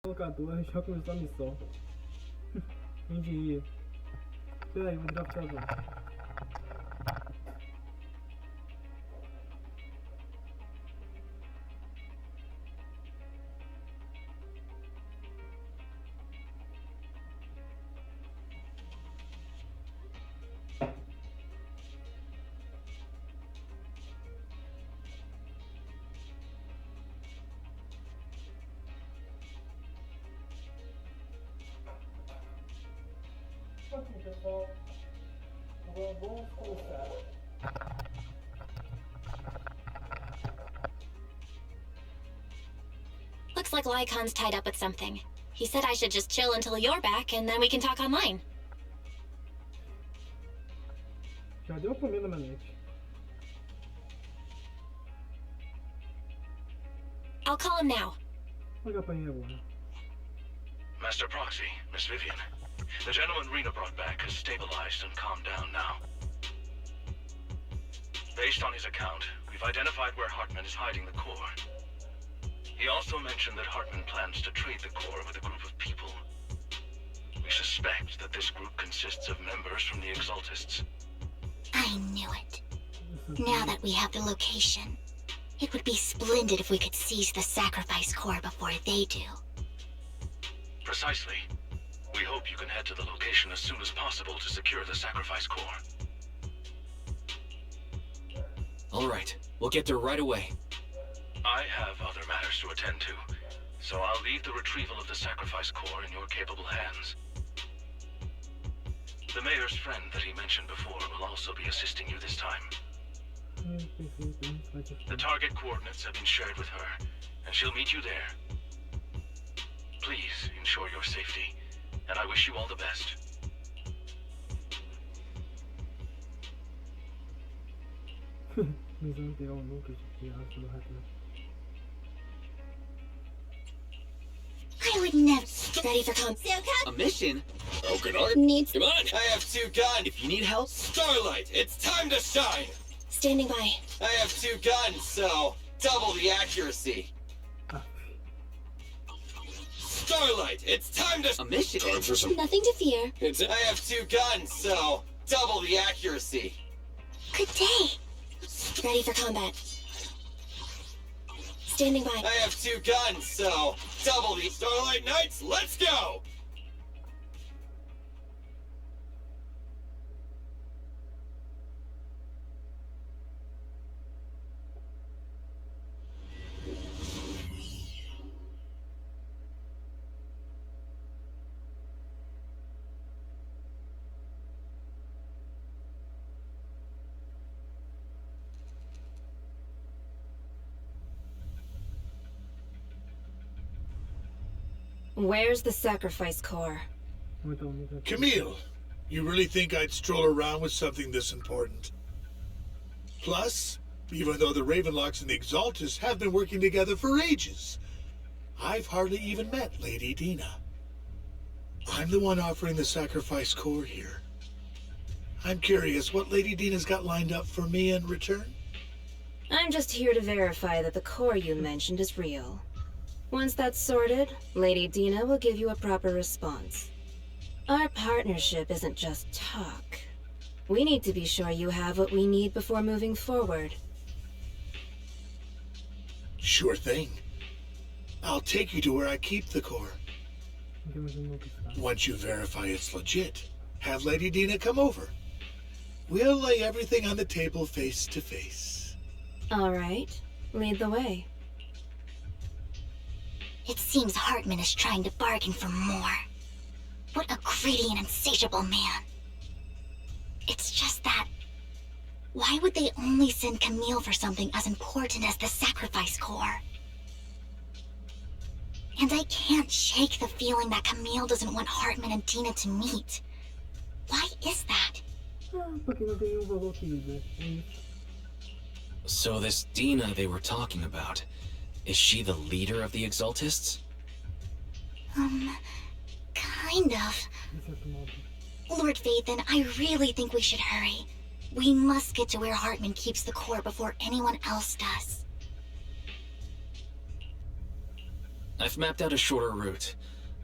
Locador, já começou a missão. Quem diria? Peraí, vou draftar agora. Ok, pessoal. Agora vamos começar. Looks like Lycon's tied up with something. He said I should just chill until you're back, and then we can talk online. Já deu pra mim na minha mente. I'll call him now. Vou ligar pra ele agora. Master Proxy, Miss Vivian. The gentleman Rena brought back has stabilized and calmed down now. Based on his account, we've identified where Hartman is hiding the core. He also mentioned that Hartman plans to trade the core with a group of people. We suspect that this group consists of members from the Exaltists. I knew it. Now that we have the location, it would be splendid if we could seize the sacrifice core before they do. Precisely. We hope you can head to the location as soon as possible to secure the sacrifice core. All right, we'll get there right away. I have other matters to attend to, so I'll leave the retrieval of the sacrifice core in your capable hands. The mayor's friend that he mentioned before will also be assisting you this time. The target coordinates have been shared with her, and she'll meet you there. Please ensure your safety, and I wish you all the best. Missão anterior nunca tinha no Hartman. I would never. Ready for comp. A mission? Broken art? Needs Come on! I have two guns! If you need help, Starlight, it's time to shine! standing by. I have two guns, so double the accuracy. Starlight, it's time to... a mission? Time for some... Nothing to fear. I have two guns, so double the accuracy. Good day. Ready for combat. Standing by. I have two guns, so double the... Starlight Knights, let's go! Where's the sacrifice core? Então, nunca. Camille, you really think I'd stroll around with something this important? Plus, even though the Ravenlocks and the Exaltists have been working together for ages, I've hardly even met Lady Dina. I'm the one offering the sacrifice core here. I'm curious what Lady Dina's got lined up for me in return? I'm just here to verify that the core you mentioned is real. Once that's sorted, Lady Dina will give you a proper response. Our partnership isn't just talk. We need to be sure you have what we need before moving forward. Sure thing. I'll take you to where I keep the core. Então, mas eu nunca estava. Once you verify it's legit, have Lady Dina come over. We'll lay everything on the table face to face. All right, lead the way. It seems Hartman is trying to bargain for more. What a greedy and insatiable man. It's just that... why would they only send Camille for something as important as the sacrifice core? And I can't shake the feeling that Camille doesn't want Hartman and Dina to meet. Why is that? Porque não tem nenhum valor aqui, né? É isso. So this Dina they were talking about, is she the leader of the Exaltists? Kind of. De certo modo. Lord Vathan, I really think we should hurry. We must get to where Hartman keeps the core before anyone else does. I've mapped out a shorter route,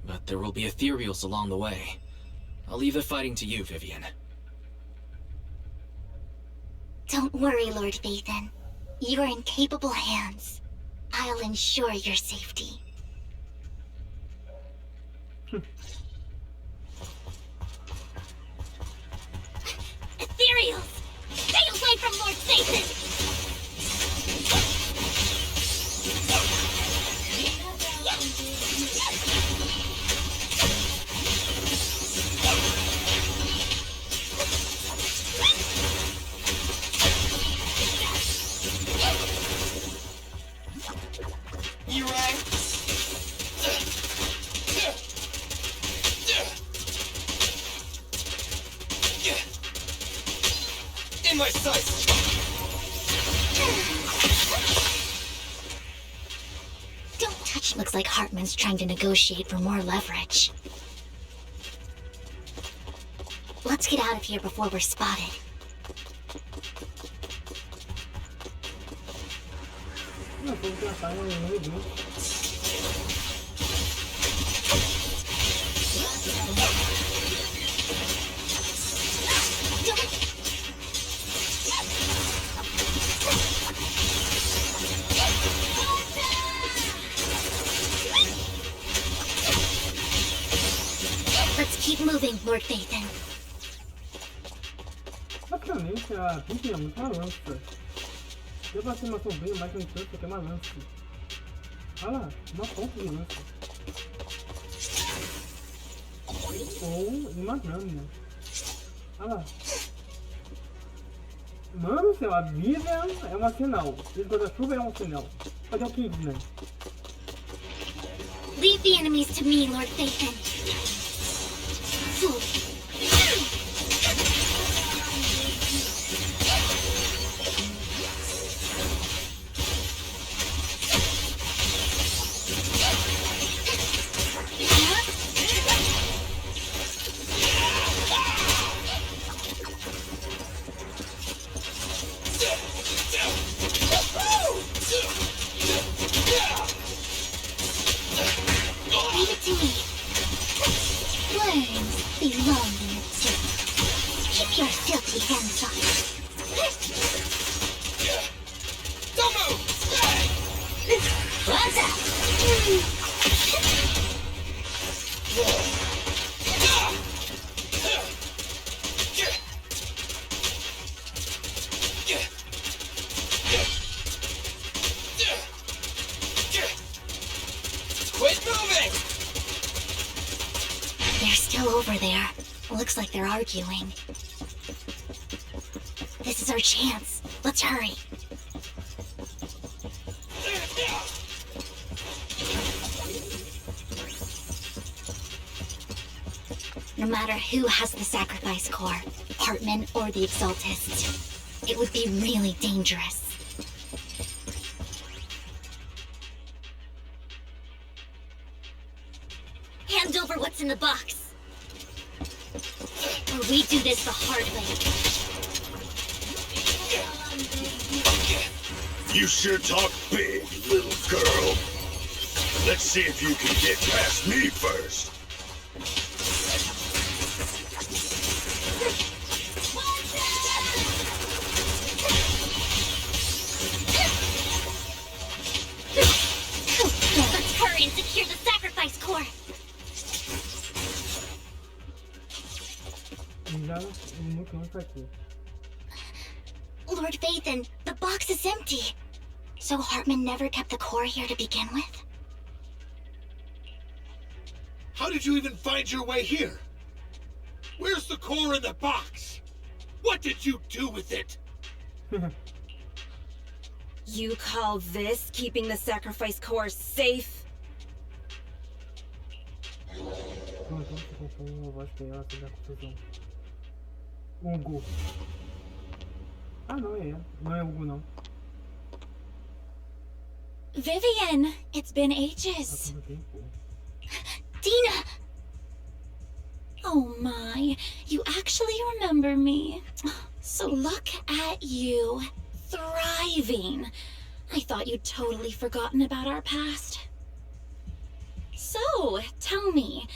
but there will be ethereals along the way. I'll leave the fighting to you, Vivian. Don't worry, Lord Vathan. You're in capable hands. I'll ensure your safety. Ethereals! Stay away from Lord Vathan! You right? In my sights! Don't touch. Looks like Hartman's trying to negotiate for more leverage. Let's get out of here before we're spotted. Não, vamos pensar no meio. Let's keep moving, Lord Vathan. Basicamente, a Vivian é muito uma lança. Deu uma aproximação bem mais no entanto que é uma lança. Olha lá, uma ponta de lança. Ou uma lâmina. Olha lá. Mano, sei lá, a Vivian é uma sinal. Esse guarda-chuva é um sinal. Fazer o que, né? Leave the enemies to me, Lord Vathan. Fool. Leave it to me. Flames belong in the soup. Keep your filthy hands off. Don't move! What's up? Quit moving! They're still over there. Looks like they're arguing. This is our chance. Let's hurry. No matter who has the sacrifice core, Hartman or the Exaltists, it would be really dangerous. Hand over what's in the box. Or we do this the hard way. You sure talk big, little girl. Let's see if you can get past me first. Let's hurry and secure the sacrifice core. Já muito longe aqui. Lord Vathan, the box is empty. So Hartman never kept the core here to begin with? How did you even find your way here? Where's the core in the box? What did you do with it? You call this keeping the sacrifice core safe? Não, então se confunde, eu vou esperar sem dar confusão. Hugo. Ah, não é. Não é Hugo, não. Vivian, it's been Tá ages. tudo tempo. Dina! Oh my, you actually remember me. So look at you, thriving. I thought you'd totally forgotten about our past. So, tell me,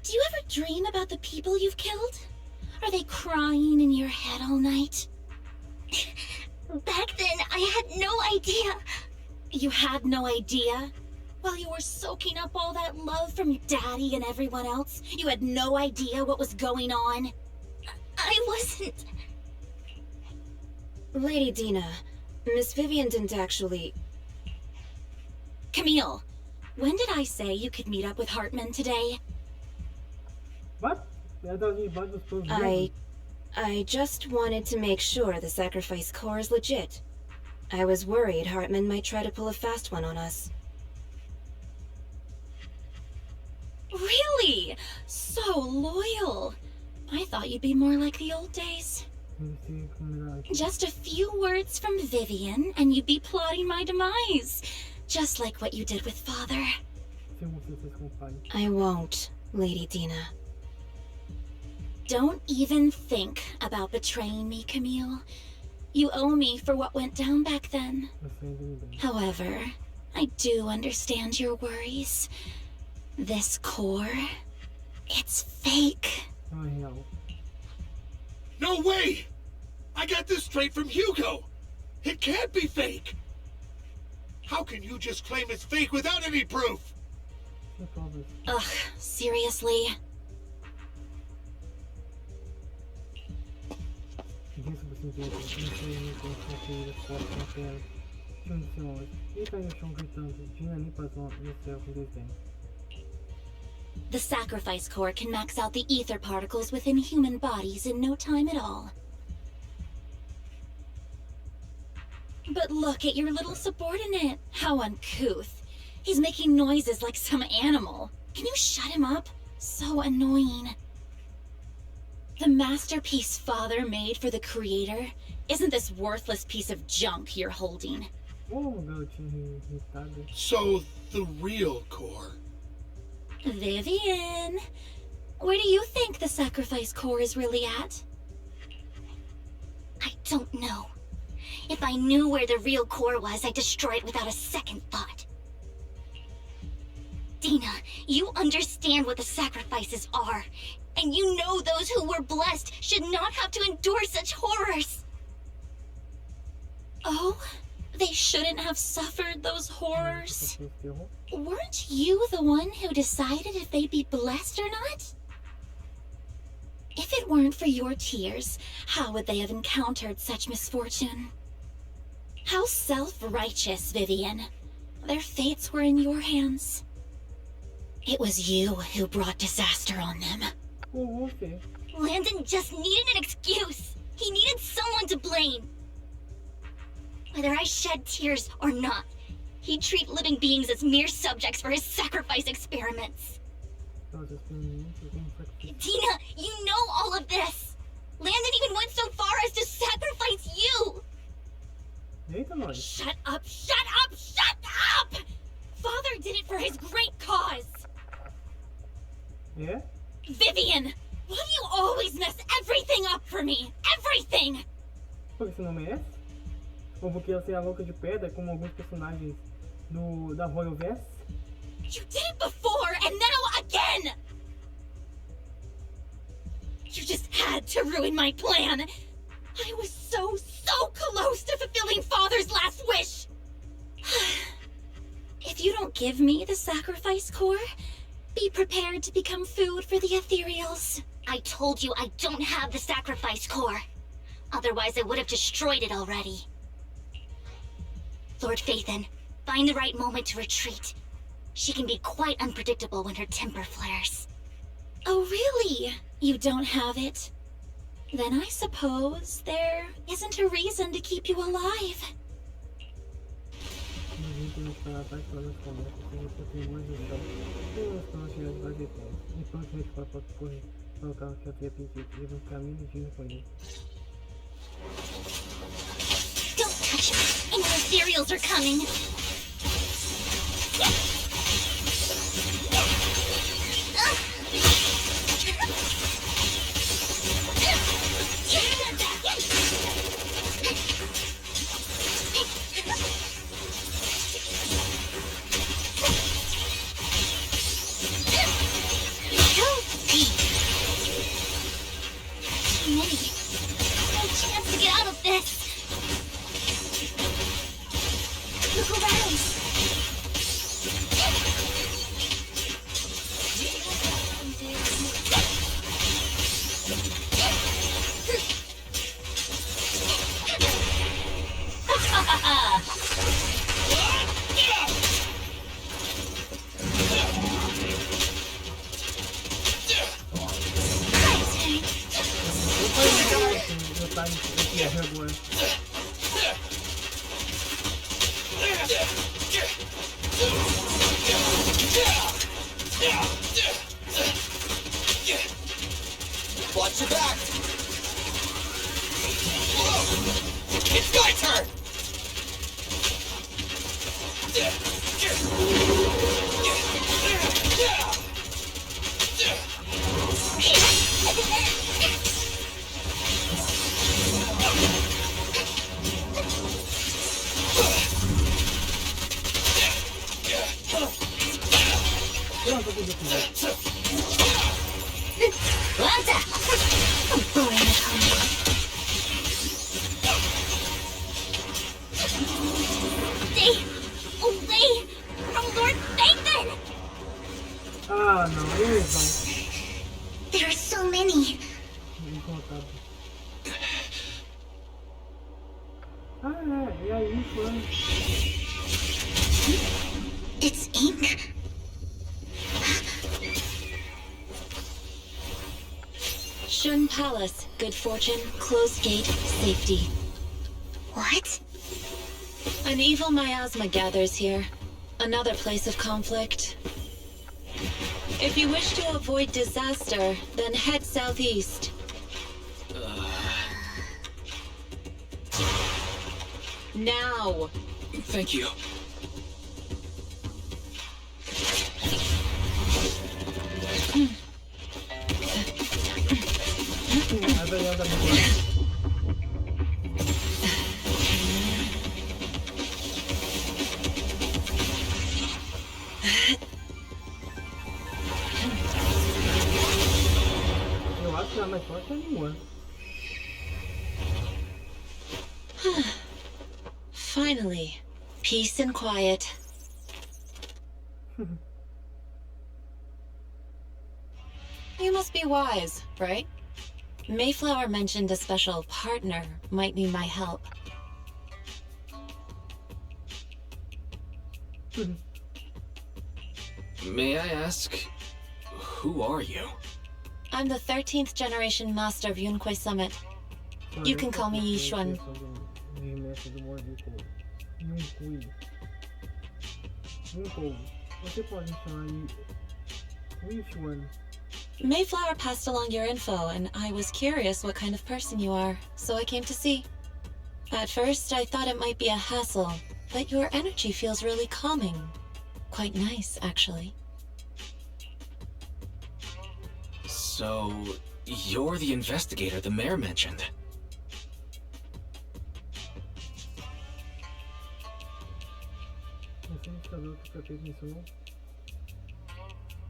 do you ever dream about the people you've killed? Are they crying in your head all night? Back then, I had no idea. You had no idea? While you were soaking up all that love from your daddy and everyone else, you had no idea what was going on? I wasn't... Lady Dina, Miss Vivian didn't actually... Camille, when did I say you could meet up with Hartman today? What? I thought he was supposed to I just wanted to make sure the sacrifice core is legit. I was worried Hartman might try to pull a fast one on us. Really? So loyal. I thought you'd be more like the old days. Just a few words from Vivian, and you'd be plotting my demise. Just like what you did with Father. I won't, Lady Dina. Don't even think about betraying me, Camille. You owe me for what went down back then. However, I do understand your worries. This core, it's fake. No way! I got this straight from Hugo! It can't be fake! How can you just claim it's fake without any proof? Ugh, seriously? The sacrifice core can max out the ether particles within human bodies in no time at all. But look at your little subordinate. How uncouth. He's making noises like some animal. Can you shut him up? So annoying. The masterpiece Father made for the Creator isn't this worthless piece of junk you're holding. So, the real core. Vivian, where do you think the sacrifice core is really at? I don't know. If I knew where the real core was, I'd destroy it without a second thought. Dina, you understand what the sacrifices are, and you know those who were blessed should not have to endure such horrors. Oh, they shouldn't have suffered those horrors. Weren't you the one who decided if they'd be blessed or not? If it weren't for your tears, how would they have encountered such misfortune? How self-righteous, Vivian. Their fates were in your hands. It was you who brought disaster on them. Landon just needed an excuse. He needed someone to blame. Whether I shed tears or not, he'd treat living beings as mere subjects for his sacrifice experiments. Dina, you know all of this. Landon even went so far as to sacrifice you. Shut up, shut up, shut up! Father did it for his great cause. Yeah? Vivian, why do you always mess everything up for me? Everything! Porque você não merece? Ou porque você é a louca de pedra, como alguns personagens da Royal Verse? You did it before, and now again! You just had to ruin my plan! I was so close to fulfilling Father's last wish! If you don't give me the sacrifice core, be prepared to become food for the ethereals. I told you I don't have the sacrifice core. Otherwise I would have destroyed it already. Lord Phaethon, find the right moment to retreat. She can be quite unpredictable when her temper flares. Oh, really? You don't have it? Then I suppose there isn't a reason to keep you alive. Don't touch me! Any ethereals are coming! Yeah, boy. Watch your back! Whoa. It's my turn! Stay away from Lord Nathan! Ah, não, eles There are so many. vão. Incontável. Ah, é, e aí foi. It's ink. Shun Palace, good fortune, closed gate, safety. What? An evil miasma gathers here. Another place of conflict. If you wish to avoid disaster, then head southeast. Now! Thank you. A Daniela tá muito Eu acho que ela é mais forte que a minha. Finally, peace and quiet. You must be wise, right? Mayflower mentioned a special partner might need my help. May I ask, who are you? I'm the 13th generation master of Yunque Summit. You can call me Yishuan. Você pode chamar Yishuan. Mayflower passed along your info, and I was curious what kind of person you are, so I came to see. At first, I thought it might be a hassle, but your energy feels really calming. Quite nice, actually. So, you're the investigator the mayor mentioned.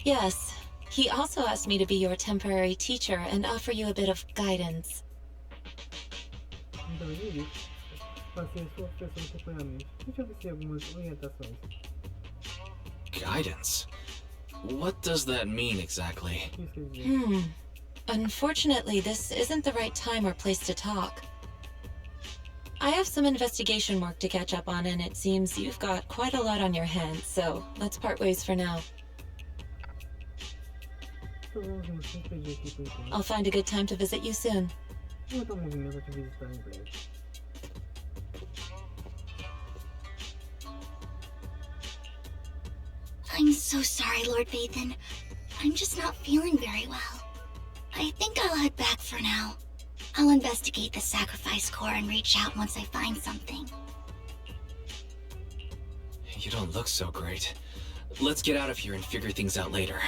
Yes. He also asked me to be your temporary teacher and offer you a bit of guidance. Então, ele passei a sua professora de acompanhamento. Deixa eu ver se algumas orientações. Guidance? What does that mean exactly? Isso quer dizer. Unfortunately, this isn't the right time or place to talk. I have some investigation work to catch up on, and it seems you've got quite a lot on your hands, so let's part ways for now. Então vamos nos despedir aqui por enquanto. I'll find a good time to visit you soon. Vou dar um movimento a te visitar em breve. I'm so sorry, Lord Vathan. I'm just not feeling very well. I think I'll head back for now. I'll investigate the sacrifice core and reach out once I find something. You don't look so great. Let's get out of here and figure things out later.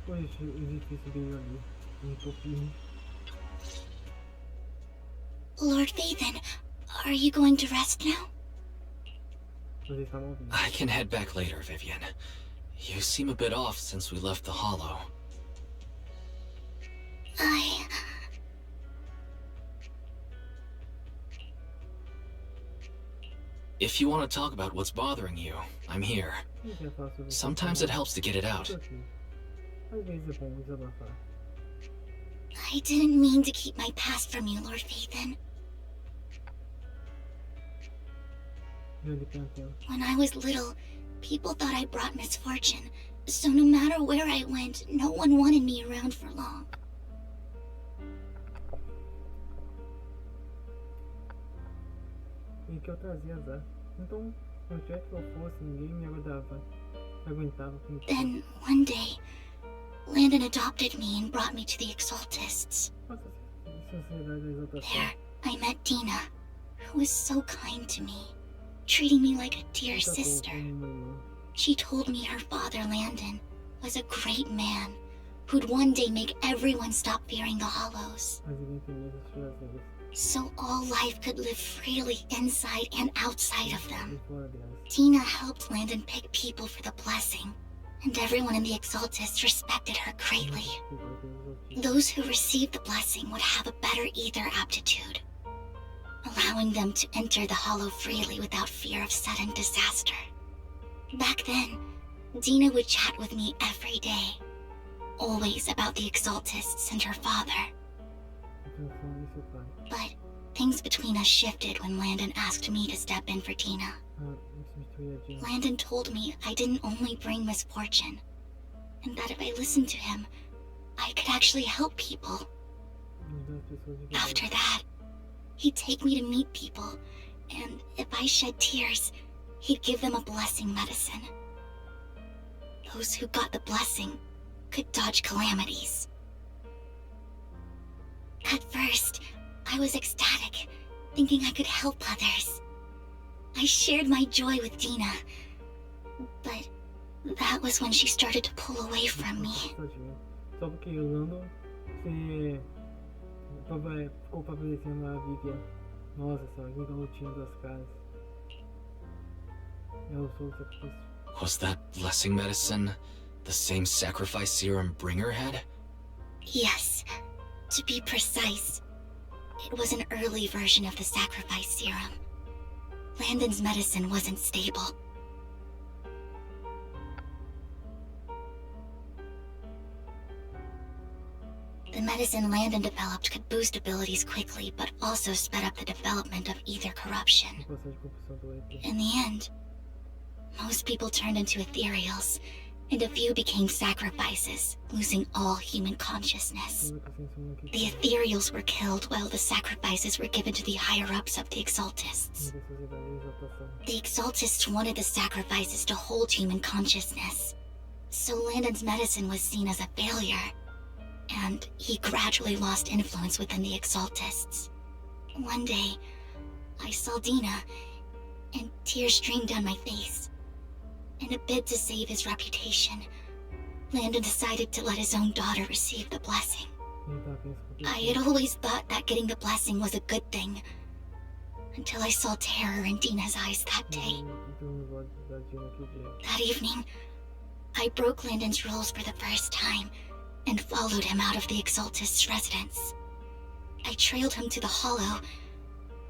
Pois, o edifício bem ali. Um topinho. Lord Vathan, are you going to rest now? Vocês estavam ouvindo. I can head back later, Vivian. You seem a bit off since we left the Hollow. If you want to talk about what's bothering you, I'm here. Quem quer falar sobre Sometimes it helps to get it out. Isso aqui. Às vezes é bom desabafar. I didn't mean to keep my past from you, Lord Phaethon. Grande campeão. When I was little, people thought I brought misfortune. So no matter where I went, no one wanted me around for long. E que eu trazia azar. Então, onde quer que eu fosse, ninguém me aguentava comigo. Then, one day, Landon adopted me and brought me to the Exaltists. Nossa, sociedade da exaltação. There, I met Dina, who was so kind to me, treating me like a dear Tratou sister. como uma irmã. She told me her father, Landon, was a great man who'd one day make everyone stop fearing the Hollows, Mas ninguém tem medo de tirar as regras. so all life could live freely inside and outside of them. E fora delas. Dina helped Landon pick people for the blessing, and everyone in the Exaltists respected her greatly. Those who received the blessing would have a better ether aptitude, allowing them to enter the Hollow freely without fear of sudden disaster. Back then, Dina would chat with me every day, always about the Exaltists and her father. Transforma seu pai. But things between us shifted when Landon asked me to step in for Dina. Substituir a Dina. Landon told me I didn't only bring misfortune, and that if I listened to him, I could actually help people. Ajudar as pessoas de verdade. After that, he'd take me to meet people, and if I shed tears, he'd give them a blessing medicine. Those who got the blessing could dodge calamities. At first, I was ecstatic, thinking I could help others. I shared my joy with Dina, but that was when she started to pull away from me. Só porque o Landon ficou favorecendo a Vivian. Nossa senhora, que lutinha das caras. Eu sou o sacrifício. Was that blessing medicine the same sacrifice serum Bringer had? Yes, to be precise, it was an early version of the sacrifice serum. Landon's medicine wasn't stable. The medicine Landon developed could boost abilities quickly, but also sped up the development of ether corruption. O processo de corrupção do ET. In the end, most people turned into ethereals, and a few became sacrifices, losing all human consciousness. The ethereals were killed while the sacrifices were given to the higher-ups of the Exaltists. The Exaltists wanted the sacrifices to hold human consciousness, so Landon's medicine was seen as a failure, and he gradually lost influence within the Exaltists. One day, I saw Dina, and tears streamed down my face. In a bid to save his reputation, Landon decided to let his own daughter receive the blessing. I had always thought that getting the blessing was a good thing, until I saw terror in Dina's eyes that day. That evening, I broke Landon's rules for the first time, and followed him out of the Exaltist's residence. I trailed him to the Hollow,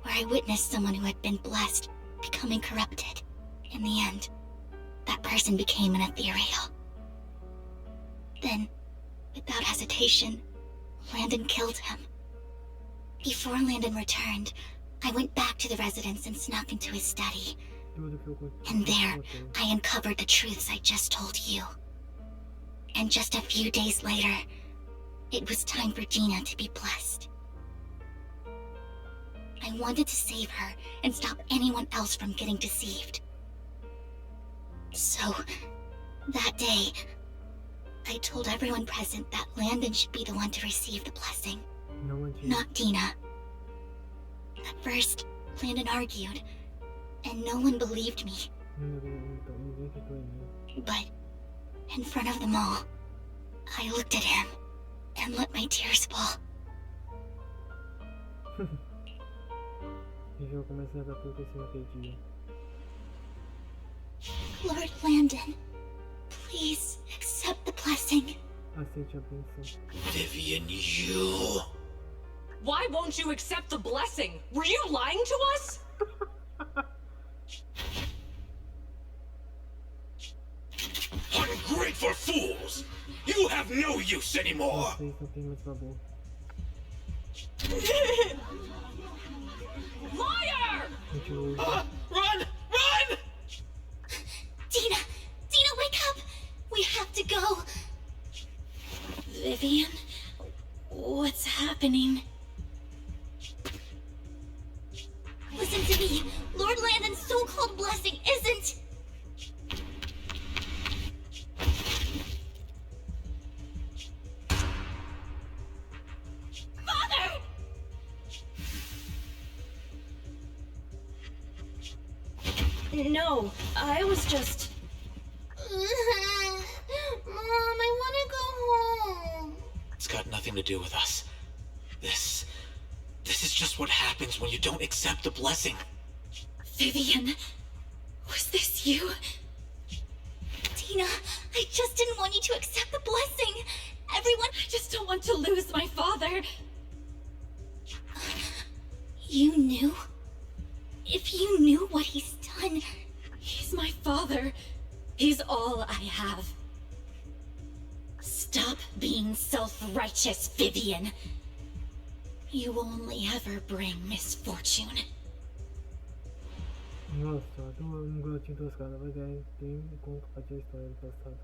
where I witnessed someone who had been blessed becoming corrupted. In the end, that person became an ethereal. Then, without hesitation, Landon killed him. Before Landon returned, I went back to the residence and snuck into his study. And there, I uncovered the truths I just told you. And just a few days later, it was time for Dina to be blessed. I wanted to save her and stop anyone else from getting deceived. So, that day, I told everyone present that Landon should be the one to receive the blessing, not Dina. At first, Landon argued, and no one believed me. But, in front of them all, I looked at him and let my tears fall. Lord Landon, please accept the blessing. Vivian, you... Why won't you accept the blessing? Were you lying to us? no use anymore. Vocês não tem mais valor. Liar! Mentiroso. Run! Run! Dina! Dina, wake up! We have to go! Vivian, what's happening? Listen to me! Lord Landon's so-called blessing isn't... Father! No, I was just... Mom, I want to go home. It's got nothing to do with us. This is just what happens when you don't accept the blessing. Vivian, was this you? Dina, I just didn't want you to accept the blessing. Everyone... I just don't want to lose my father. You knew? If you knew what he's done... He's my father. He's all I have. Stop being self-righteous, Vivian. You only ever bring misfortune. Nossa, um garotinho toscado vai ganhar tem como compartilhar a história do passado.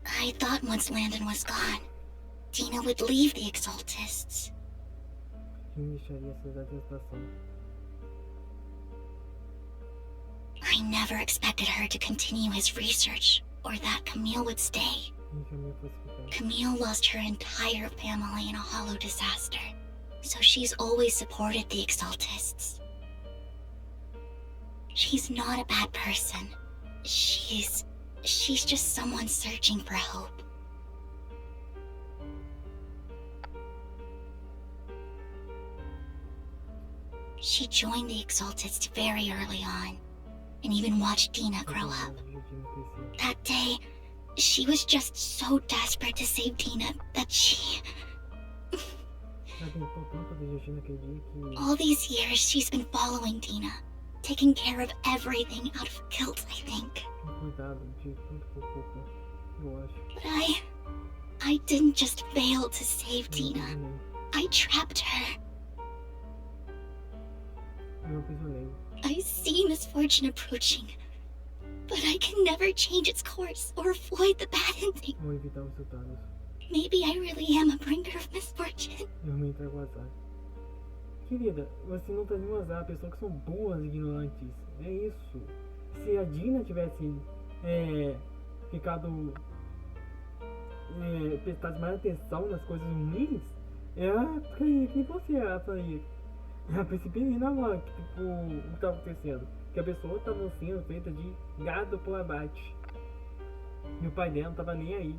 I thought once Landon was gone, Dina would leave the Exaltists. Quem deixaria a sociedade em estação? I never expected her to continue his research, or that Camille would stay. Quem chamei pacificado? Camille lost her entire family in a hollow disaster, so she's always supported the Exaltists. She's not a bad person. She's just someone searching for hope. She joined the Exaltists very early on, and even watched Dina grow up. That day, she was just so desperate to save Dina that she... Ela tentou tanto desistir naquele dia que... All these years, she's been following Dina, taking care of everything out of guilt, I think. Cuidado de tudo por culpa, eu acho. But I didn't just fail to save Dina. I trapped her. Eu aprisionei. I see misfortune approaching, but I can never change its course or avoid the bad ending. Vou evitar os resultados. Maybe I really am a bringer of misfortune. Eu me entrego ao azar. Querida, você não tá nenhum azar, pessoas que são boas e ignorantes. É isso. Se a Dina tivesse ficado prestado mais atenção nas coisas ruins, ela ficaria que você faria. Ela perceberia na hora que tipo, o que estava acontecendo. Que a pessoa estava sendo feita de gado por abate. E o pai dela não estava nem aí.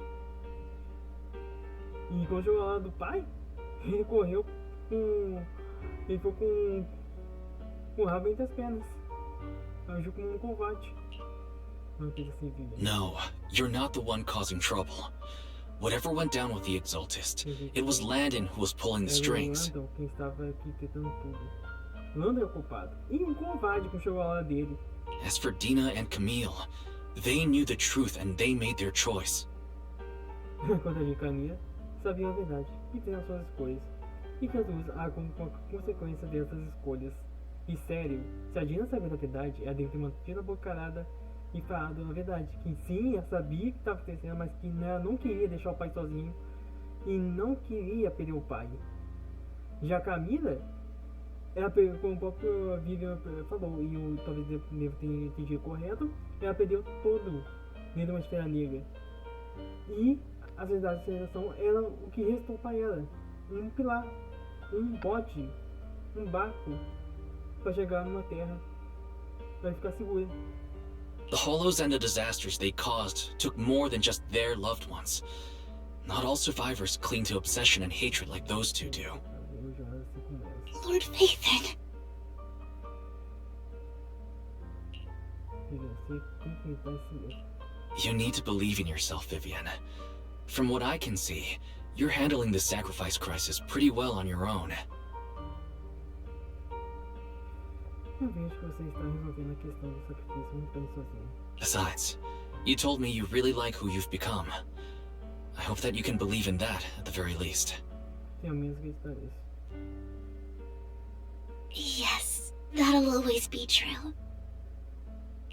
E quando chegou a hora do pai, ele correu com... Ele foi com o rabo entre as pernas. Agiu como um covarde. Não fez assim, filha. No, you're not the one causing trouble. Whatever went down with the Exaltist, it was Landon who was pulling the strings. Landon quem estava aqui tentando tudo. Landon é o culpado. E um covarde quando chegou a hora dele. As for Dina and Camille, they knew the truth and they made their choice. Quando a Camille sabiam a verdade e fizeram suas escolhas. E que as duas agam com a consequência dessas escolhas. E sério, se a Dina sabia da verdade, ela deve ter mantido a boca calada e falado a verdade. Que sim, ela sabia o que estava acontecendo, mas que ela não queria deixar o pai sozinho. E não queria perder o pai. Já a Camila, ela perdeu, como o próprio Vivian falou, e eu talvez deva ter entendido correto, ela perdeu todo dentro de uma esfera negra. E a sociedade de civilização era o que restou para ela. Um pilar, um bote, um barco para chegar numa terra, para ficar segura. The hollows and the disasters they caused took more than just their loved ones. Not all survivors cling to obsession and hatred like those two do. Lord Phaethon. You need to believe in yourself, Vivian. From what I can see, you're handling the sacrifice crisis pretty well on your own. Eu vejo que você está resolvendo a questão do sacrifício muito bem sozinho. Besides, you told me you really like who you've become. I hope that you can believe in that, at the very least. Tenho menos que acreditar nisso. Yes, that'll always be true.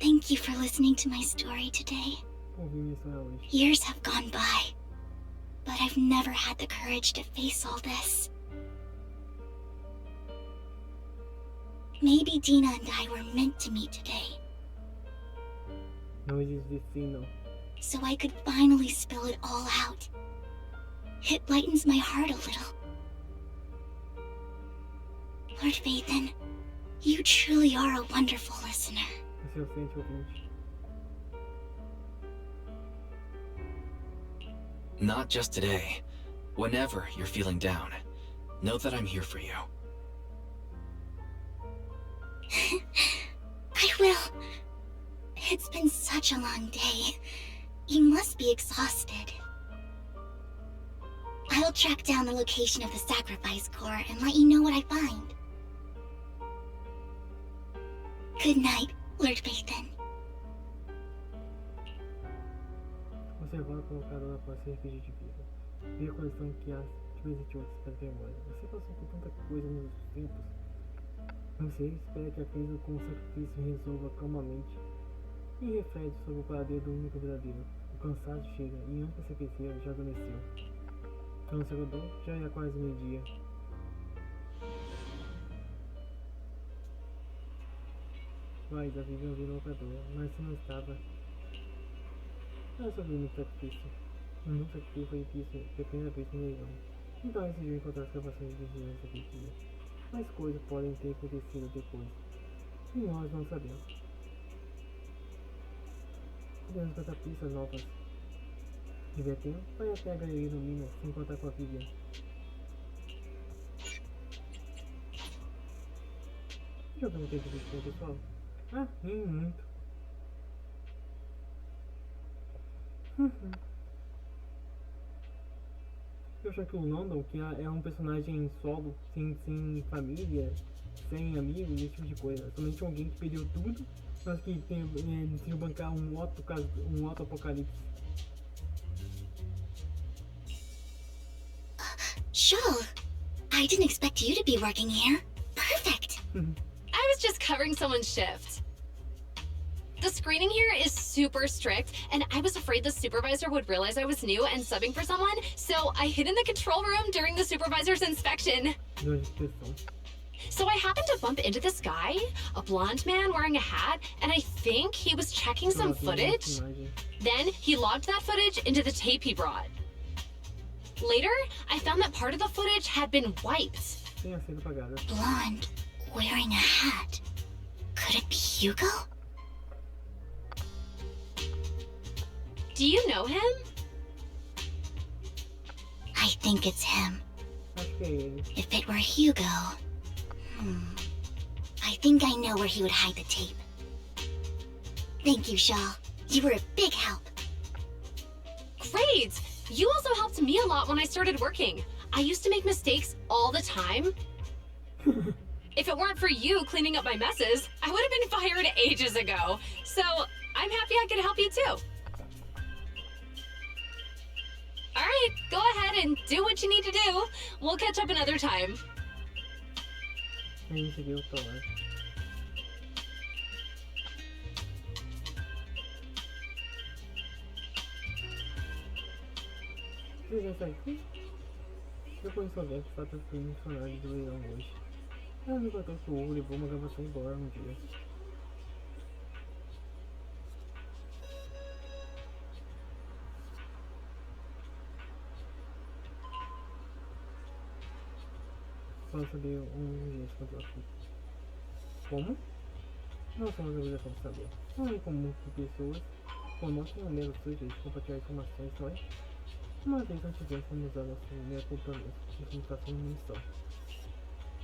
Thank you for listening to my story today. Ouvi minha história hoje. Years have gone by, but I've never had the courage to face all this. Maybe Dina and I were meant to meet today, Não existe destino. so I could finally spill it all out. It lightens my heart a little. Lord Vathan, you truly are a wonderful listener. Esse é o frente ouvinte. Not just today. Whenever you're feeling down, know that I'm here for you. I will. It's been such a long day. You must be exhausted. I'll track down the location of the sacrifice core and let you know what I find. Good night, Lord Vathan. Você agora colocado após ser refúgio de vida. Vê a coleção que há de presente outros para a memória. Você passou por tanta coisa nos últimos tempos. Você espera que a crise com o sacrifício resolva calmamente e reflete sobre o paradeiro do único verdadeiro. O cansaço chega e antes de se aquecer já adormeceu. Quando se acordou, já era quase meio-dia. Vai, já viveu ali no locador, mas se não estava. Era sobre o único sacrifício. O único sacrifício foi visto pela primeira vez no leilão. Então ele decidiu encontrar as gravações de vigilância daquele dia. Mas coisas podem ter acontecido depois. E nós não sabemos. Podemos encontrar pistas novas. Se tiver tempo, vai até a galeria do Minas se encontrar com a Vivian. Jogando tempo de show, pessoal? Ah, nem muito. Eu acho que o Landon, que é um personagem solo, sem família, sem amigos, esse tipo de coisa. Somente alguém que perdeu tudo, mas que decidiu bancar um auto-apocalipse. Shawl, I didn't expect you to be working here. Perfect. I was just covering someone's shift. The screening here is super strict, and I was afraid the supervisor would realize I was new and subbing for someone, so I hid in the control room during the supervisor's inspection. So I happened to bump into this guy, a blonde man wearing a hat, and I think he was checking some footage. Then he logged that footage into the tape he brought. Later, I found that part of the footage had been wiped. Blonde, wearing a hat. Could it be Hugo? Do you know him? I think it's him. Okay. If it were Hugo... I think I know where he would hide the tape. Thank you, Shaw. You were a big help. Great! You also helped me a lot when I started working. I used to make mistakes all the time. If it weren't for you cleaning up my messes, I would have been fired ages ago. So, I'm happy I could help you too. Alright, go ahead and do what you need to do. We'll catch up another time. Aí cheguei o tomar. Você já sabe aqui? Eu conheço alguém que está transferindo funcionário do leilão hoje. Ela me contou que o Hugo levou uma gravação embora um dia. Fala sobre gente contra o Como? Não somos obrigação de saber. Não é comum que pessoas conosco no meio sujeito de compartilhar informações, não é? Uma vez não tivemos como usar nosso meio compromisso de comunicação e munição.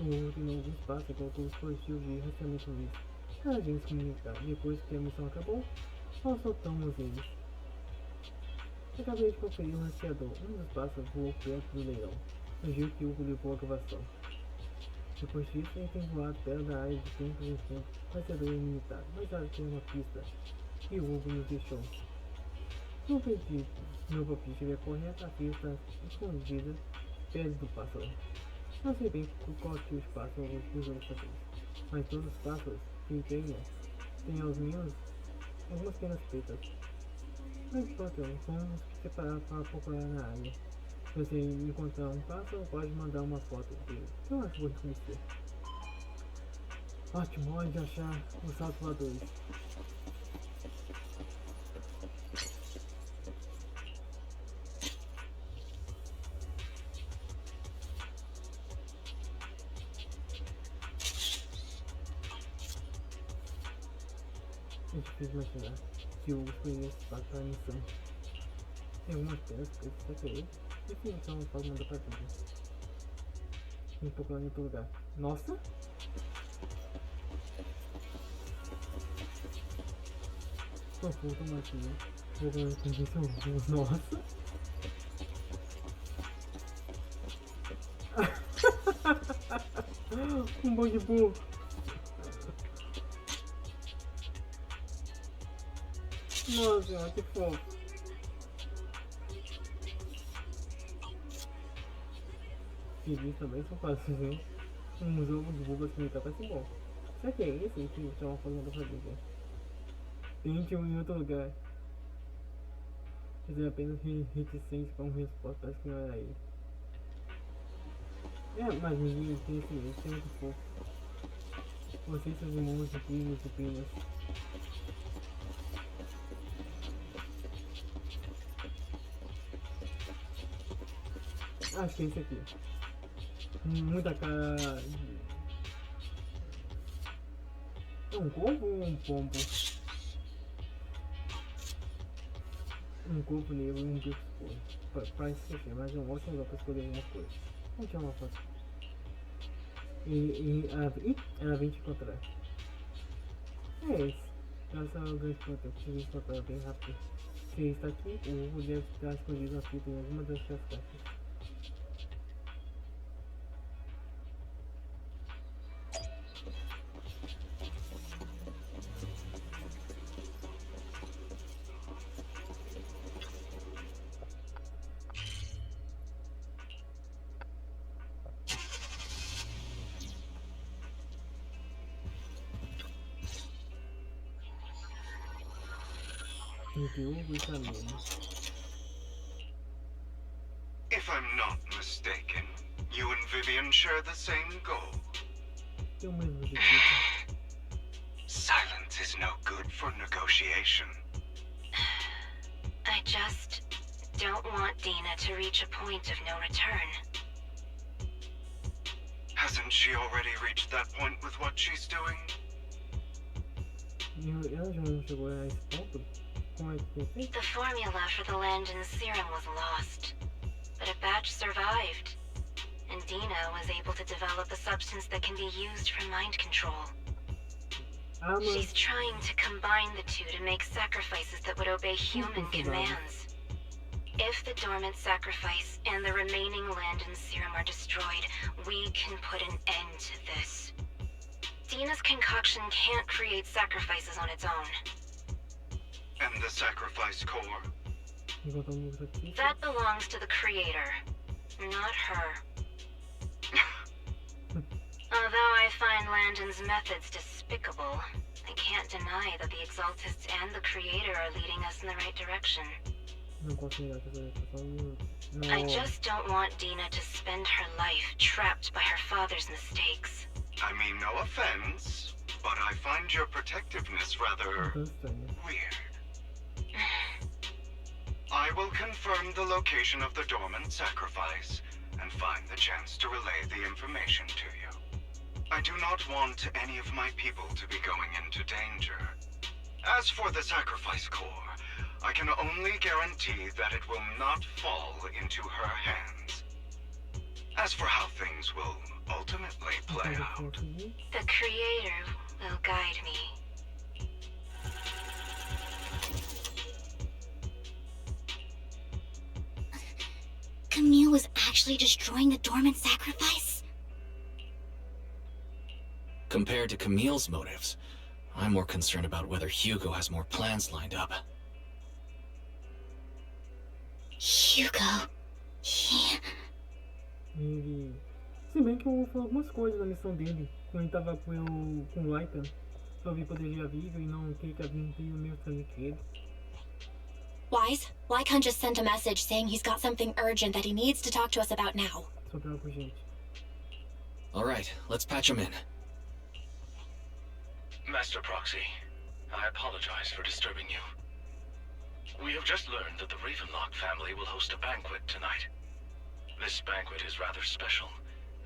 O Hugo tem algum espaço e colocou os dispositivos de rastreamento livre para a gente se comunicar. Depois que a missão acabou, nós soltamos eles. Acabei de conferir um rastreador. Um dos pássaros voou perto do leilão. Fingiu que o Hugo levou a gravação. Depois disso, ele tem voado perto da área de tempo em tempo, rastreador ilimitado, mas ela tem uma pista que o Hugo nos deixou. Meu objetivo é correr atrás da escondida pele do pássaro. Não sei bem qual que os pássaros dos outros pássaros, mas todos os pássaros que têm aos menos algumas penas pretas. Mas pronto, vamos separar para procurar na área. Se você encontrar um pássaro, pode mandar uma foto dele. Eu acho que vou reconhecer. Ótimo, hora de achar os saltos voadores. É difícil imaginar que eu conheço para a missão. Tem algumas peças que eu saquei. Definição não pode mandar pra vida. Vim procurando em outro lugar. Nossa! Conforto uma aqui. Vou com isso. Nossa! Um bug burro. Nossa, que fofo. Filhos também são fáceis, hein? Um jogo de bubas que me parece bom. Será que é esse que é uma forma da família? Tente um em outro lugar. Fazer apenas reticente para uma resposta, parece que não era ele. Mas ninguém tem esse mesmo, é muito fofo. Vocês são irmãos de primos e primas. Acho que é esse aqui. Muita cara de... É um corvo ou um pombo? Um corvo negro e um bico escuro. Parece ser, mas é um ótimo lugar para escolher alguma coisa. Vamos tirar uma foto. Ela vem te encontrar. É esse. Essa é o grande ponto. Eu preciso encontrar bem rápido. Se está aqui, o ovo deve estar escondido aqui em alguma das suas caixas. If I'm not mistaken, you and Vivian share the same goal. Silence is no good for negotiation. I just don't want Dina to reach a point of no return. Hasn't she already reached that point with what she's doing? Ela já não chegou a esse ponto? Como é que tem feito? The formula for the Landon serum was lost, but a batch survived, and Dina was able to develop a substance that can be used for mind control. She's trying to combine the two to make sacrifices that would obey human commands. If the dormant sacrifice and the remaining Landon serum are destroyed, we can put an end to this. Dina's concoction can't create sacrifices on its own. And the sacrifice core? That belongs to the creator, not her. Although I find Landon's methods despicable, I can't deny that the Exaltists and the creator are leading us in the right direction. I just don't want Dina to spend her life trapped by her father's mistakes. I mean, no offense, but I find your protectiveness rather weird. I will confirm the location of the dormant sacrifice and find the chance to relay the information to you. I do not want any of my people to be going into danger. As for the sacrifice core, I can only guarantee that it will not fall into her hands. As for how things will ultimately play out, the creator will guide me. Camille was actually destroying the dormant sacrifice? Compared to Camille's motives, I'm more concerned about whether Hugo has more plans lined up. Hugo. Ele... Se bem que eu vou falar algumas coisas da missão dele. Quando ele tava com o Laika. Pra vir proteger a Viga e não querer que a Viga tenha o mesmo sangue que ele. Wise, Lycan just sent a message saying he's got something urgent that he needs to talk to us about now. Só pra com gente. Alright, let's patch him in. Master Proxy, I apologize for disturbing you. We have just learned that the Ravenlock family will host a banquet tonight. This banquet is rather special,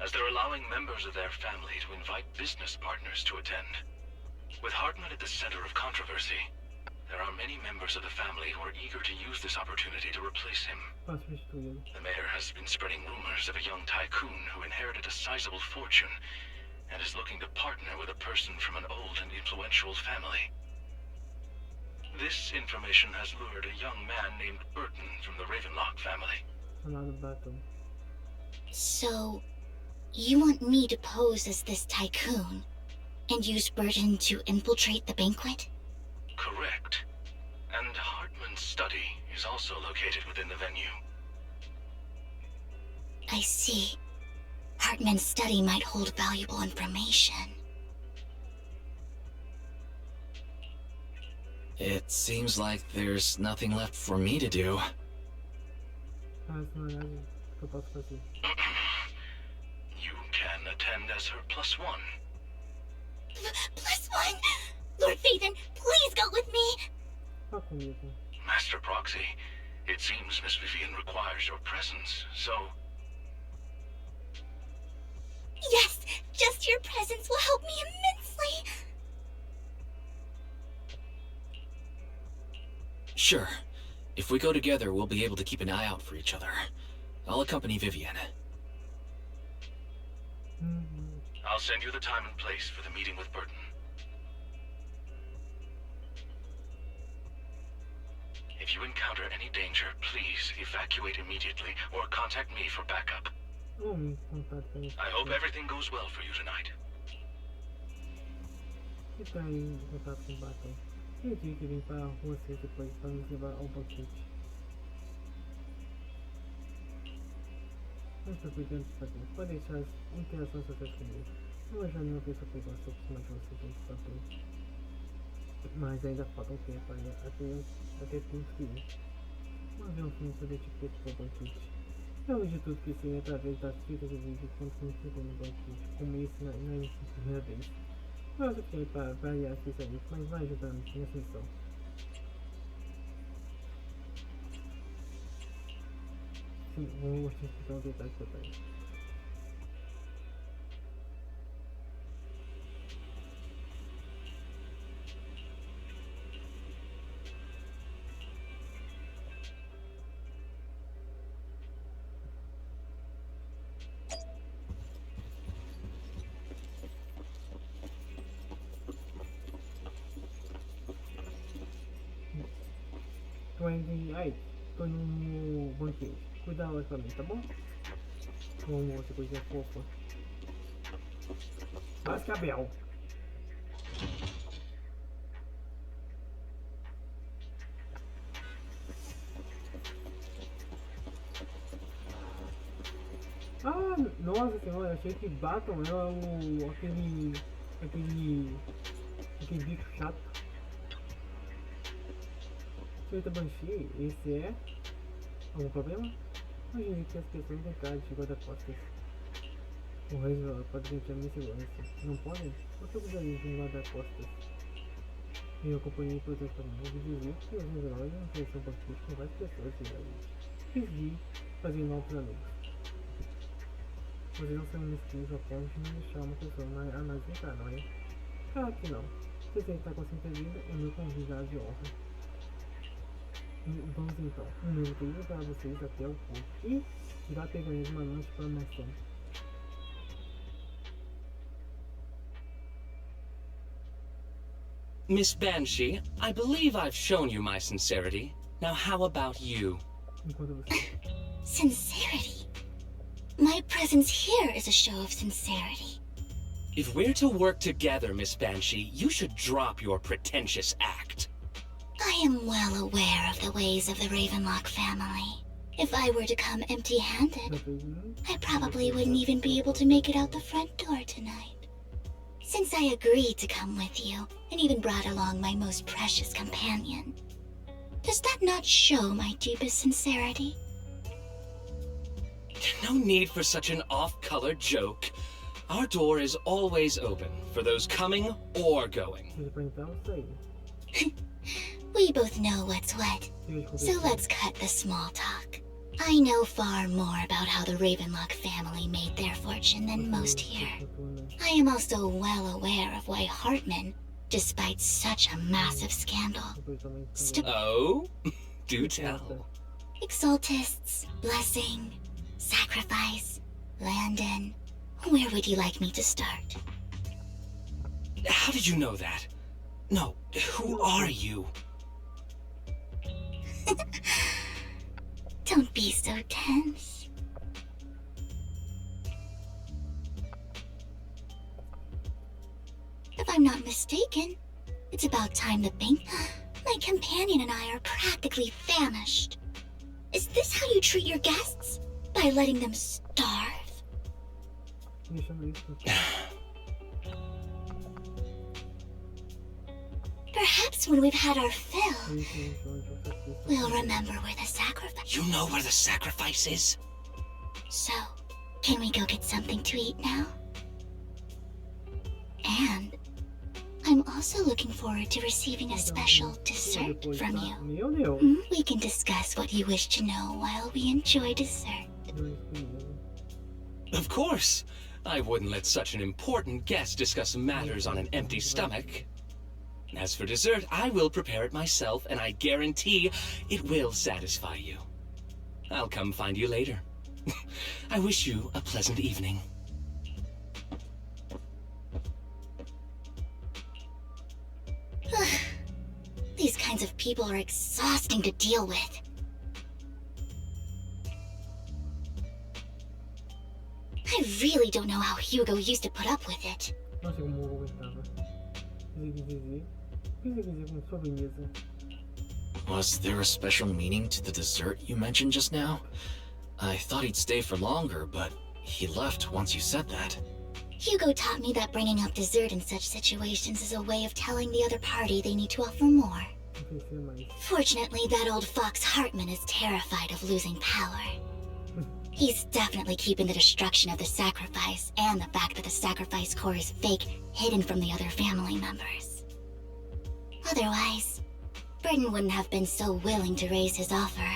as they're allowing members of their family to invite business partners to attend. With Hartman at the center of controversy, there are many members of the family who are eager to use this opportunity to replace him. The mayor has been spreading rumors of a young tycoon who inherited a sizable fortune and is looking to partner with a person from an old and influential family. This information has lured a young man named Burton from the Ravenlock family. So, you want me to pose as this tycoon and use Burton to infiltrate the banquet? Correct. And Hartman's study is also located within the venue. I see. Hartman's study might hold valuable information. It seems like there's nothing left for me to do. You can attend as her +1. +1? Lord Phaethon, please go with me! Master Proxy, it seems Miss Vivian requires your presence, so... Yes! Just your presence will help me immensely! Sure. If we go together, we'll be able to keep an eye out for each other. I'll accompany Vivian. I'll send you the time and place for the meeting with Burton. If you encounter any danger, please evacuate immediately or contact me for backup. I hope everything goes well for you tonight. Eu tive que vir para você depois para nos levar ao banquete. Não sei cuidando de fazer. Pode deixar as interações sociais comigo. Eu já não penso que gosto de cima de você dentro do papel. Mas ainda falta um tempo até tudo que ir. Mas é um filme sobre etiqueta para o banquete. Eu de tudo que sei através das fitas de vídeo quando se inscreveu no banquete, como isso na primeira vez. Eu acho que é para variar especialista, mas vai ajudar-me nessa missão. Sim, vamos mostrar então detalhes que eu tenho. Aí, tô no banquete. Cuida lá pra mim, tá bom? Vamos outra coisa fofa. Mas cabel. Ah, nossa senhora, achei que Baton era aquele bicho chato. Feita Banshee, esse é algum problema? Imaginei que as pessoas têm cara de guarda-costas. O rei pode sentir a minha segurança. Não podem? Por que eu usaria de um guarda-costas? Minha companhia protege para mim. Ouvi dizer que os heróis não são banquete com várias pessoas diariamente. Decidi fazer novos amigos. Vocês não são mesquinhos ao ponto de não deixar uma pessoa a mais entrar, não é? Claro que não. Se você está com a sua vida, é meu convidado de honra. Vamos então, eu vou levar vocês até o ponto e já pegaremos uma lanche para a maçã. Miss Banshee, I believe I've shown you my sincerity. Now how about you? Sincerity? My presence here is a show of sincerity. If we're to work together, Miss Banshee, you should drop your pretentious act. I am well aware of the ways of the Ravenlock family. If I were to come empty-handed, I probably wouldn't even be able to make it out the front door tonight. Since I agreed to come with you, and even brought along my most precious companion, does that not show my deepest sincerity? No need for such an off-color joke. Our door is always open for those coming or going. We both know what's what, so let's cut the small talk. I know far more about how the Ravenlock family made their fortune than most here. I am also well aware of why Hartman, despite such a massive scandal, Oh? Do tell. Exaltists, blessing, sacrifice, Landon. Where would you like me to start? How did you know that? No, who are you? Don't be so tense. If I'm not mistaken, it's about time the bank... My companion and I are practically famished. Is this how you treat your guests? By letting them starve? Perhaps when we've had our fill, we'll remember where the sacrifice... You know where the sacrifice is? So, can we go get something to eat now? And I'm also looking forward to receiving a special dessert from you. We can discuss what you wish to know while we enjoy dessert. Of course. I wouldn't let such an important guest discuss matters on an empty stomach. As for dessert, I will prepare it myself, and I guarantee it will satisfy you. I'll come find you later. I wish you a pleasant evening. These kinds of people are exhausting to deal with. I really don't know how Hugo used to put up with it. Was there a special meaning to the dessert you mentioned just now? I thought he'd stay for longer, but he left once you said that. Hugo taught me that bringing up dessert in such situations is a way of telling the other party they need to offer more. Fortunately, that old fox Hartman is terrified of losing power. He's definitely keeping the destruction of the sacrifice and the fact that the sacrifice core is fake hidden from the other family members. Otherwise, Burton wouldn't have been so willing to raise his offer.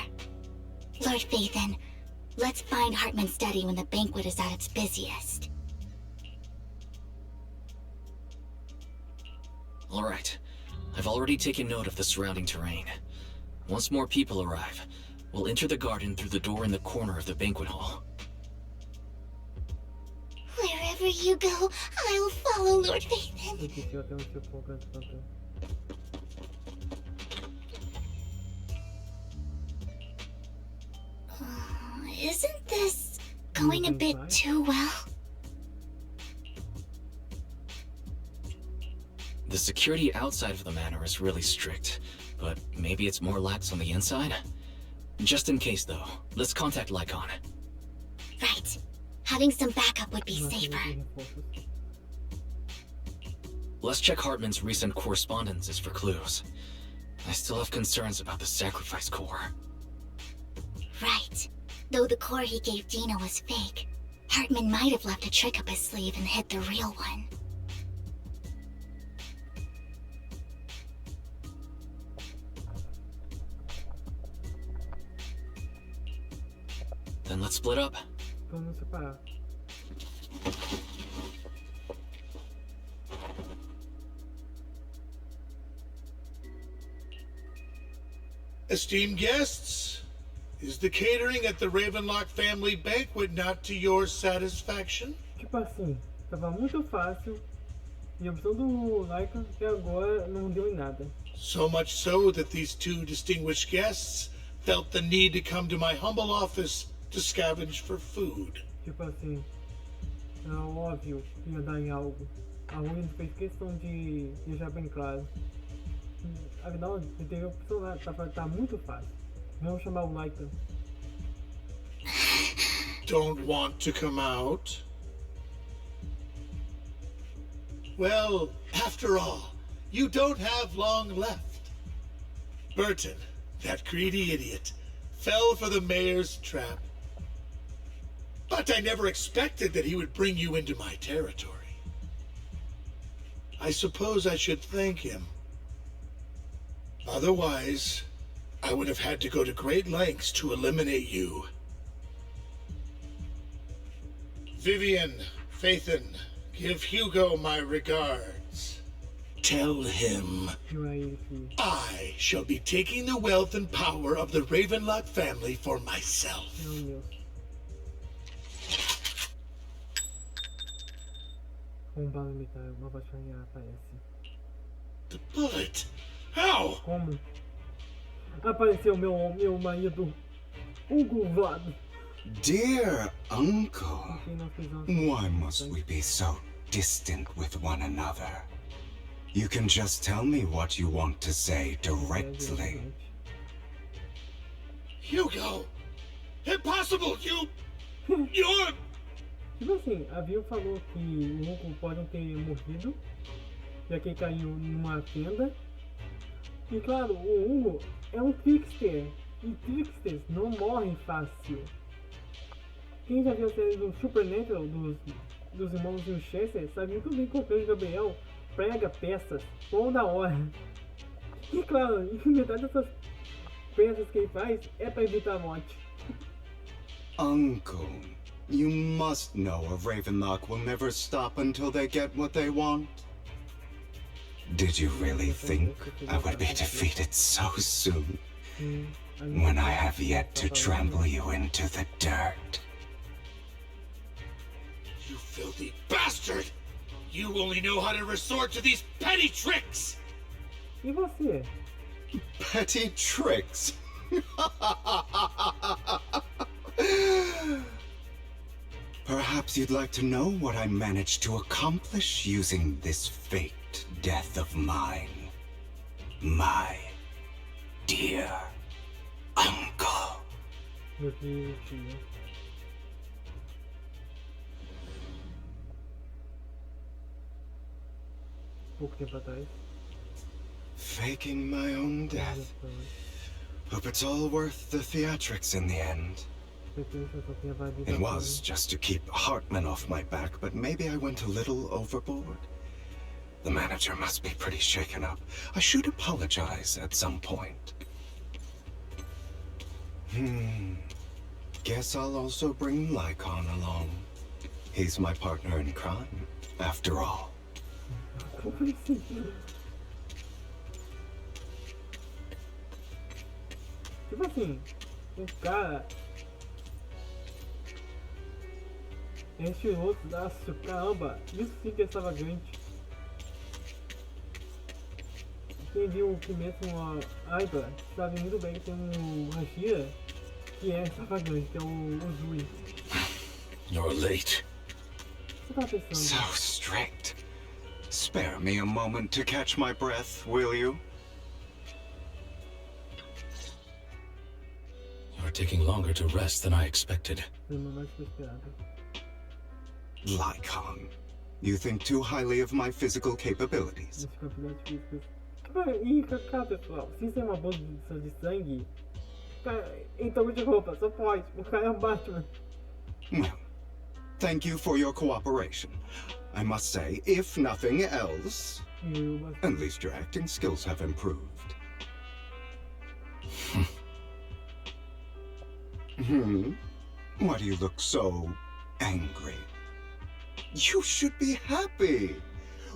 Lord Phaethon, let's find Hartman's study when the banquet is at its busiest. All right. I've already taken note of the surrounding terrain. Once more people arrive, we'll enter the garden through the door in the corner of the banquet hall. Wherever you go, I'll follow, Lord Phaethon. Isn't this going a bit too well? The security outside of the manor is really strict, but maybe it's more lax on the inside? Just in case, though, let's contact Lycon. Right. Having some backup would be safer. Let's check Hartman's recent correspondences for clues. I still have concerns about the sacrifice core. Right. Though the core he gave Dina was fake, Hartman might have left a trick up his sleeve and hid the real one. Then let's split up. Esteemed guests, is the catering at the Ravenlock family banquet not to your satisfaction? Tipo assim, tava muito fácil e a opção do Lycon até agora não deu em nada. So much so that these two distinguished guests felt the need to come to my humble office to scavenge for food. Tipo assim, é óbvio que ia dar em algo. A Ruins fez questão de deixar bem claro. Afinal, ele teve a opção lá, tá muito fácil. Vamos chamar o Lycon. don't want to come out? Well, after all, you don't have long left. Burton, that greedy idiot, fell for the mayor's trap. But I never expected that he would bring you into my territory. I suppose I should thank him. Otherwise, I would have had to go to great lengths to eliminate you. Vivian, Phaethon, give Hugo my regards. Tell him I shall be taking the wealth and power of the Ravenlock family for myself. The bullet? How? Como? Apareceu meu marido, Vlad. Dear uncle, why must we be so distant with one another? You can just tell me what you want to say directly. Hugo! Impossible! You're... Tipo assim, a Vil falou que o Hugo pode ter morrido, já que ele caiu numa fenda. E claro, o Hugo é um trickster, e tricksters não morrem fácil. Quem já viu a série do Supernatural, dos irmãos Winchester, sabe muito bem que o Pedro Gabriel prega peças toda hora. E claro, metade dessas peças que ele faz é para evitar a morte. Uncle, you must know a Ravenlock will never stop until they get what they want. Did you really think I would be defeated so soon, when I have yet to trample you into the dirt? You filthy bastard! You only know how to resort to these petty tricks! E você? Petty tricks? Perhaps you'd like to know what I managed to accomplish using this faked death of mine, my dear uncle. Meu querido tio. Pouco tempo atrás. Faking my own death. Hope it's all worth the theatrics in the end. It was just to keep Hartman off my back, but maybe I went a little overboard. The manager must be pretty shaken up. I should apologize at some point. Guess I'll also bring Lycon along. He's my partner in crime, after all. Tipo assim, o cara é estiloso, daço, caramba, isso sim que é extravagante. Quem viu o Kimetsu no Aiba sabe muito bem que tem um Hashira que é extravagante, que é o Zui. You're late. Você tá pensando? So strict. Spare me a moment to catch my breath, will you? You're taking longer to rest than I expected. Lycon, you think too highly of my physical capabilities. E cara, pessoal, se isso é uma bolsa de sangue, cara, então de roupa, só pode. O cara é um Batman. Well, thank you for your cooperation. I must say, if nothing else, at least your acting skills have improved. Why do you look so angry? You should be happy.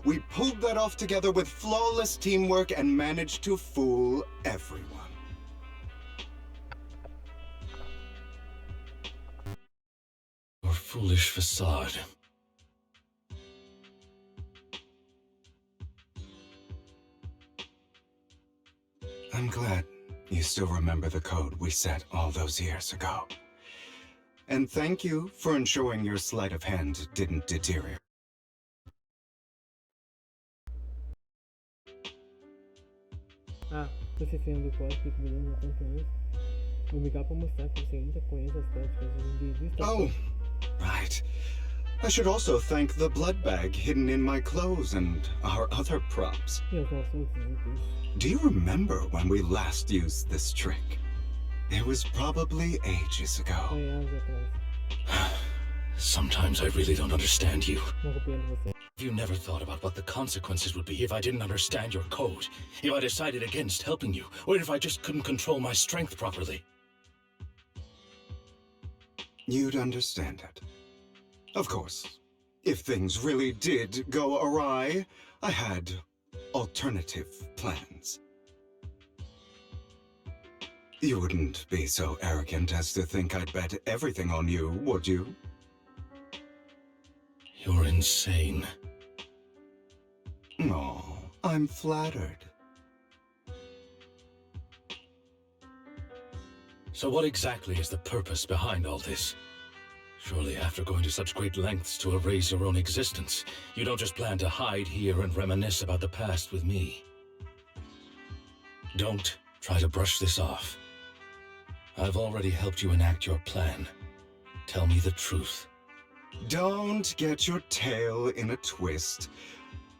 We pulled that off together with flawless teamwork and managed to fool everyone. Your foolish facade. I'm glad you still remember the code we set all those years ago. And thank you for ensuring your sleight of hand didn't deteriorate. Ah, tô esquecendo do código, fico virando na conta isso. Obrigado por mostrar que você ainda conhece as táticas de Oh, right. I should also thank the blood bag hidden in my clothes and our other props. E os nossos itens. Do you remember when we last used this trick? It was probably ages ago. Foi anos atrás. Sometimes I really don't understand you. Não compreendo você. Have you never thought about what the consequences would be if I didn't understand your code? If I decided against helping you? Or if I just couldn't control my strength properly? You'd understand it. Of course, if things really did go awry, I had alternative plans. You wouldn't be so arrogant as to think I'd bet everything on you, would you? You're insane. Oh, I'm flattered. So what exactly is the purpose behind all this? Surely after going to such great lengths to erase your own existence, you don't just plan to hide here and reminisce about the past with me. Don't try to brush this off. I've already helped you enact your plan. Tell me the truth. Don't get your tail in a twist.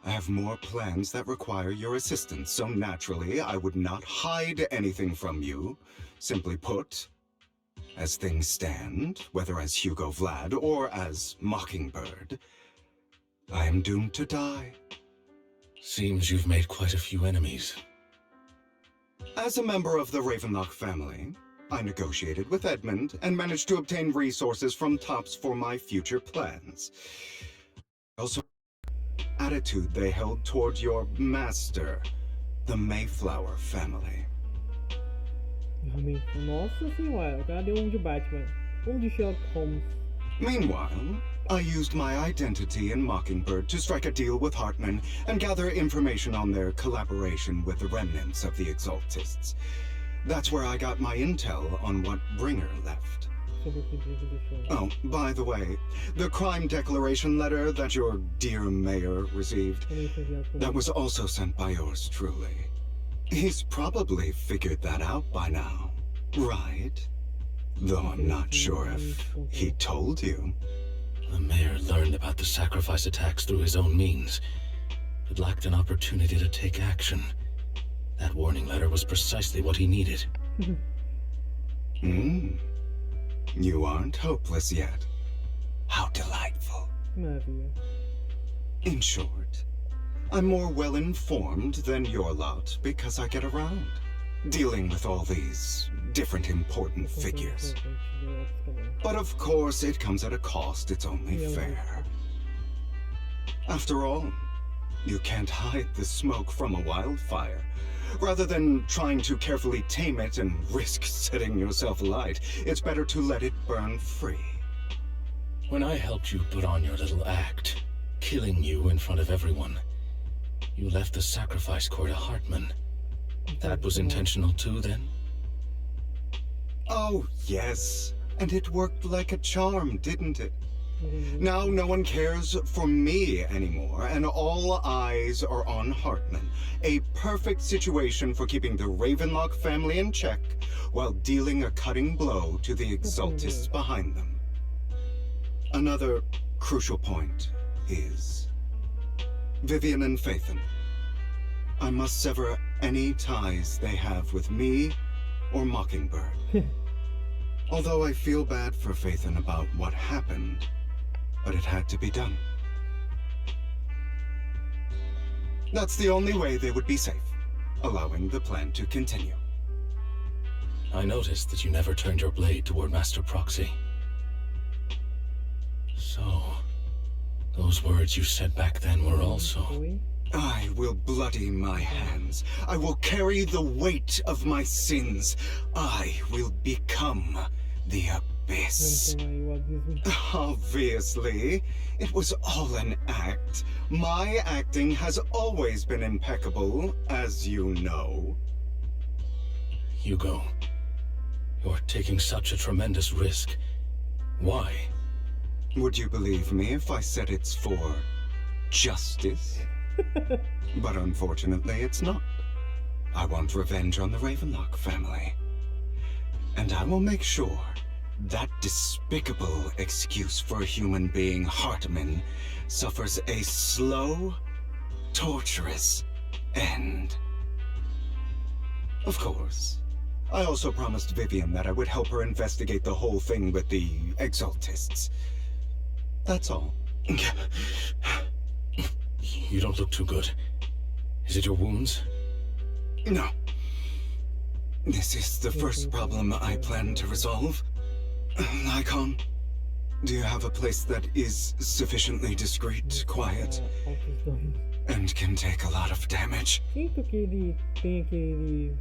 I have more plans that require your assistance, so naturally I would not hide anything from you. Simply put, as things stand, whether as Hugo Vlad or as Mockingbird, I am doomed to die. Seems you've made quite a few enemies. As a member of the Ravenlock family, I negotiated with Edmund and managed to obtain resources from Tops for my future plans. Also, attitude they held toward your master, the Mayflower family. Nossa senhora, o cara deu de Batman. De Sherlock Holmes. Meanwhile, I used my identity in Mockingbird to strike a deal with Hartman and gather information on their collaboration with the remnants of the Exaltists. That's where I got my intel on what Bringer left. Oh, by the way, the crime declaration letter that your dear mayor received, that was also sent by yours truly. He's probably figured that out by now, right? Though I'm not sure if he told you. The mayor learned about the sacrifice attacks through his own means, but lacked an opportunity to take action. That warning letter was precisely what he needed. You aren't hopeless yet. How delightful. In short, I'm more well-informed than your lot because I get around, dealing with all these different important figures. But of course, it comes at a cost, it's only fair. After all, you can't hide the smoke from a wildfire. Rather than trying to carefully tame it and risk setting yourself alight, it's better to let it burn free. When I helped you put on your little act, killing you in front of everyone, you left the sacrifice core to Hartman. That was intentional too, then? Oh, yes. And it worked like a charm, didn't it? Now no one cares for me anymore, and all eyes are on Hartman. A perfect situation for keeping the Ravenlock family in check, while dealing a cutting blow to the Exaltists behind them. Another crucial point is Vivian and Phaethon. I must sever any ties they have with me or Mockingbird. Although I feel bad for Phaethon about what happened, but it had to be done. That's the only way they would be safe, allowing the plan to continue. I noticed that you never turned your blade toward Master Proxy. So, those words you said back then were also... I will bloody my hands. I will carry the weight of my sins. I will become the abyss. Obviously, it was all an act. My acting has always been impeccable, as you know. Hugo, you're taking such a tremendous risk. Why? Would you believe me if I said it's for justice? But unfortunately, it's not. I want revenge on the Ravenlock family. And I will make sure that despicable excuse for a human being Hartman suffers a slow, torturous end. Of course, I also promised Vivian that I would help her investigate the whole thing with the Exaltists. That's all. You don't look too good. Is it your wounds? No. This is the first problem I plan to resolve. Lycon, do you have a place that is sufficiently discreet, quiet, and can take a lot of damage? Sinto que ele tem aquele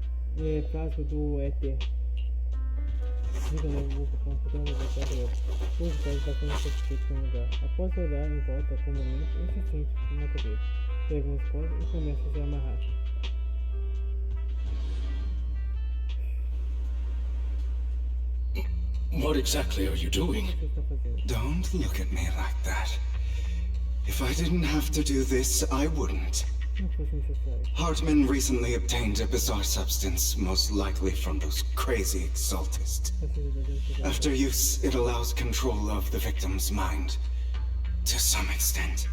frasco do éter. Diga logo, vou comprar uma bateria. Os pés bastante satisfeitos com o lugar. Após olhar em volta por um momento, ele se sente na cabeça. Pega umas cordas e começa a se amarrar. What exactly are you doing? Don't look at me like that. If I didn't have to do this, I wouldn't. Hartman recently obtained a bizarre substance, most likely from those crazy Exaltists. After use, it allows control of the victim's mind. To some extent.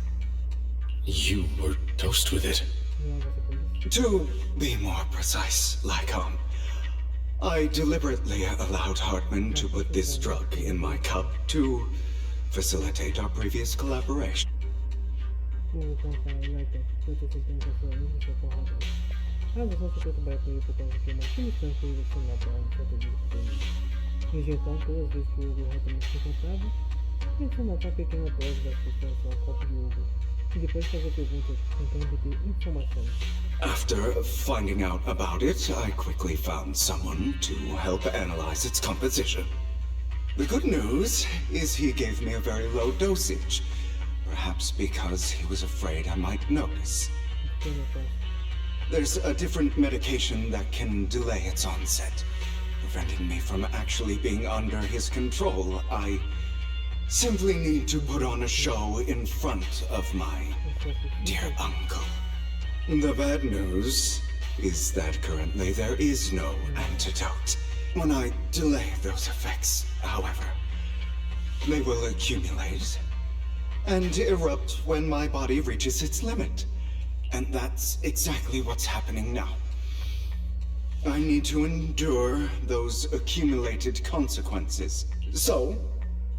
You were dosed with it. To be more precise, Lycon, I deliberately allowed Hartman to put this drug in my cup to facilitate our previous collaboration. Injetando todas as vezes que o Hugo realmente se encontrava, ele tomava uma pequena dose da substância ao copo de Hugo, e depois fazer perguntas tentando obter informações. After finding out about it, I quickly found someone to help analyze its composition. The good news is he gave me a very low dosage, perhaps because he was afraid I might notice. There's a different medication that can delay its onset, preventing me from actually being under his control. I simply need to put on a show in front of my dear uncle. The bad news is that currently there is no antidote. When I delay those effects, however, they will accumulate and erupt when my body reaches its limit. And that's exactly what's happening now. I need to endure those accumulated consequences. So,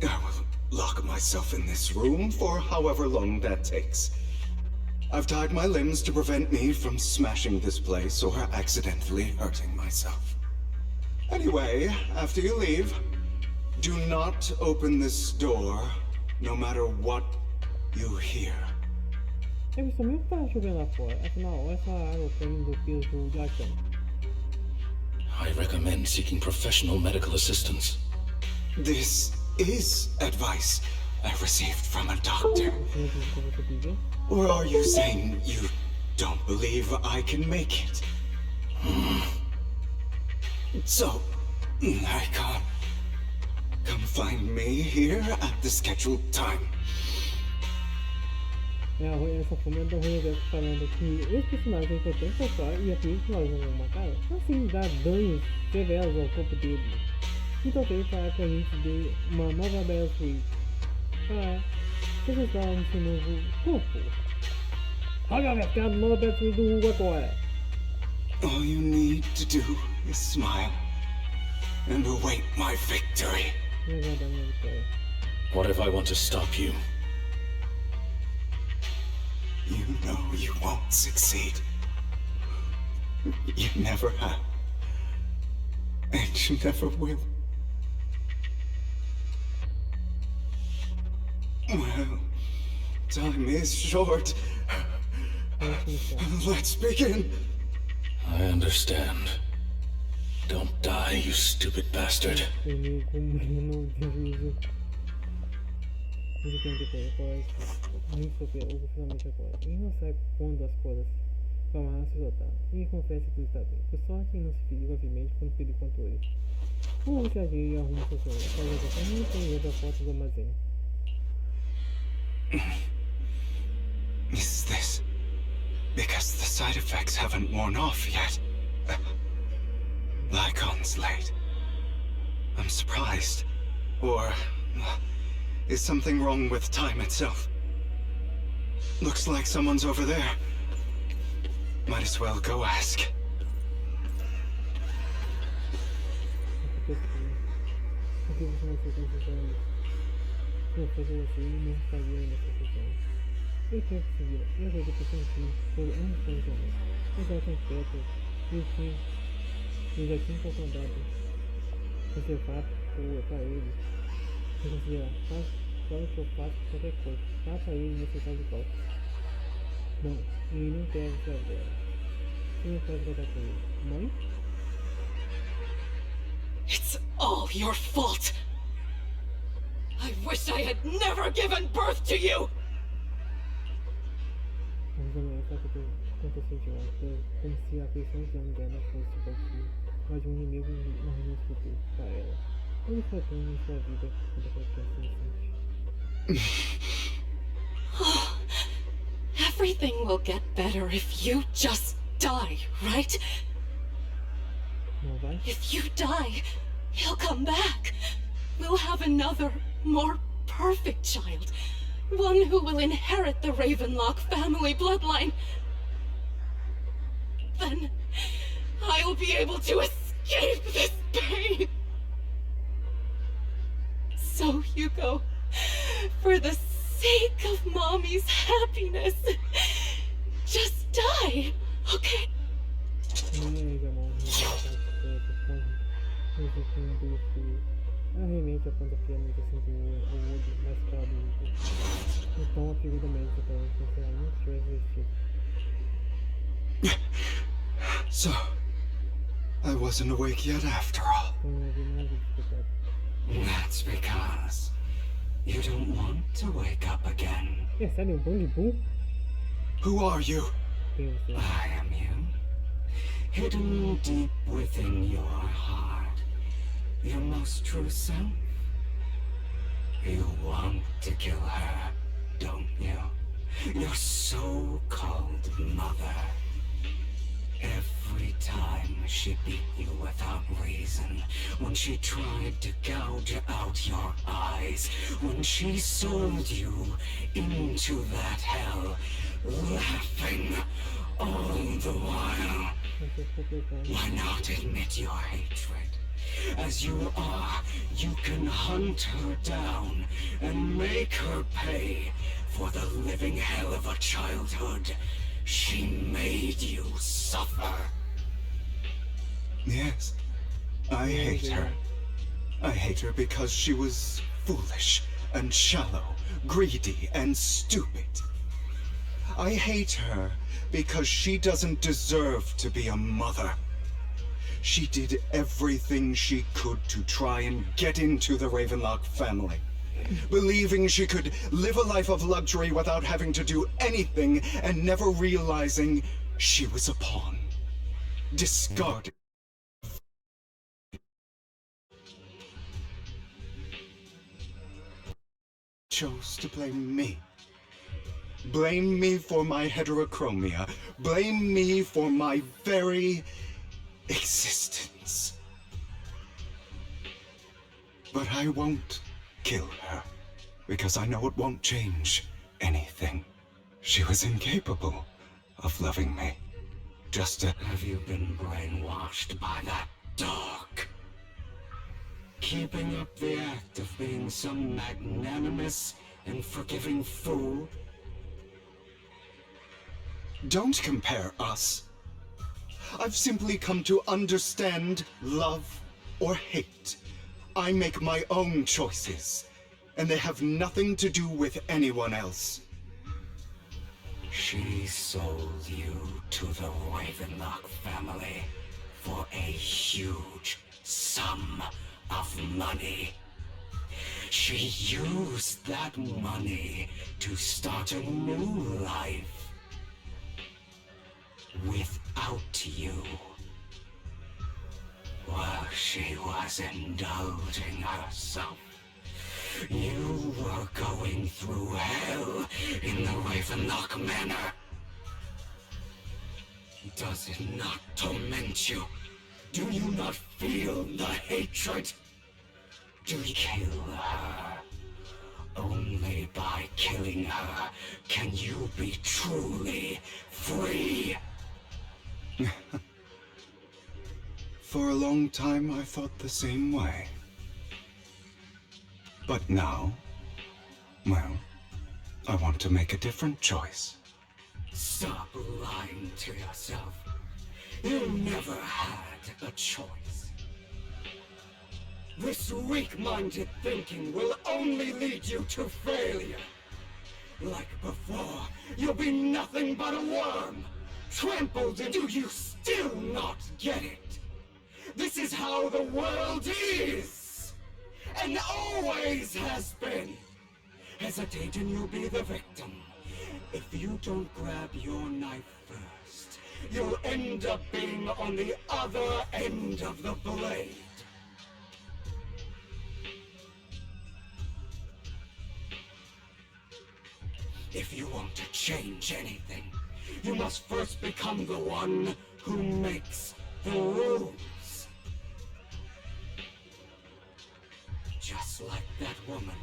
I will lock myself in this room for however long that takes. I've tied my limbs to prevent me from smashing this place or accidentally hurting myself. Anyway, after you leave, do not open this door, no matter what you hear. É justamente para chover lá fora, afinal, essa água caindo do peso da cama. I recommend seeking professional medical assistance. This is advice I received from a doctor. Or are you saying you don't believe I can make it? So, Lycon, come find me here at the scheduled time. Essa comenta ruim falando que esse personagem é importante passar e aqui que nós vamos matar, assim dá danos severos ao corpo dele. E talvez para que a gente dê uma nova Bela Suite para registrar um seu novo corpo. Olha, vai ficar a nova Bela Suite do Hugo agora. All you need to do is smile and await my victory. What if I want to stop you? You know you won't succeed. You never have. And you never will. Well, time is short. Let's begin. I understand. Don't die, you stupid bastard. Ele tem que ter muito superior finalmente agora. Ele não sabe quando as coisas vão se soltar. E confessa que tudo está bem. Por sorte, ele não se feriu gravemente quando perdeu o controle. O Hugo se ajeita e arruma sua sombra. Talvez até não tenha da porta do armazém. Is this because the side effects haven't worn off yet? Lycon's late. I'm surprised. Or is something wrong with time itself? Looks like someone's over there. Might as well go ask. Por que você não aceitou esses anos? Se eu fosse você, não estaria nessa situação. Eu tinha que seguir. Eu já que pensei por anos planejamento. Mas era concreto. Eu já tinha concordado. Você faz para ele. Se considerar, fala que eu faço qualquer coisa. Faça ele e você faz de volta. Não, ele não quer ser dela. Quem pode voltar com ele? Mãe? It's all your fault! I wish I had never given birth to you! Mas também só que aconteceu de ontem, como se a pressão de ano dela fosse partir, mas um inimigo morrendo no futuro para ela. Como foi tão em sua vida quando foi consciente? Everything will get better if you just die, right? Não vai? If you die, he'll come back. We'll have another, more perfect child. One who will inherit the Ravenlock family bloodline. Then I will be able to escape this pain. So, Hugo, for the sake of Mommy's happiness, just die, okay? Realmente a ponta friamente assim o olho mais claro do olho. Então a figura médica para ele que ela não tivesse vestido. So, I wasn't awake yet after all. That's because you don't want to wake up again. É sério, Bong Boo? Who are you? I am you. Hidden deep within your heart. Your most true self. You want to kill her, don't you? Your so-called mother. Every time she beat you without reason, when she tried to gouge out your eyes, when she sold you into that hell, laughing all the while. Why not admit your hatred? As you are, you can hunt her down and make her pay for the living hell of a childhood she made you suffer. Yes, I hate her. I hate her because she was foolish and shallow, greedy and stupid. I hate her because she doesn't deserve to be a mother. She did everything she could to try and get into the Ravenlock family, believing she could live a life of luxury without having to do anything and never realizing she was a pawn, discarded. Chose to blame me. Blame me for my heterochromia. Blame me for my very existence. But I won't kill her, because I know it won't change anything. She was incapable of loving me. Just a... Have you been brainwashed by that dog? Keeping up the act of being some magnanimous and forgiving fool? Don't compare us. I've simply come to understand love or hate. I make my own choices, and they have nothing to do with anyone else. She sold you to the Ravenlock family for a huge sum of money. She used that money to start a new life. Without you. While she was indulging herself, you were going through hell in the Ravenlock Manor. Does it not torment you? Do you not feel the hatred? to kill her. Only by killing her can you be truly free. For a long time, I thought the same way. But now, well, I want to make a different choice. Stop lying to yourself. You never had a choice. This weak-minded thinking will only lead you to failure. Like before, you'll be nothing but a worm, trampled in. Do you still not get it? This is how the world is, and always has been. Hesitate and you'll be the victim. If you don't grab your knife first, you'll end up being on the other end of the blade. If you want to change anything, you must first become the one who makes the rules. Just like that woman.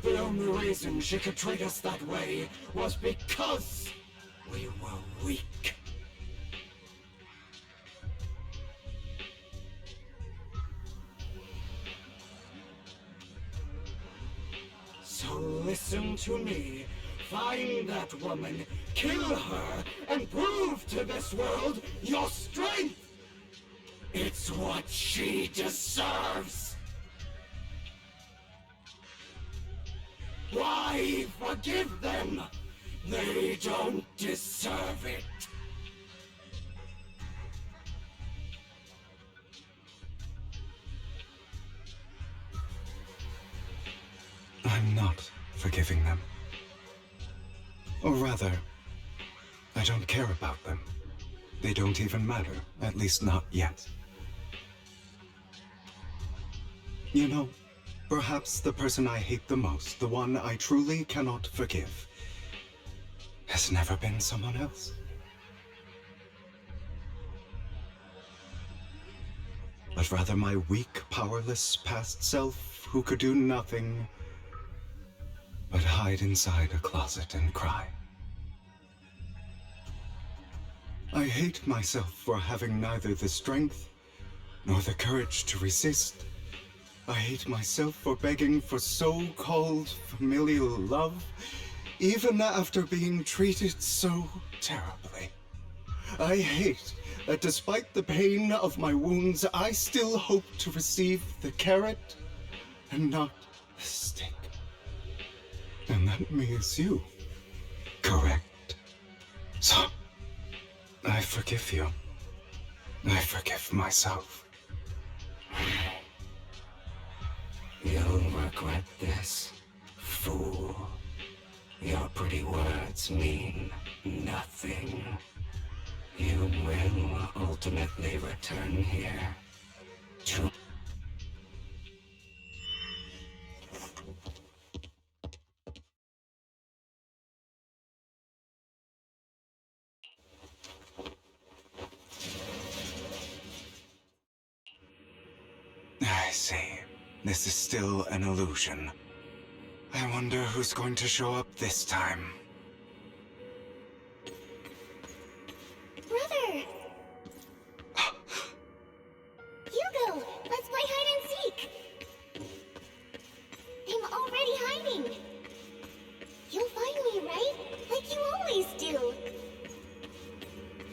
The only reason she could treat us that way was because we were weak. So listen to me. Find that woman, kill her, and prove to this world your strength! It's what she deserves! Why forgive them? They don't deserve it! I'm not forgiving them. Or rather, I don't care about them. They don't even matter, at least not yet. You know, perhaps the person I hate the most, the one I truly cannot forgive, has never been someone else. But rather my weak, powerless past self who could do nothing but hide inside a closet and cry. I hate myself for having neither the strength nor the courage to resist. I hate myself for begging for so-called familial love, even after being treated so terribly. I hate that despite the pain of my wounds, I still hope to receive the carrot and not the stick. And that means you. Correct. So, I forgive you. I forgive myself. You'll regret this, fool. Your pretty words mean nothing. You will ultimately return here to... I see. This is still an illusion. I wonder who's going to show up this time. Brother! Hugo, let's play hide and seek! I'm already hiding! You'll find me, right? Like you always do!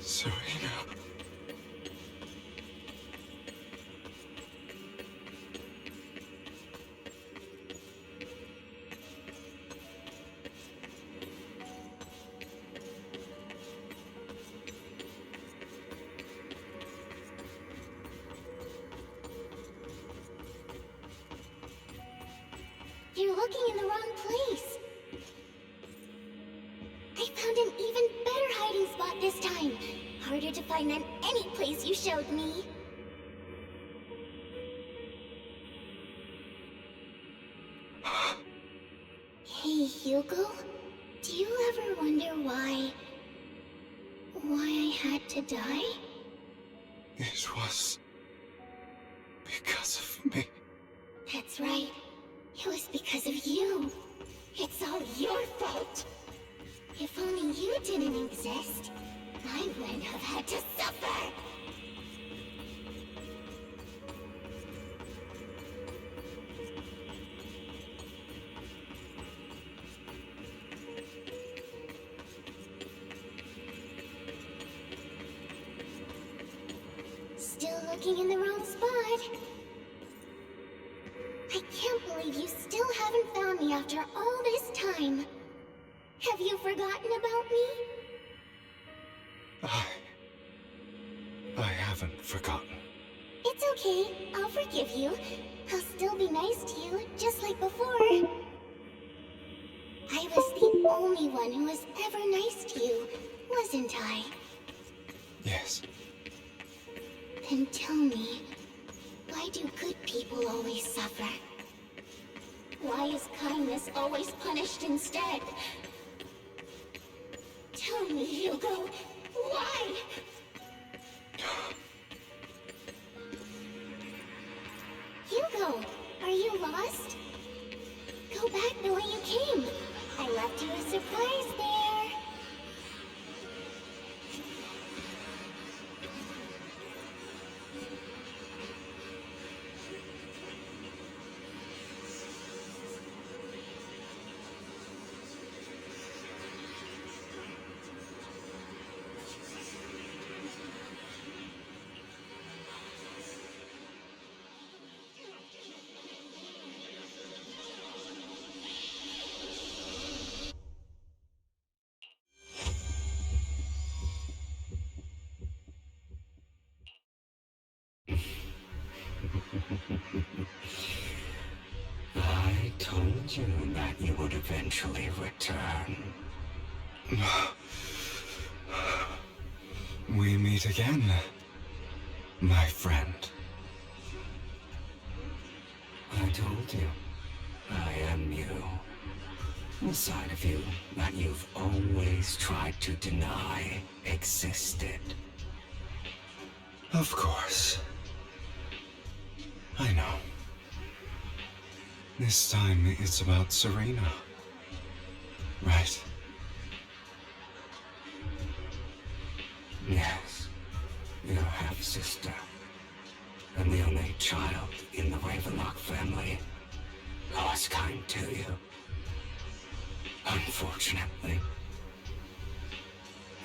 Serena. You're looking in the wrong place. I found an even better hiding spot this time. Harder to find than any place you showed me. Hey, Hugo. Do you ever wonder why I had to die? It was because of me. That's That's right. It was because of you. It's all your fault. If only you didn't exist, I wouldn't have had to suffer. Still looking in the wrong spot. I can't believe you still haven't found me after all this time. Have you forgotten about me? I haven't forgotten. It's okay. I'll forgive you. I'll still be nice to you, just like before. I was the only one who was ever nice to you, wasn't I? Yes. Then tell me, why do good people always suffer? Why is kindness always punished instead? Tell me, Hugo, why? Hugo, are you lost? Go back the way you came. I left you a surprise there. I told you that you would eventually return. We meet again, my friend. I told you, I am you. The side of you that you've always tried to deny existed. Of course. I know. This time it's about Serena. Right? Yes. Your half-sister. And the only child in the Ravenlock family who was kind to you. Unfortunately,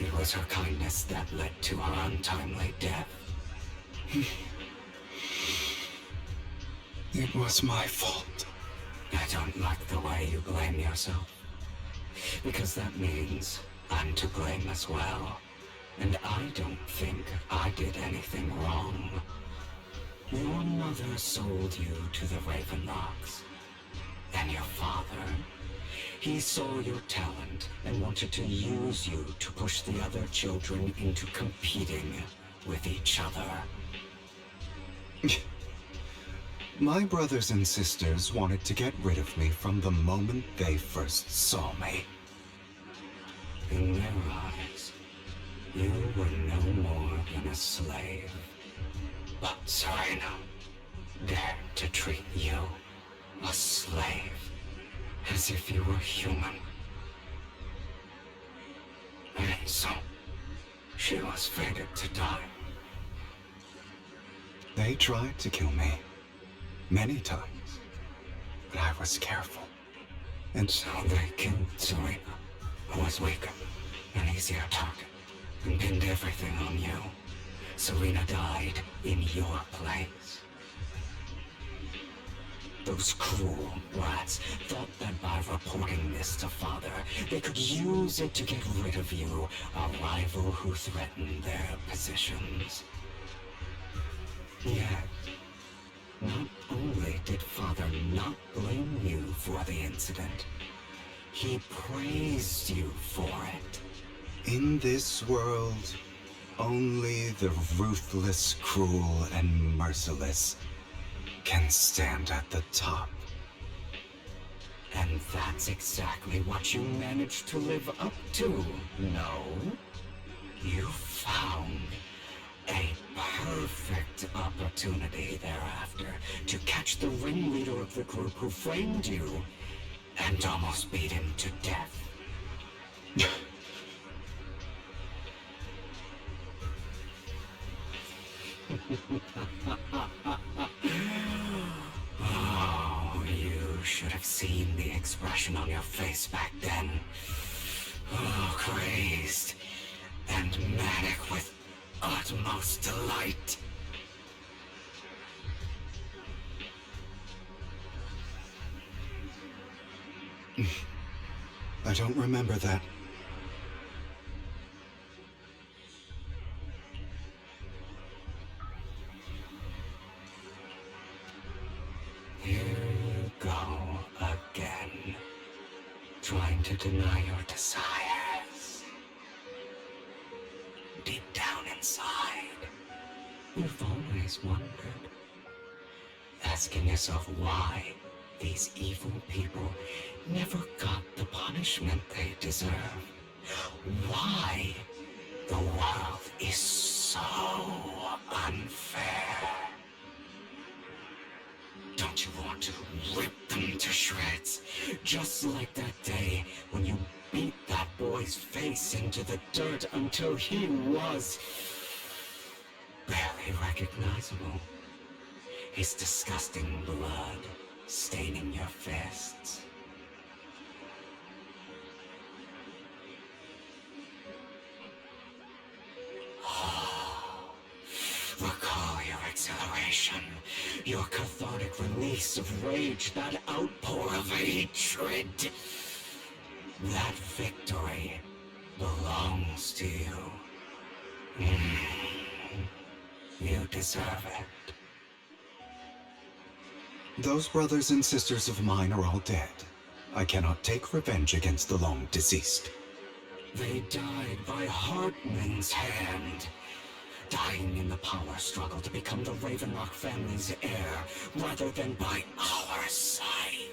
it was her kindness that led to her untimely death. It was my fault. I don't like the way you blame yourself. Because that means I'm to blame as well. And I don't think I did anything wrong. Your mother sold you to the Ravenlocks. And your father, he saw your talent and wanted to use you to push the other children into competing with each other. My brothers and sisters wanted to get rid of me from the moment they first saw me. In their eyes, you were no more than a slave. But Serena dared to treat you, a slave, as if you were human. And so, she was fated to die. They tried to kill me. Many times. But I was careful. And so they killed Serena, who was weaker, an easier target, and pinned everything on you. Serena died in your place. Those cruel rats thought that by reporting this to Father, they could use it to get rid of you, a rival who threatened their positions. Yet, not only did Father not blame you for the incident, he praised you for it. In this world, only the ruthless, cruel, and merciless can stand at the top. And that's exactly what you managed to live up to, no? You found a perfect upper opportunity thereafter to catch the ringleader of the group who framed you and almost beat him to death. Oh, you should have seen the expression on your face back then. Oh, crazed and manic with utmost delight. I don't remember that. Here you go again, trying to deny your desires. Deep down inside, you've always wondered, asking yourself why these evil people never got the punishment they deserve. Why the world is so unfair. Don't you want to rip them to shreds? Just like that day when you beat that boy's face into the dirt until he was barely recognizable. His disgusting blood staining your fists. Recall your exhilaration, your cathartic release of rage, that outpour of hatred. That victory belongs to you. You deserve it. Those brothers and sisters of mine are all dead. I cannot take revenge against the long deceased. They died by Hartman's hand. Dying in the power struggle to become the Ravenlock family's heir, rather than by our side.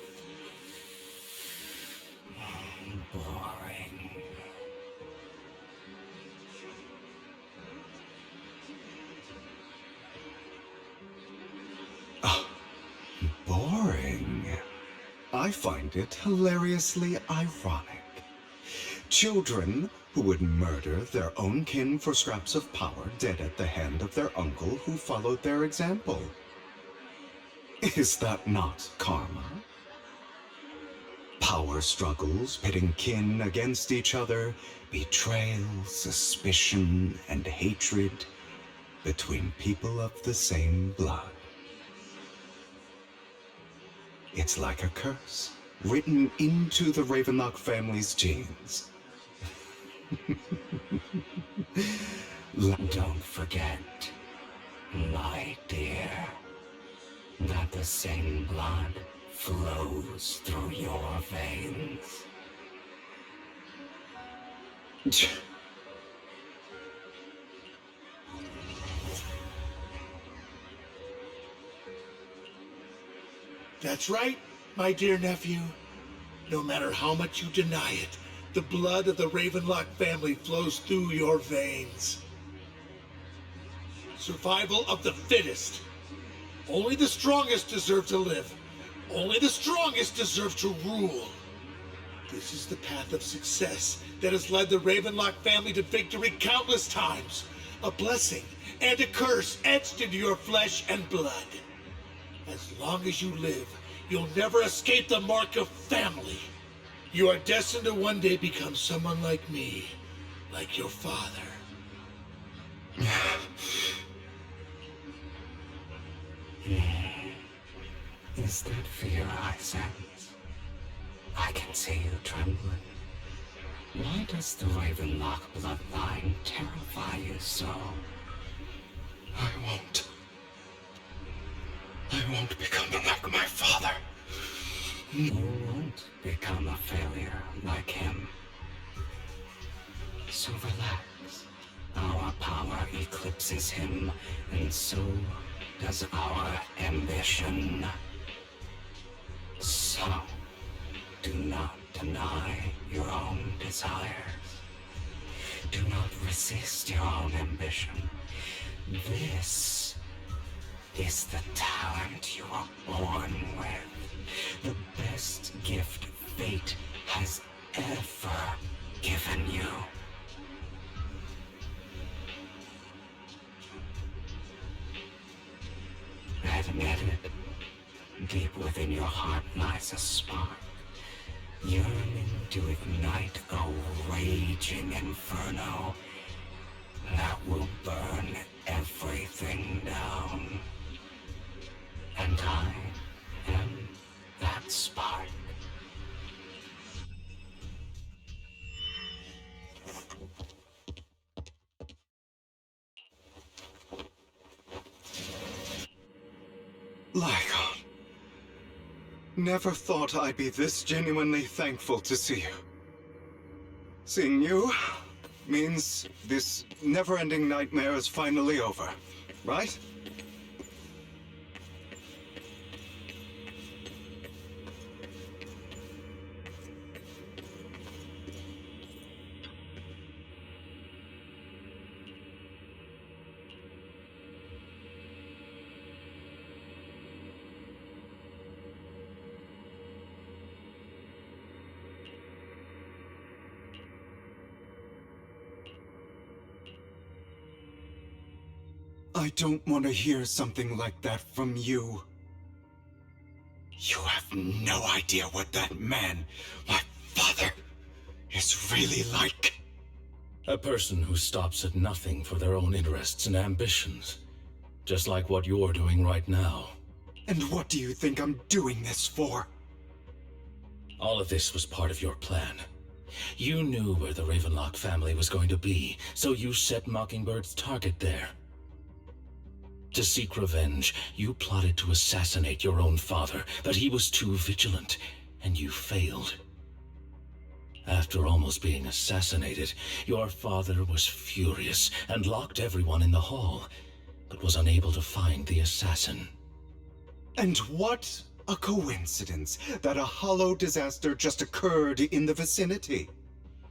Boring. Boring. I find it hilariously ironic. Children who would murder their own kin for scraps of power dead at the hand of their uncle who followed their example. Is that not karma? Power struggles pitting kin against each other, betrayal, suspicion, and hatred between people of the same blood. It's like a curse, written into the Ravenlock family's genes. Don't forget, my dear, that the same blood flows through your veins. That's right, my dear nephew. No matter how much you deny it, the blood of the Ravenlock family flows through your veins. Survival of the fittest. Only the strongest deserve to live. Only the strongest deserve to rule. This is the path of success that has led the Ravenlock family to victory countless times. A blessing and a curse etched into your flesh and blood. As long as you live, you'll never escape the mark of family. You are destined to one day become someone like me, like your father. Is that fear I sense? I can see you trembling. Why does the Ravenlock bloodline terrify you so? I won't become like my father. You won't become a failure like him. So relax. Our power eclipses him, and so does our ambition. So, do not deny your own desires. Do not resist your own ambition. This is the talent you are born with. The best gift fate has ever given you. Admit it. Deep within your heart lies a spark, yearning to ignite a raging inferno that will burn everything down. And I am that spark. Lycon. Never thought I'd be this genuinely thankful to see you. Seeing you means this never-ending nightmare is finally over, right? I don't want to hear something like that from you. You have no idea what that man, my father, is really like. A person who stops at nothing for their own interests and ambitions. Just like what you're doing right now. And what do you think I'm doing this for? All of this was part of your plan. You knew where the Ravenlock family was going to be, so you set Mockingbird's target there. To seek revenge, you plotted to assassinate your own father, but he was too vigilant, and you failed. After almost being assassinated, your father was furious and locked everyone in the hall, but was unable to find the assassin. And what a coincidence that a hollow disaster just occurred in the vicinity.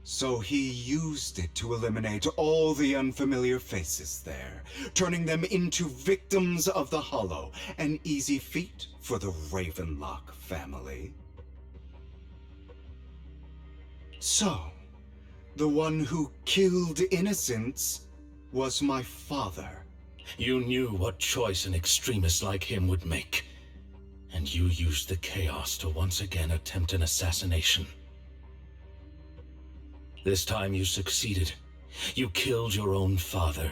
So he used it to eliminate all the unfamiliar faces there, turning them into victims of the hollow, an easy feat for the Ravenlock family. So, the one who killed innocents was my father. You knew what choice an extremist like him would make, and you used the chaos to once again attempt an assassination. This time you succeeded. You killed your own father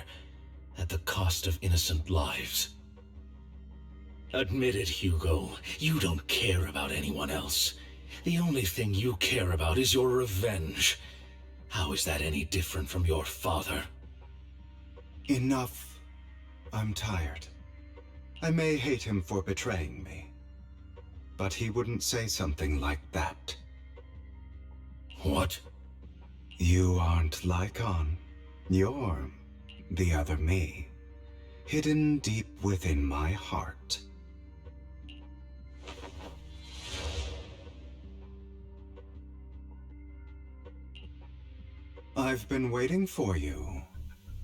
at the cost of innocent lives. Admit it, Hugo. You don't care about anyone else. The only thing you care about is your revenge. How is that any different from your father? Enough. I'm tired. I may hate him for betraying me, but he wouldn't say something like that. What? You aren't Lycon. You're the other me, hidden deep within my heart. I've been waiting for you,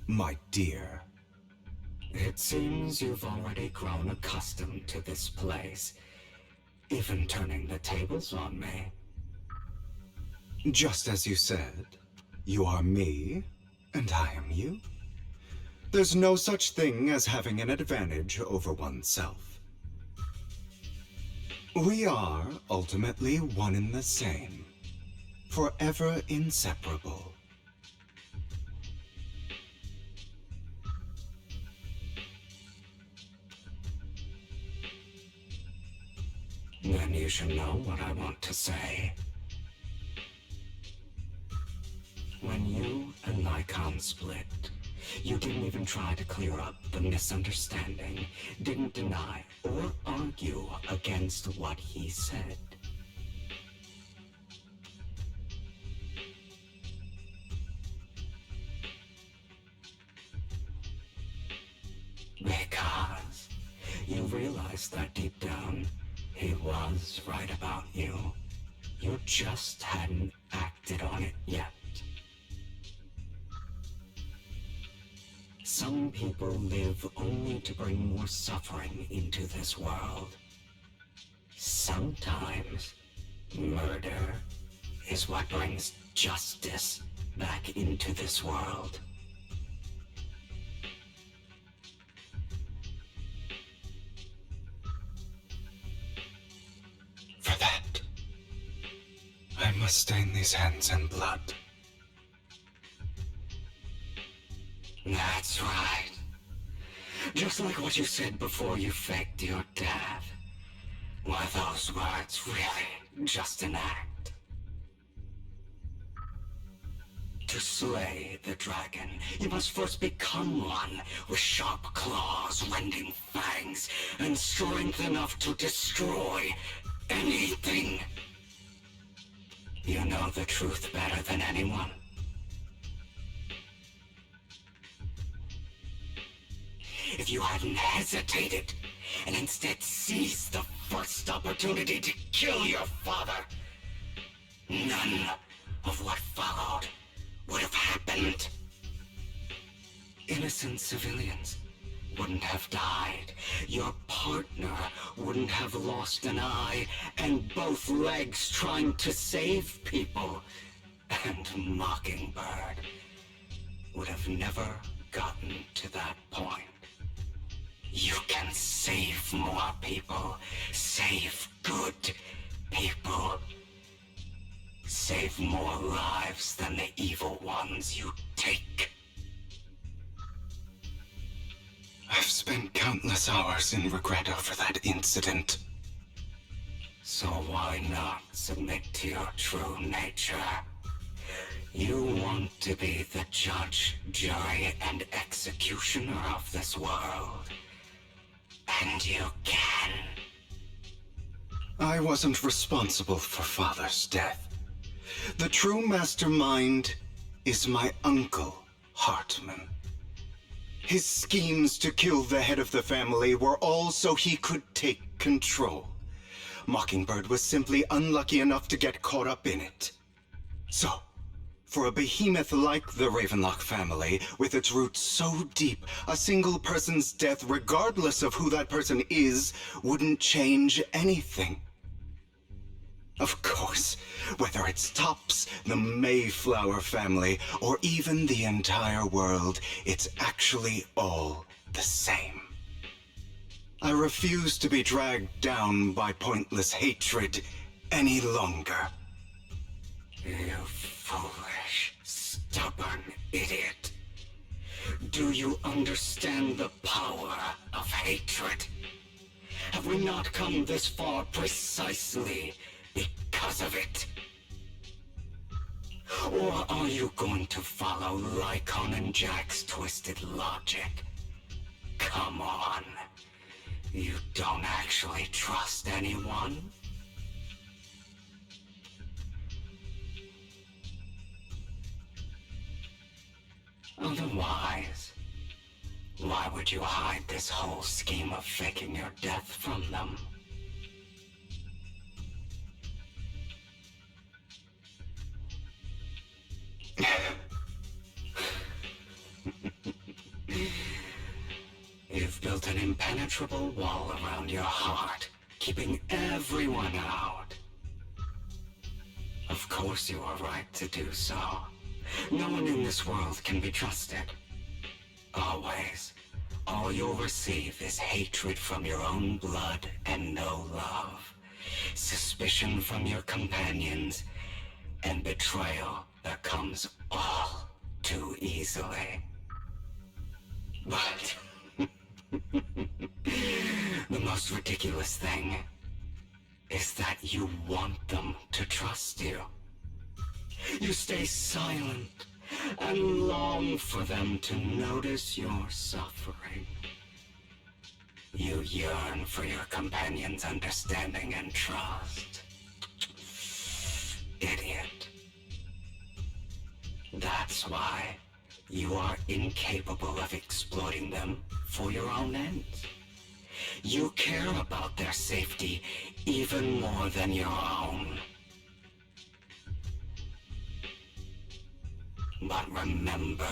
my dear. It seems you've already grown accustomed to this place, even turning the tables on me. Just as you said, you are me, and I am you. There's no such thing as having an advantage over oneself. We are ultimately one and the same, forever inseparable. Then you should know what I want to say. When you and Lycon split, you didn't even try to clear up the misunderstanding, didn't deny or argue against what he said. Because you realized that deep down, he was right about you. You just hadn't acted on it yet. Some people live only to bring more suffering into this world. Sometimes, murder is what brings justice back into this world. For that, I must stain these hands in blood. That's right. Just like what you said before you faked your death. Were those words really just an act? To slay the dragon, you must first become one with sharp claws, rending fangs, and strength enough to destroy anything. You know the truth better than anyone. If you hadn't hesitated, and instead seized the first opportunity to kill your father, none of what followed would have happened. Innocent civilians wouldn't have died. Your partner wouldn't have lost an eye and both legs trying to save people. And Mockingbird would have never gotten to that point. You can save more people. Save good people. Save more lives than the evil ones you take. I've spent countless hours in regret over that incident. So why not submit to your true nature? You want to be the judge, jury, and executioner of this world. And you can. I wasn't responsible for Father's death. The true mastermind is my uncle, Hartman. His schemes to kill the head of the family were all so he could take control. Mockingbird was simply unlucky enough to get caught up in it. So, for a behemoth like the Ravenlock family, with its roots so deep, a single person's death, regardless of who that person is, wouldn't change anything. Of course, whether it's Tops, the Mayflower family, or even the entire world, it's actually all the same. I refuse to be dragged down by pointless hatred any longer. You foolish, stubborn idiot. Do you understand the power of hatred? Have we not come this far precisely because of it? Or are you going to follow Lycon and Jack's twisted logic? Come on. You don't actually trust anyone? Otherwise, why would you hide this whole scheme of faking your death from them? You've built an impenetrable wall around your heart, keeping everyone out. Of course you are right to do so. No one in this world can be trusted. Always. All you'll receive is hatred from your own blood and no love. Suspicion from your companions, and betrayal that comes all too easily. But the most ridiculous thing is that you want them to trust you. You stay silent and long for them to notice your suffering. You yearn for your companion's understanding and trust. Idiot. That's why you are incapable of exploiting them for your own ends. You care about their safety even more than your own. But remember,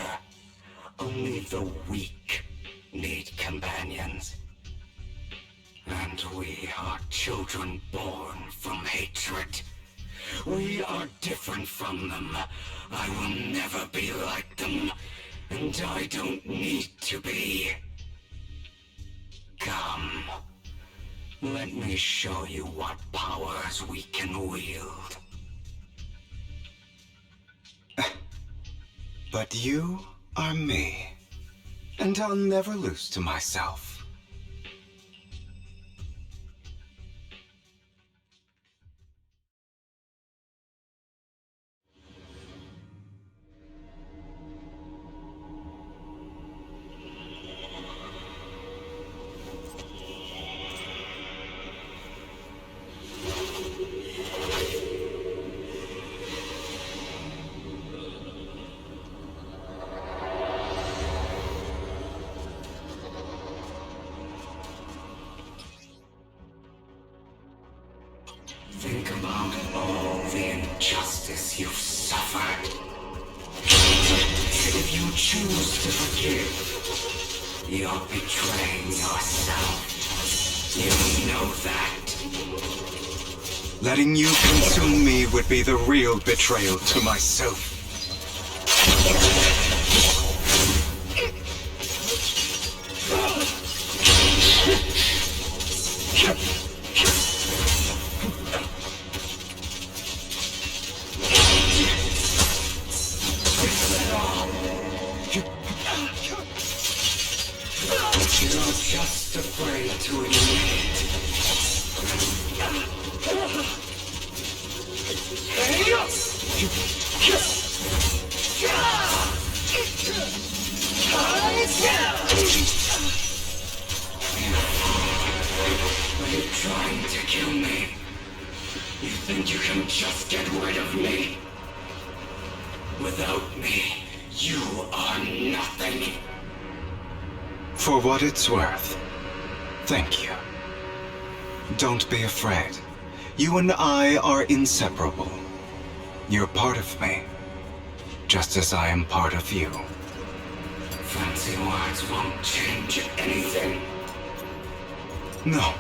Only the weak need companions. And we are children born from hatred. We are different from them. I will never be like them. And I don't need to be. Come. Let me show you what powers we can wield. But you are me. And I'll never lose to myself. Think about all the injustice you've suffered. If you choose to forgive, you're betraying yourself. You know that. Letting you consume me would be the real betrayal to myself. You're just afraid to admit it. Are you trying to kill me? You think you can just get rid of me? Without me, you are nothing. For what it's worth, thank you. Don't be afraid. You and I are inseparable. You're part of me, just as I am part of you. Fancy words won't change anything. No.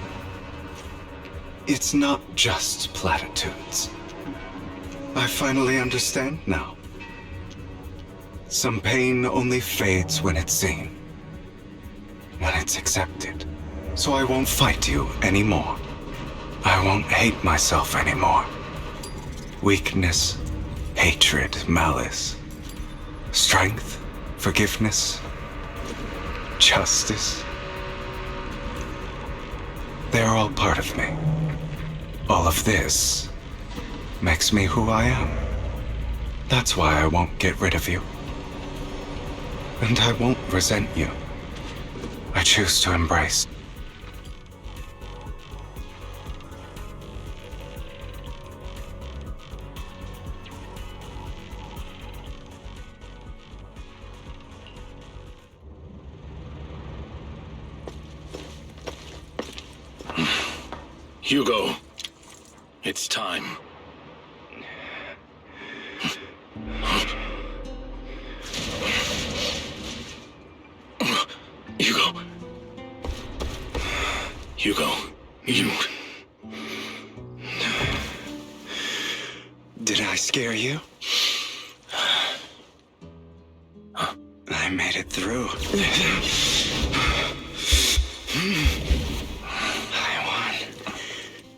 It's not just platitudes. I finally understand now. Some pain only fades when it's seen. When it's accepted. So I won't fight you anymore. I won't hate myself anymore. Weakness, hatred, malice, strength, forgiveness, justice. They're all part of me. All of this makes me who I am. That's why I won't get rid of you. And I won't resent you. I choose to embrace. Hugo, it's time. Hugo, you... Did I scare you? I made it through. I won.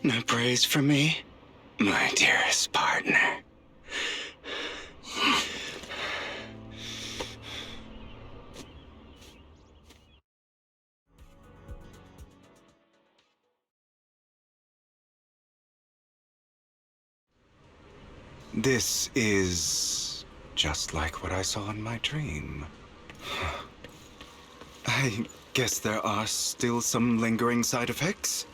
No praise for me, my dearest partner. This is just like what I saw in my dream. I guess there are still some lingering side effects.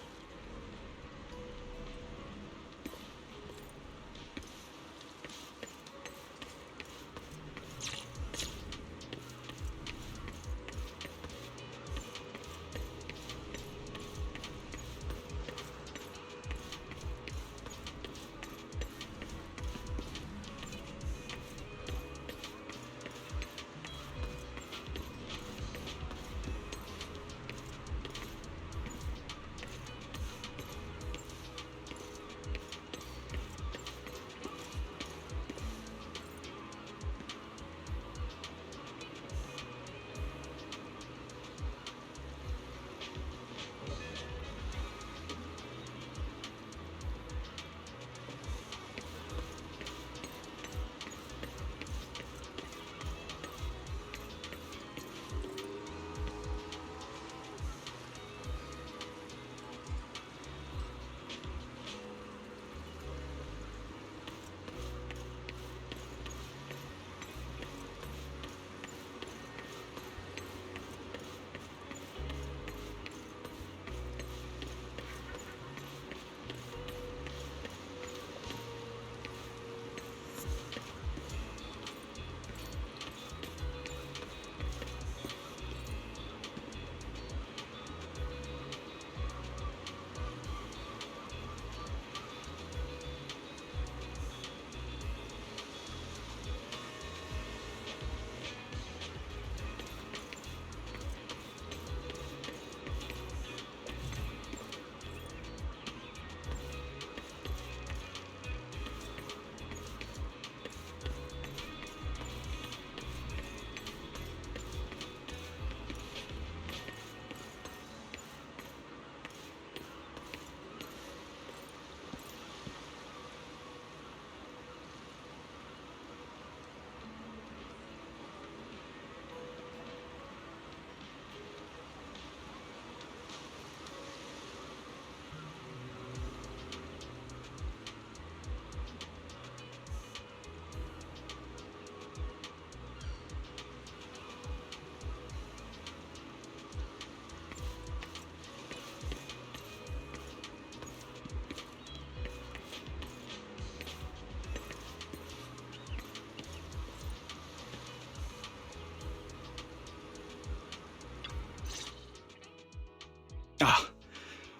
Ah,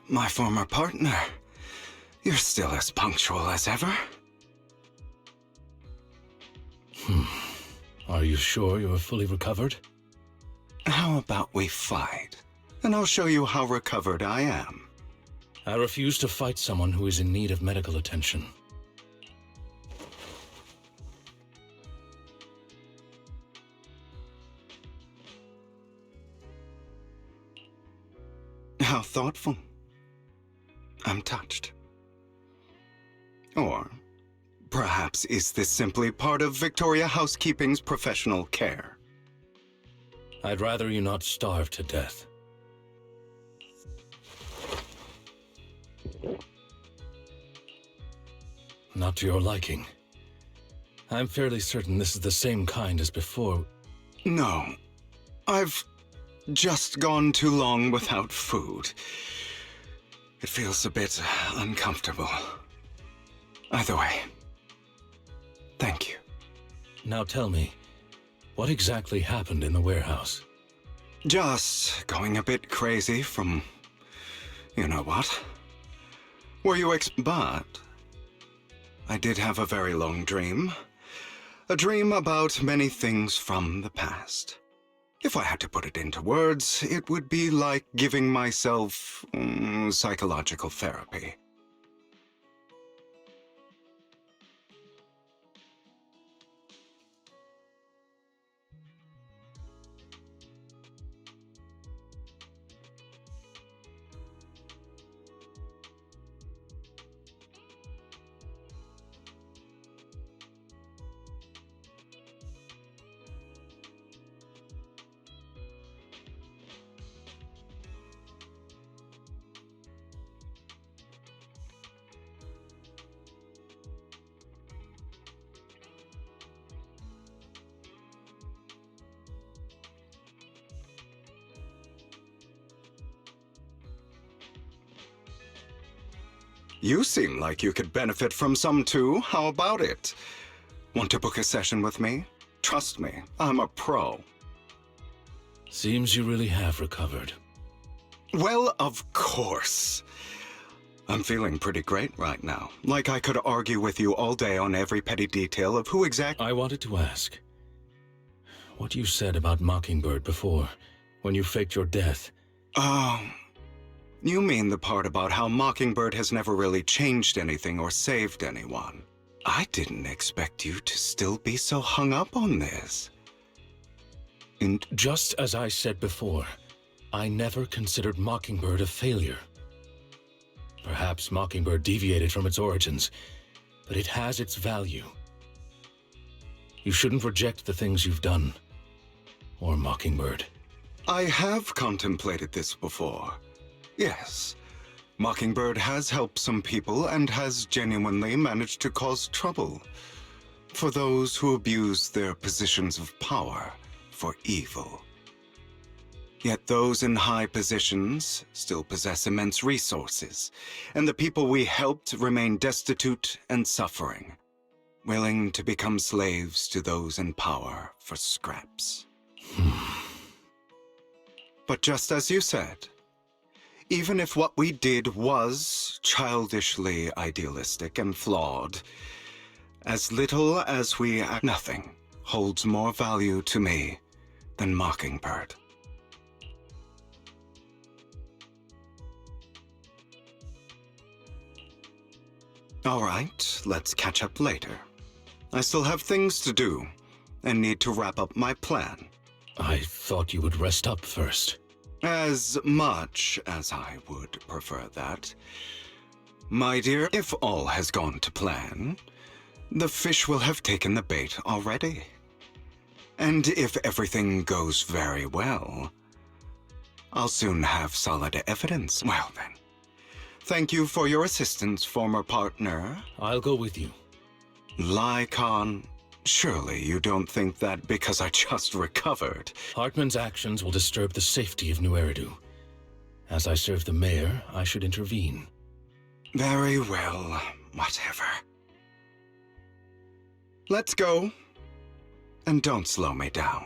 my former partner. You're still as punctual as ever. Are you sure you're fully recovered? How about we fight, and I'll show you how recovered I am. I refuse to fight someone who is in need of medical attention. How thoughtful. I'm touched. Or perhaps is this simply part of Victoria Housekeeping's professional care? I'd rather you not starve to death. Not to your liking. I'm fairly certain this is the same kind as before. No. I've just gone too long without food. It feels a bit uncomfortable. Either way, thank you. Now tell me, what exactly happened in the warehouse? Just going a bit crazy from... you know what? Were you but I did have a very long dream. A dream about many things from the past. If I had to put it into words, it would be like giving myself psychological therapy. You seem like you could benefit from some too. How about it? Want to book a session with me? Trust me, I'm a pro. Seems you really have recovered. Well, of course. I'm feeling pretty great right now. Like I could argue with you all day on every petty detail of who exactly... I wanted to ask. What you said about Mockingbird before, when you faked your death. Oh... You mean the part about how Mockingbird has never really changed anything or saved anyone. I didn't expect you to still be so hung up on this. And just as I said before, I never considered Mockingbird a failure. Perhaps Mockingbird deviated from its origins, but it has its value. You shouldn't reject the things you've done, or Mockingbird. I have contemplated this before. Yes, Mockingbird has helped some people and has genuinely managed to cause trouble for those who abuse their positions of power for evil. Yet those in high positions still possess immense resources, and the people we helped remain destitute and suffering, willing to become slaves to those in power for scraps. But just as you said, even if what we did was childishly idealistic and flawed, as little as we act, nothing holds more value to me than Mockingbird. All right, let's catch up later. I still have things to do and need to wrap up my plan. I thought you would rest up first. As much as I would prefer that. My dear, if all has gone to plan, the fish will have taken the bait already. And if everything goes very well, I'll soon have solid evidence. Well then, thank you for your assistance, former partner. I'll go with you. Lycon, surely you don't think that because I just recovered. Hartman's actions will disturb the safety of New Eridu. As I serve the mayor, I should intervene. Very well, whatever. Let's go. And don't slow me down.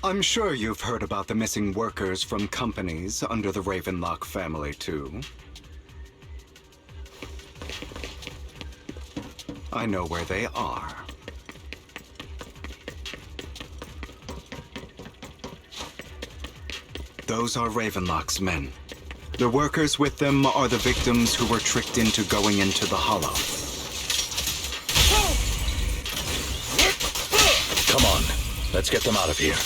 I'm sure you've heard about the missing workers from companies under the Ravenlock family, too. I know where they are. Those are Ravenlock's men. The workers with them are the victims who were tricked into going into the Hollow. Come on, let's get them out of here.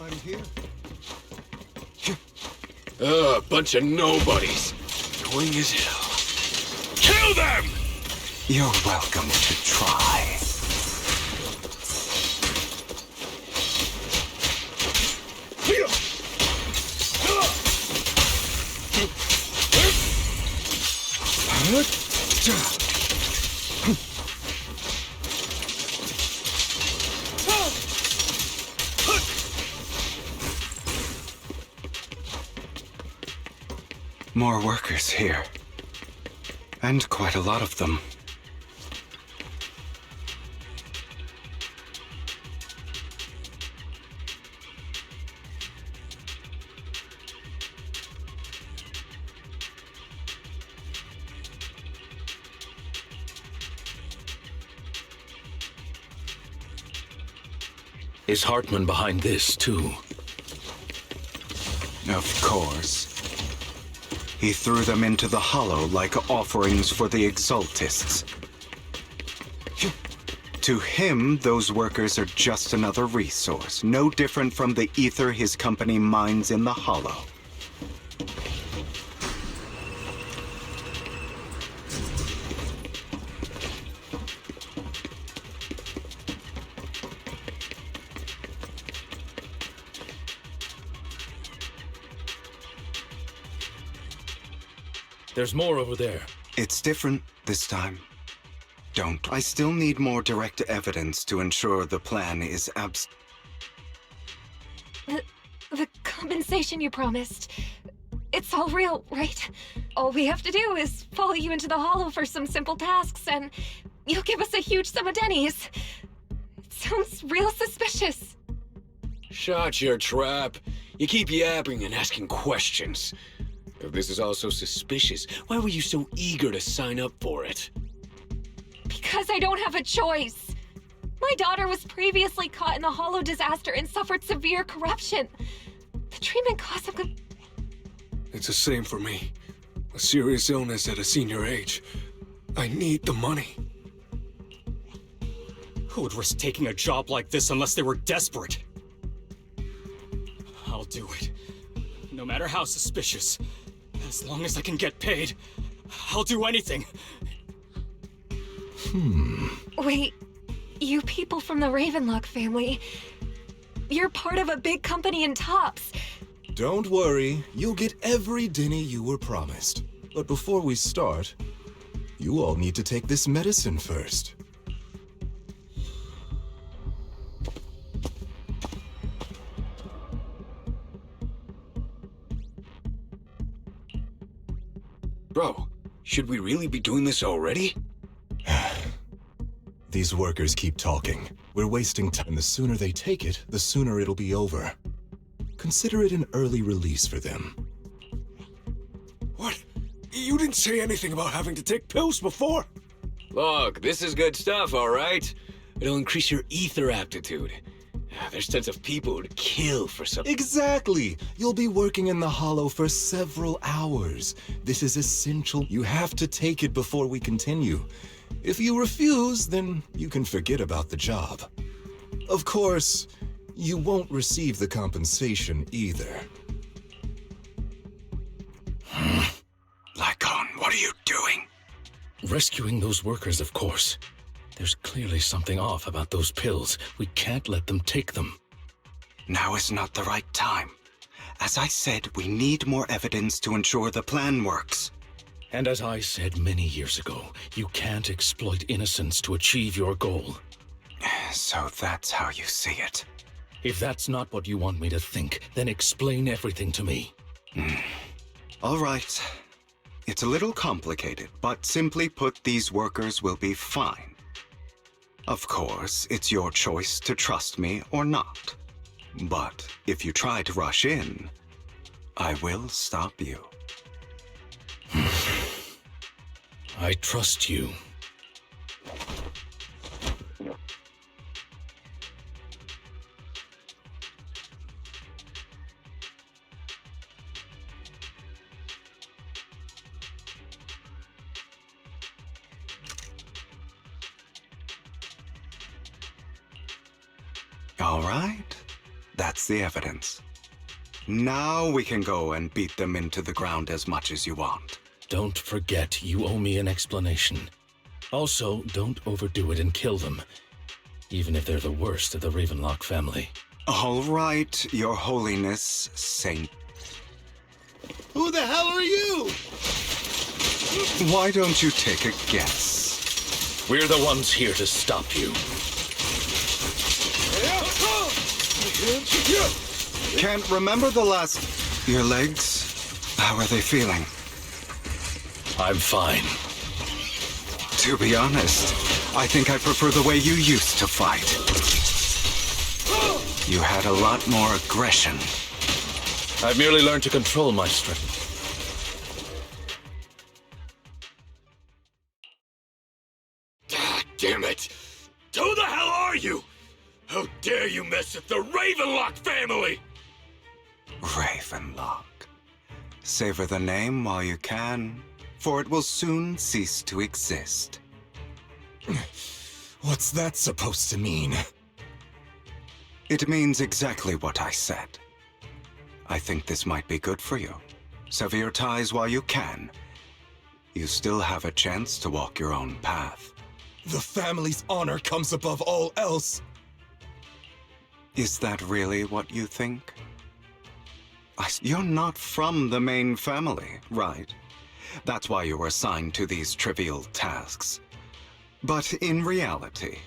I'm here. Bunch of nobodies. Annoying as hell. Kill them! You're welcome to try. More workers here. And quite a lot of them. Is Hartman behind this, too? Of course. He threw them into the Hollow like offerings for the Exaltists. To him, those workers are just another resource, no different from the ether his company mines in the Hollow. There's more over there. It's different this time. I still need more direct evidence to ensure the plan is The compensation you promised. It's all real, right? All we have to do is follow you into the Hollow for some simple tasks, and you'll give us a huge sum of dennies. It sounds real suspicious. Shut your trap. You keep yapping and asking questions. If this is all so suspicious, why were you so eager to sign up for it? Because I don't have a choice. My daughter was previously caught in the Hollow disaster and suffered severe corruption. The treatment cost of the... It's the same for me. A serious illness at a senior age. I need the money. Who would risk taking a job like this unless they were desperate? I'll do it. No matter how suspicious. As long as I can get paid, I'll do anything. Wait, you people from the Ravenlock family, you're part of a big company in Tops. Don't worry, you'll get every denny you were promised. But before we start, you all need to take this medicine first. Bro, should we really be doing this already? These workers keep talking. We're wasting time. The sooner they take it, the sooner it'll be over. Consider it an early release for them. What? You didn't say anything about having to take pills before. Look, this is good stuff, all right? It'll increase your ether aptitude. There's tons of people who'd kill for something. Exactly! You'll be working in the Hollow for several hours. This is essential. You have to take it before we continue. If you refuse, then you can forget about the job. Of course, you won't receive the compensation either. Lycon, what are you doing? Rescuing those workers, of course. There's clearly something off about those pills. We can't let them take them. Now is not the right time. As I said, we need more evidence to ensure the plan works. And as I said many years ago, you can't exploit innocence to achieve your goal. So that's how you see it. If that's not what you want me to think, then explain everything to me. All right. It's a little complicated, but simply put, these workers will be fine. Of course, it's your choice to trust me or not. But if you try to rush in, I will stop you. I trust you. All right. That's the evidence. Now we can go and beat them into the ground as much as you want. Don't forget, you owe me an explanation. Also, don't overdo it and kill them, even if they're the worst of the Ravenlock family. All right, Your Holiness, Saint. Who the hell are you? Why don't you take a guess? We're the ones here to stop you. Can't remember the last... Your legs? How are they feeling? I'm fine. To be honest, I think I prefer the way you used to fight. You had a lot more aggression. I've merely learned to control my strength. God damn it! Who the hell are you? How dare you mess with the Ravenlock family? Ravenlock. Savor the name while you can, for it will soon cease to exist. What's that supposed to mean? It means exactly what I said. I think this might be good for you. Sever your ties while you can. You still have a chance to walk your own path. The family's honor comes above all else. Is that really what you think? You're not from the main family, right? That's why you were assigned to these trivial tasks. But in reality,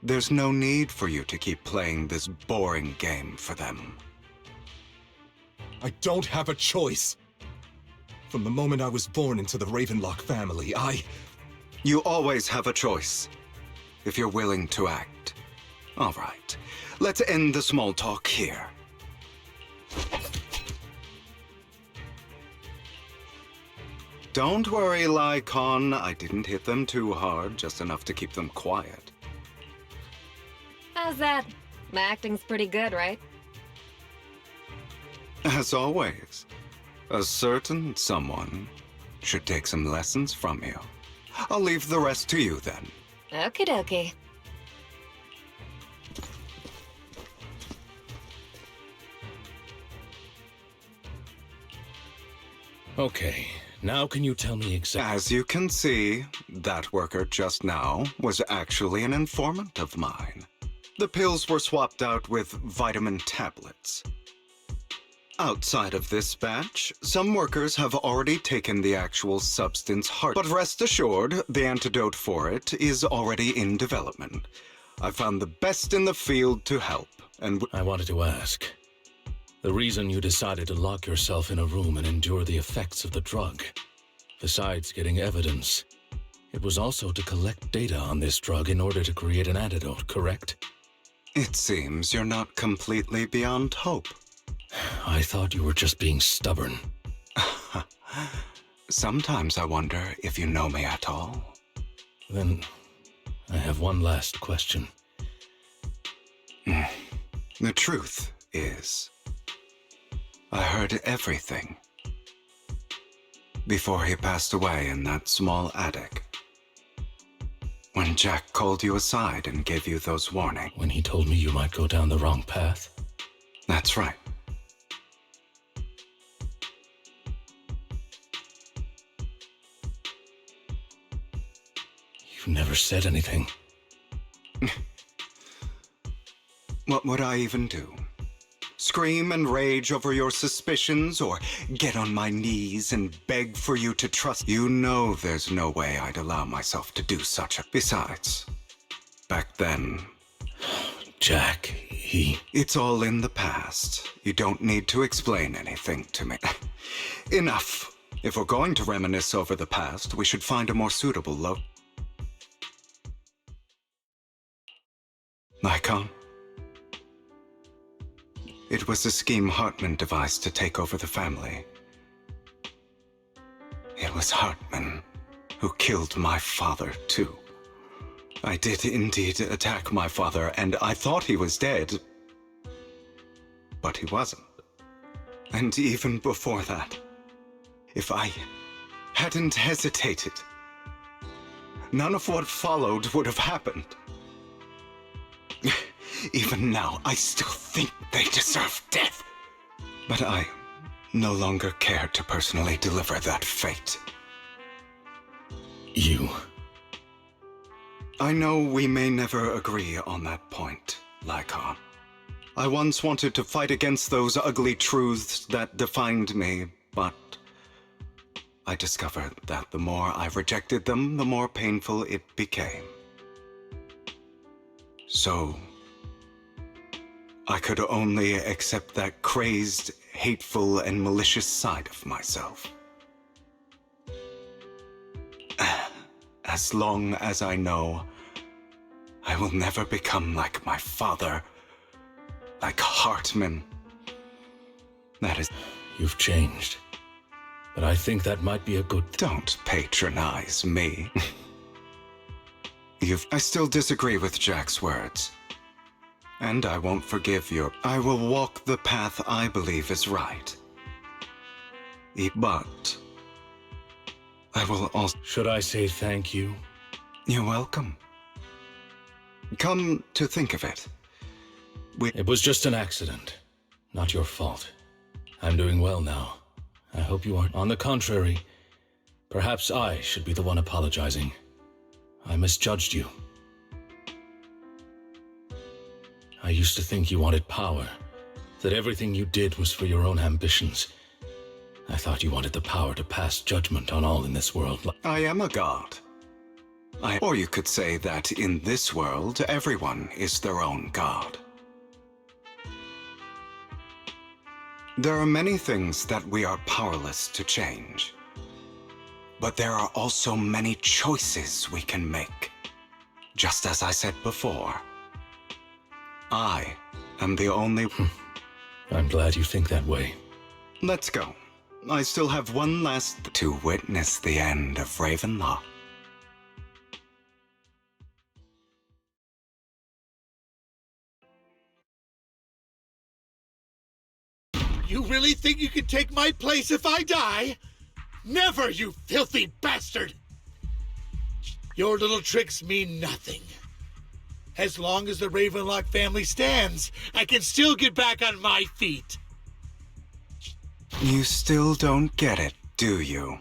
there's no need for you to keep playing this boring game for them. I don't have a choice. From the moment I was born into the Ravenlock family, You always have a choice, if you're willing to act. All right, let's end the small talk here. Don't worry, Lycon. I didn't hit them too hard, just enough to keep them quiet. How's that? My acting's pretty good, right? As always, a certain someone should take some lessons from you. I'll leave the rest to you then. Okie dokie. Okay, now can you tell me exactly... As you can see, that worker just now was actually an informant of mine. The pills were swapped out with vitamin tablets. Outside of this batch, some workers have already taken the actual substance but rest assured, the antidote for it is already in development. I found the best in the field to help, and I wanted to ask. The reason you decided to lock yourself in a room and endure the effects of the drug, besides getting evidence, it was also to collect data on this drug in order to create an antidote, correct? It seems you're not completely beyond hope. I thought you were just being stubborn. Sometimes I wonder if you know me at all. Then, I have one last question. The truth is, I heard everything before he passed away in that small attic. When Jack called you aside and gave you those warnings. When he told me you might go down the wrong path. That's right. You never said anything. What would I even do? Scream and rage over your suspicions, or get on my knees and beg for you to trust? You know there's no way I'd allow myself to do such a... Besides, back then... Jack, It's all in the past. You don't need to explain anything to me. Enough. If we're going to reminisce over the past, we should find a more suitable Icon? It was a scheme Hartman devised to take over the family. It was Hartman who killed my father, too. I did indeed attack my father, and I thought he was dead. But he wasn't. And even before that, if I hadn't hesitated, none of what followed would have happened. Even now, I still think they deserve death. But I no longer care to personally deliver that fate. I know we may never agree on that point, Lycon. I once wanted to fight against those ugly truths that defined me, but I discovered that the more I rejected them, the more painful it became. So I could only accept that crazed, hateful, and malicious side of myself. As long as I know I will never become like my father, like Hartman. That is... You've changed. But I think that might be a good... Don't patronize me. I still disagree with Jack's words. And I won't forgive you. I will walk the path I believe is right. But I will also... Should I say thank you? You're welcome. Come to think of it, It was just an accident. Not your fault. I'm doing well now. I hope you aren't. On the contrary, perhaps I should be the one apologizing. I misjudged you. I used to think you wanted power, that everything you did was for your own ambitions. I thought you wanted the power to pass judgment on all in this world. I am a god. Or you could say that in this world, everyone is their own god. There are many things that we are powerless to change. But there are also many choices we can make. Just as I said before, I am the only... I'm glad you think that way. Let's go. I still have one last... To witness the end of Ravenlock. You really think you can take my place if I die? Never, you filthy bastard! Your little tricks mean nothing. As long as the Ravenlock family stands, I can still get back on my feet. You still don't get it, do you?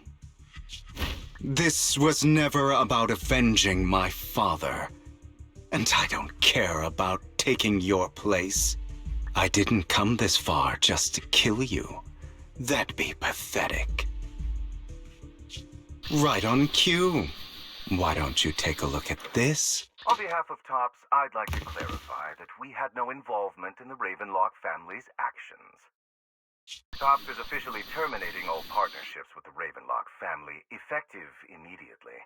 This was never about avenging my father. And I don't care about taking your place. I didn't come this far just to kill you. That'd be pathetic. Right on cue. Why don't you take a look at this? On behalf of TOPS, I'd like to clarify that we had no involvement in the Ravenlock family's actions. TOPS is officially terminating all partnerships with the Ravenlock family, effective immediately.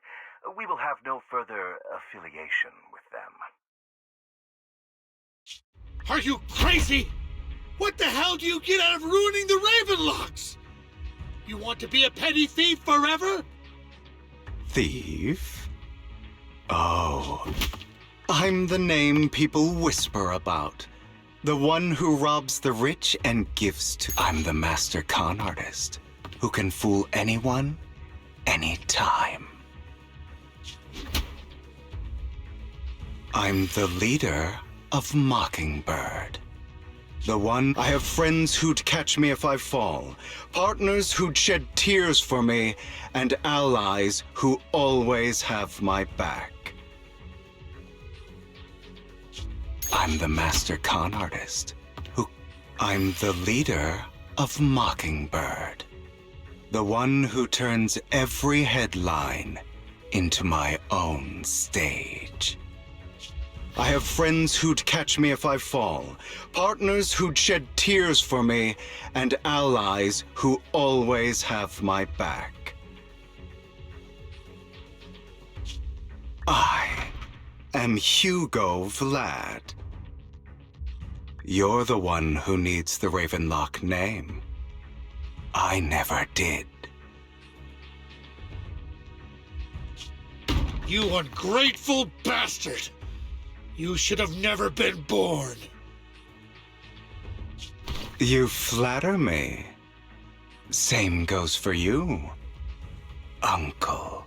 We will have no further affiliation with them. Are you crazy? What the hell do you get out of ruining the Ravenlocks? You want to be a petty thief forever? Thief? Oh, I'm the name people whisper about. The one who robs the rich and gives to... I'm the master con artist, who can fool anyone, anytime. I'm the leader of Mockingbird. The one... I have friends who'd catch me if I fall, partners who'd shed tears for me, and allies who always have my back. I'm the master con artist, who... I'm the leader of Mockingbird. The one who turns every headline into my own stage. I have friends who'd catch me if I fall, partners who'd shed tears for me, and allies who always have my back. I am Hugo Vlad. You're the one who needs the Ravenlock name. I never did. You ungrateful bastard! You should have never been born. You flatter me. Same goes for you, Uncle.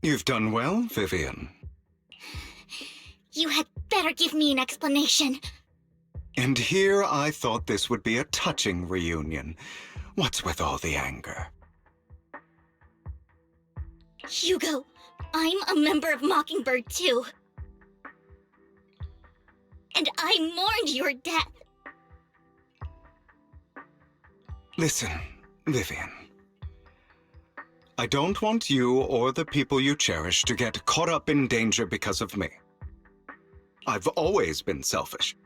You've done well, Vivian. You had better give me an explanation. And here I thought this would be a touching reunion. What's with all the anger? Hugo, I'm a member of Mockingbird too. And I mourned your death. Listen, Vivian. I don't want you or the people you cherish to get caught up in danger because of me. I've always been selfish,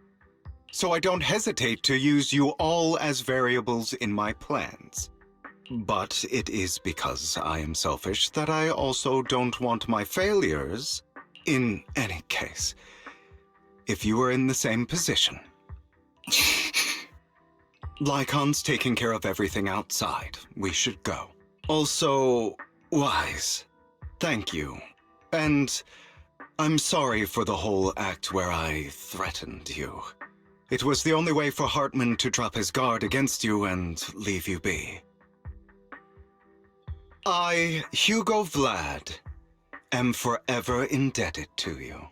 so I don't hesitate to use you all as variables in my plans. But it is because I am selfish that I also don't want my failures. In any case, if you were in the same position. Lycon's taking care of everything outside. We should go. Also, Wise, thank you. And I'm sorry for the whole act where I threatened you. It was the only way for Hartman to drop his guard against you and leave you be. I, Hugo Vlad, am forever indebted to you.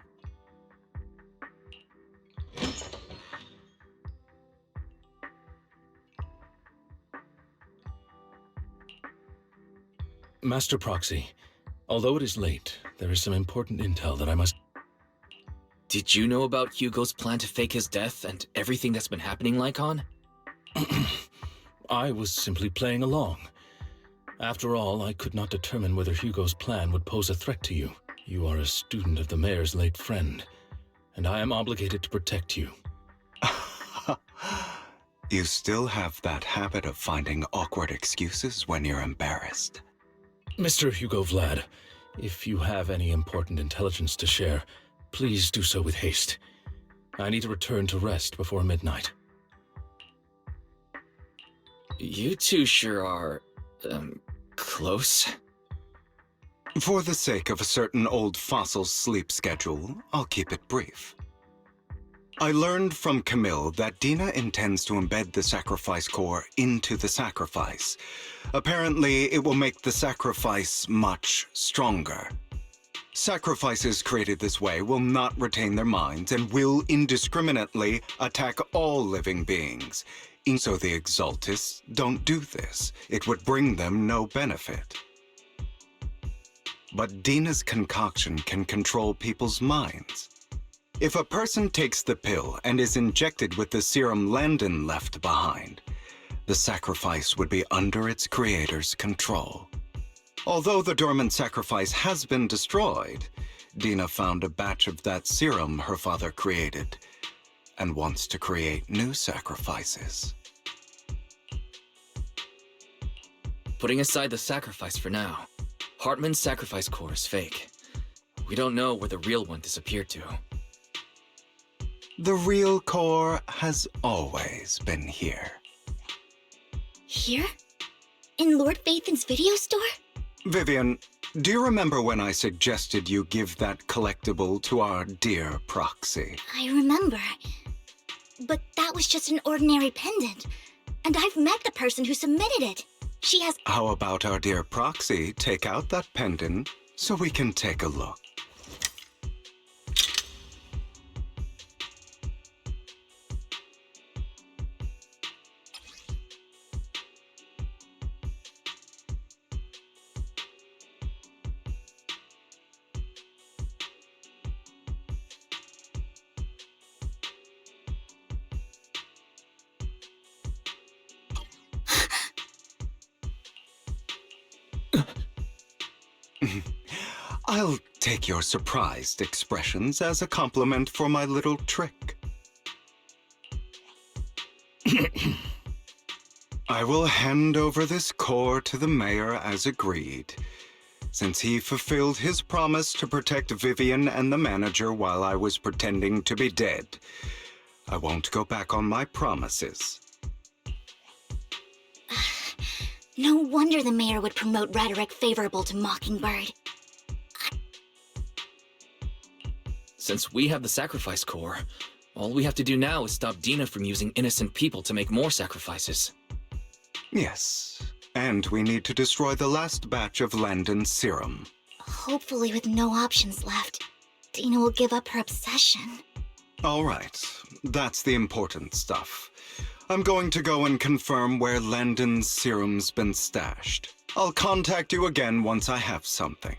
Master Proxy, although it is late, there is some important intel that I must... Did you know about Hugo's plan to fake his death and everything that's been happening, Lycon? I was simply playing along. After all, I could not determine whether Hugo's plan would pose a threat to you. You are a student of the mayor's late friend, and I am obligated to protect you. You still have that habit of finding awkward excuses when you're embarrassed. Mr. Hugo Vlad, if you have any important intelligence to share, please do so with haste. I need to return to rest before midnight. You two sure are, close? For the sake of a certain old fossil's sleep schedule, I'll keep it brief. I learned from Camille that Dina intends to embed the sacrifice core into the sacrifice. Apparently, it will make the sacrifice much stronger. Sacrifices created this way will not retain their minds and will indiscriminately attack all living beings. So the Exaltists don't do this. It would bring them no benefit. But Dina's concoction can control people's minds. If a person takes the pill and is injected with the serum Landon left behind, the sacrifice would be under its creator's control. Although the dormant sacrifice has been destroyed, Dina found a batch of that serum her father created and wants to create new sacrifices. Putting aside the sacrifice for now, Hartman's sacrifice core is fake. We don't know where the real one disappeared to. The real core has always been here. Here? In Lord Phaethon's video store? Vivian, do you remember when I suggested you give that collectible to our dear proxy? I remember. But that was just an ordinary pendant. And I've met the person who submitted it. She has... How about our dear proxy take out that pendant so we can take a look? I'll take your surprised expressions as a compliment for my little trick. I will hand over this core to the mayor as agreed, since he fulfilled his promise to protect Vivian and the manager while I was pretending to be dead. I won't go back on my promises. No wonder the mayor would promote rhetoric favorable to Mockingbird. Since we have the sacrifice core, all we have to do now is stop Dina from using innocent people to make more sacrifices. Yes, and we need to destroy the last batch of Landon's serum. Hopefully with no options left, Dina will give up her obsession. All right, that's the important stuff. I'm going to go and confirm where Landon's serum's been stashed. I'll contact you again once I have something.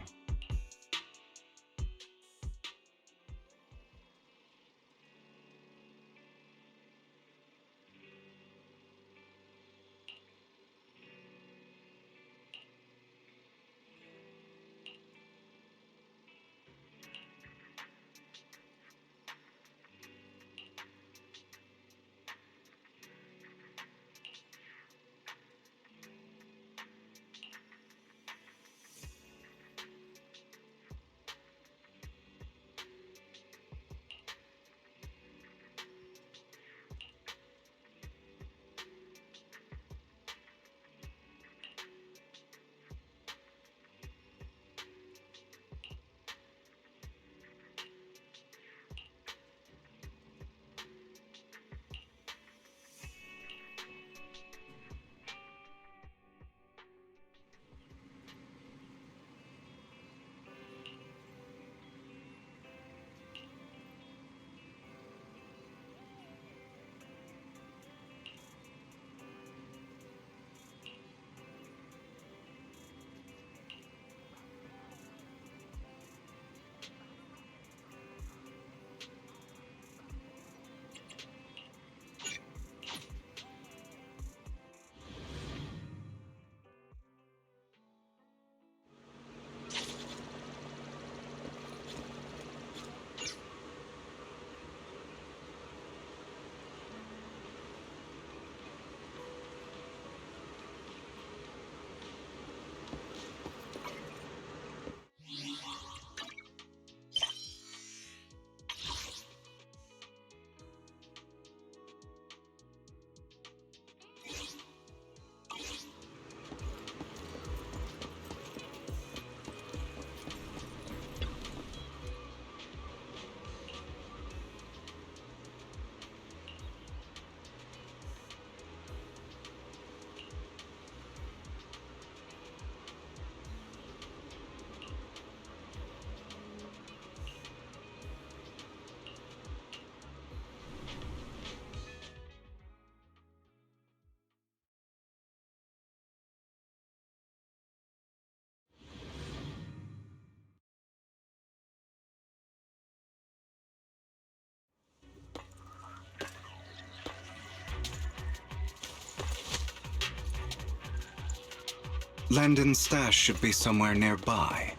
Landon's stash should be somewhere nearby.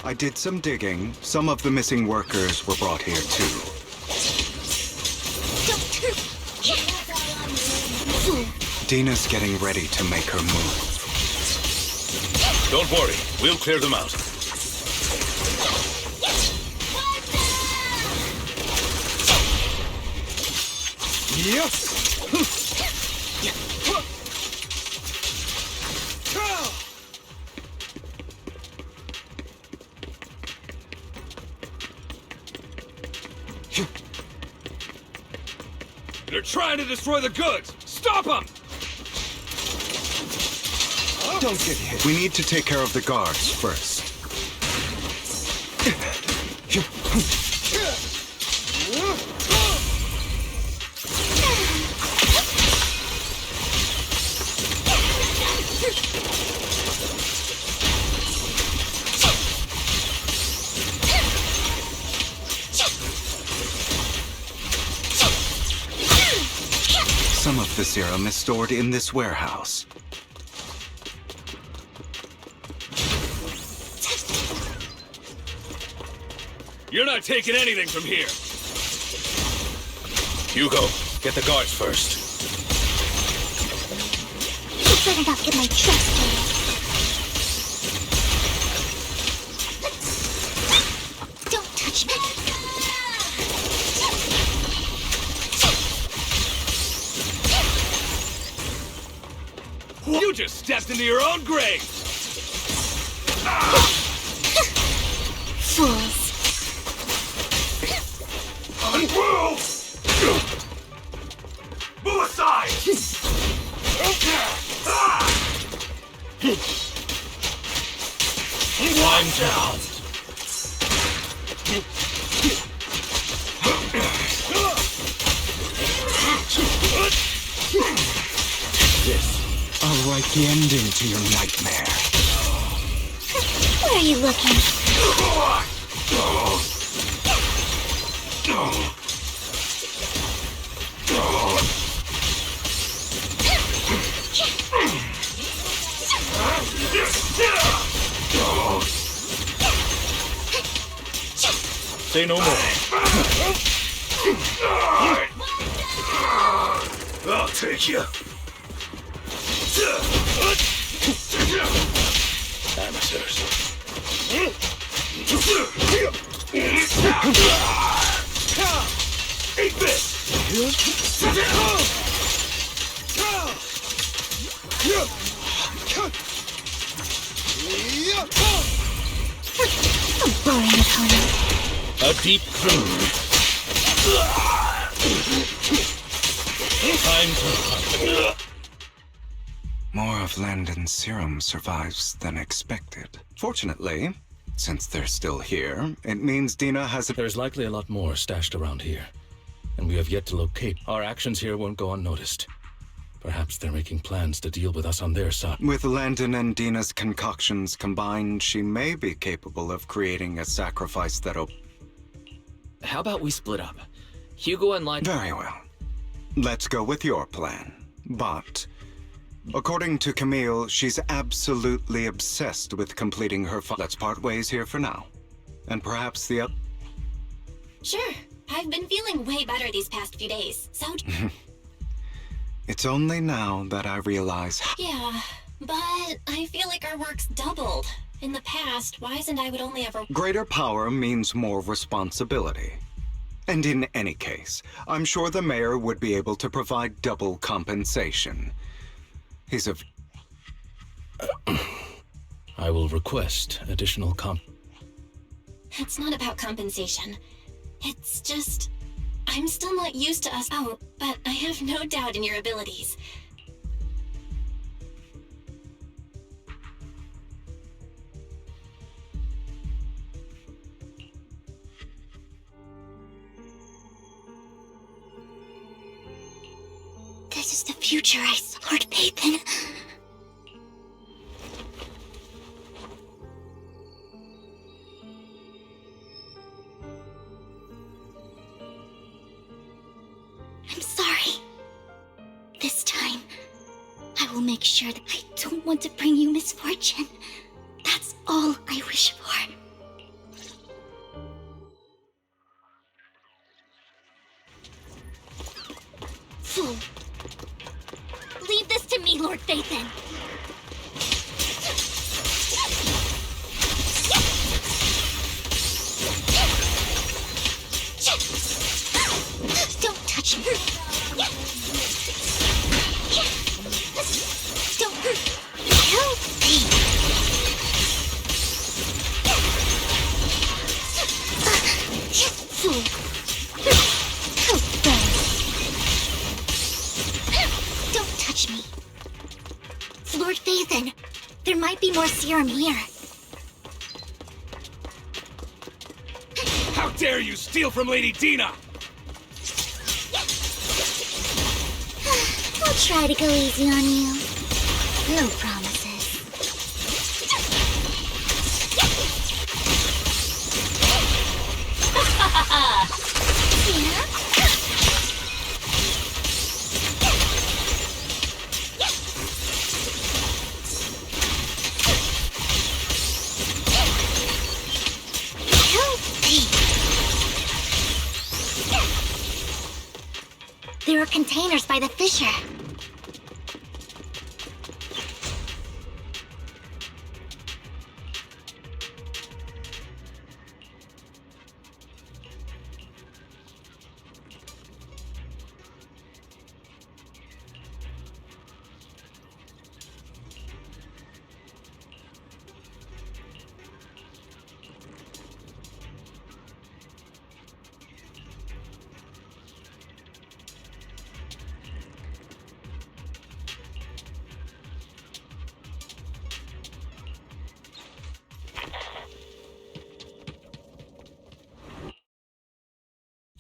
I did some digging. Some of the missing workers were brought here too. Dina's getting ready to make her move. Don't worry, we'll clear them out. They're trying to destroy the goods! Stop them! Don't get hit. We need to take care of the guards first. Some of the serum is stored in this warehouse. You're not taking anything from here! Hugo, get the guards first. You better not get my trust taken. Don't touch me. You just stepped into your own grave! Fools. Move! Move aside! Climb down. I'll write the ending to your nightmare. Where are you looking? Say no more. I'll take you. Amateurs. Eat this! A boring opponent. A deep groove. Time to hunt. More of Landon's serum survives than expected. Fortunately, since they're still here, it means Dina has There's likely a lot more stashed around here, and we have yet to locate. Our actions here won't go unnoticed. Perhaps they're making plans to deal with us on their side. With Landon and Dina's concoctions combined, she may be capable of creating a sacrifice that'll... How about we split up? Hugo and Landon... Very well. Let's go with your plan. But, according to Camille, she's absolutely obsessed with completing her... Let's part ways here for now. And perhaps the... Sure. I've been feeling way better these past few days, so... It's only now that I realize... Yeah, but I feel like our work's doubled. In the past, Wise and I would only ever... Greater power means more responsibility. And in any case, I'm sure the mayor would be able to provide double compensation. He's a... I will request additional It's not about compensation. It's just... I'm still not used to us out, but I have no doubt in your abilities. This is the future I sought faith in. I'm sorry. This time, I will make sure that I don't want to bring you misfortune. That's all I wish for. Fool. Leave this to me, Lord Phaethon. Don't touch me. Don't help me. Fool. How bad. Lord Phaethon, there might be more serum here. How dare you steal from Lady Dina! I'll try to go easy on you. No promises. Yeah? There are containers by the fissure.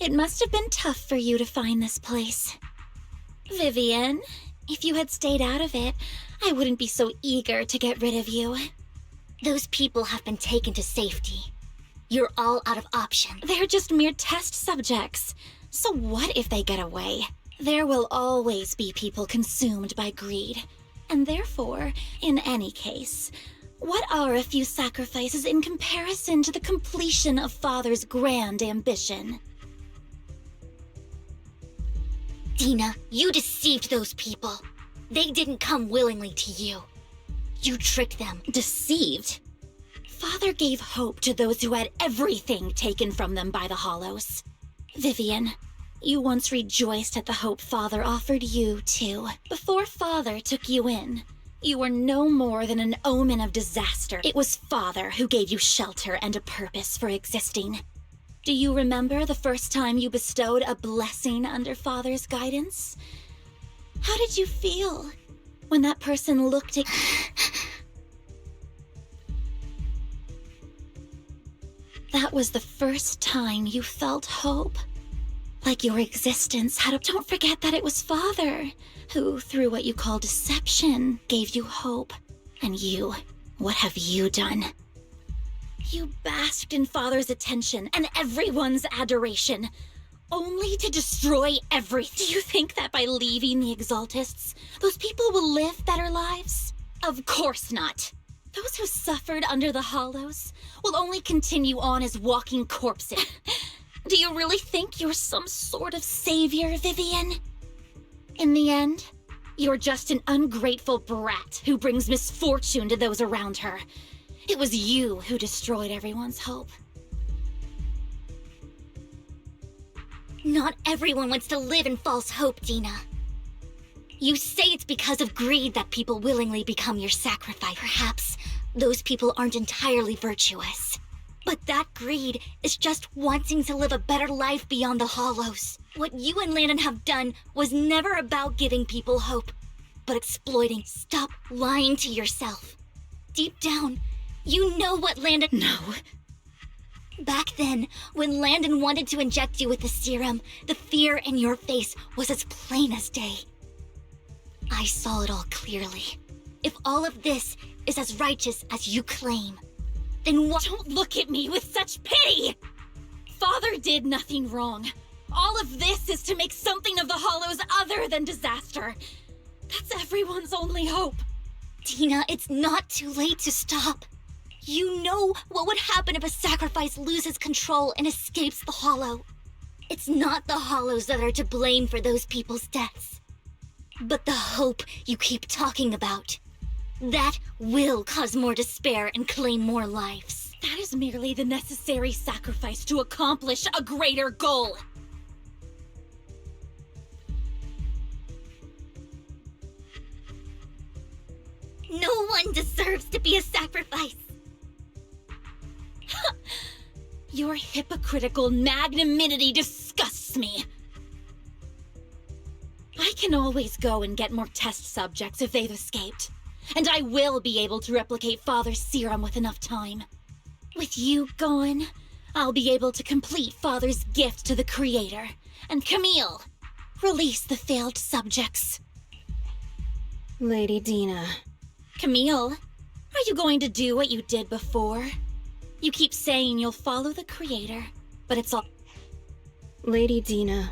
It must have been tough for you to find this place. Vivian, if you had stayed out of it, I wouldn't be so eager to get rid of you. Those people have been taken to safety. You're all out of options. They're just mere test subjects. So what if they get away? There will always be people consumed by greed. And therefore, in any case, what are a few sacrifices in comparison to the completion of Father's grand ambition? Dina, you deceived those people. They didn't come willingly to you. You tricked them. Deceived? Father gave hope to those who had everything taken from them by the Hollows. Vivian, you once rejoiced at the hope Father offered you, too. Before Father took you in, you were no more than an omen of disaster. It was Father who gave you shelter and a purpose for existing. Do you remember the first time you bestowed a blessing under Father's guidance? How did you feel when that person looked at That was the first time you felt hope. Like your existence had a... Don't forget that it was Father who, through what you call deception, gave you hope. And you, what have you done? You basked in Father's attention and everyone's adoration, only to destroy everything. Do you think that by leaving the Exaltists, those people will live better lives? Of course not. Those who suffered under the Hollows will only continue on as walking corpses. Do you really think you're some sort of savior, Vivian? In the end, you're just an ungrateful brat who brings misfortune to those around her. It was you who destroyed everyone's hope. Not everyone wants to live in false hope, Dina. You say it's because of greed that people willingly become your sacrifice. Perhaps those people aren't entirely virtuous. But that greed is just wanting to live a better life beyond the Hollows. What you and Landon have done was never about giving people hope, but exploiting. Stop lying to yourself. Deep down, you know what Landon... No. Back then, when Landon wanted to inject you with the serum, the fear in your face was as plain as day. I saw it all clearly. If all of this is as righteous as you claim, then what? Don't look at me with such pity! Father did nothing wrong. All of this is to make something of the Hollows other than disaster. That's everyone's only hope. Dina, it's not too late to stop. You know what would happen if a sacrifice loses control and escapes the Hollow. It's not the Hollows that are to blame for those people's deaths, but the hope you keep talking about. That will cause more despair and claim more lives. That is merely the necessary sacrifice to accomplish a greater goal. No one deserves to be a sacrifice. Your hypocritical magnanimity disgusts me. I can always go and get more test subjects if they've escaped. and I will be able to replicate Father's serum with enough time. With you gone, I'll be able to complete Father's gift to the Creator. And Camille, release the failed subjects. Lady Dina. Camille, are you going to do what you did before? You keep saying you'll follow the Creator, but it's all... Lady Dina,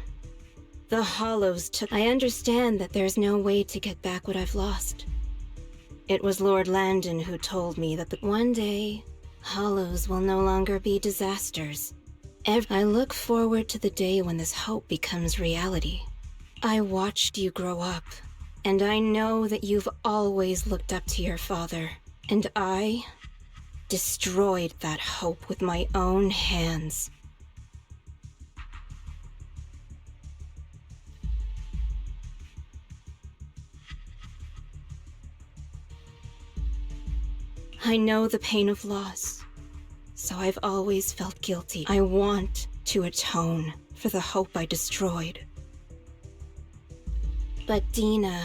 the Hollows took... I understand that there's no way to get back what I've lost. It was Lord Landon who told me that one day, Hollows will no longer be disasters. I look forward to the day when this hope becomes reality. I watched you grow up, and I know that you've always looked up to your father, and I destroyed that hope with my own hands. I know the pain of loss, so I've always felt guilty. I want to atone for the hope I destroyed. But Dina,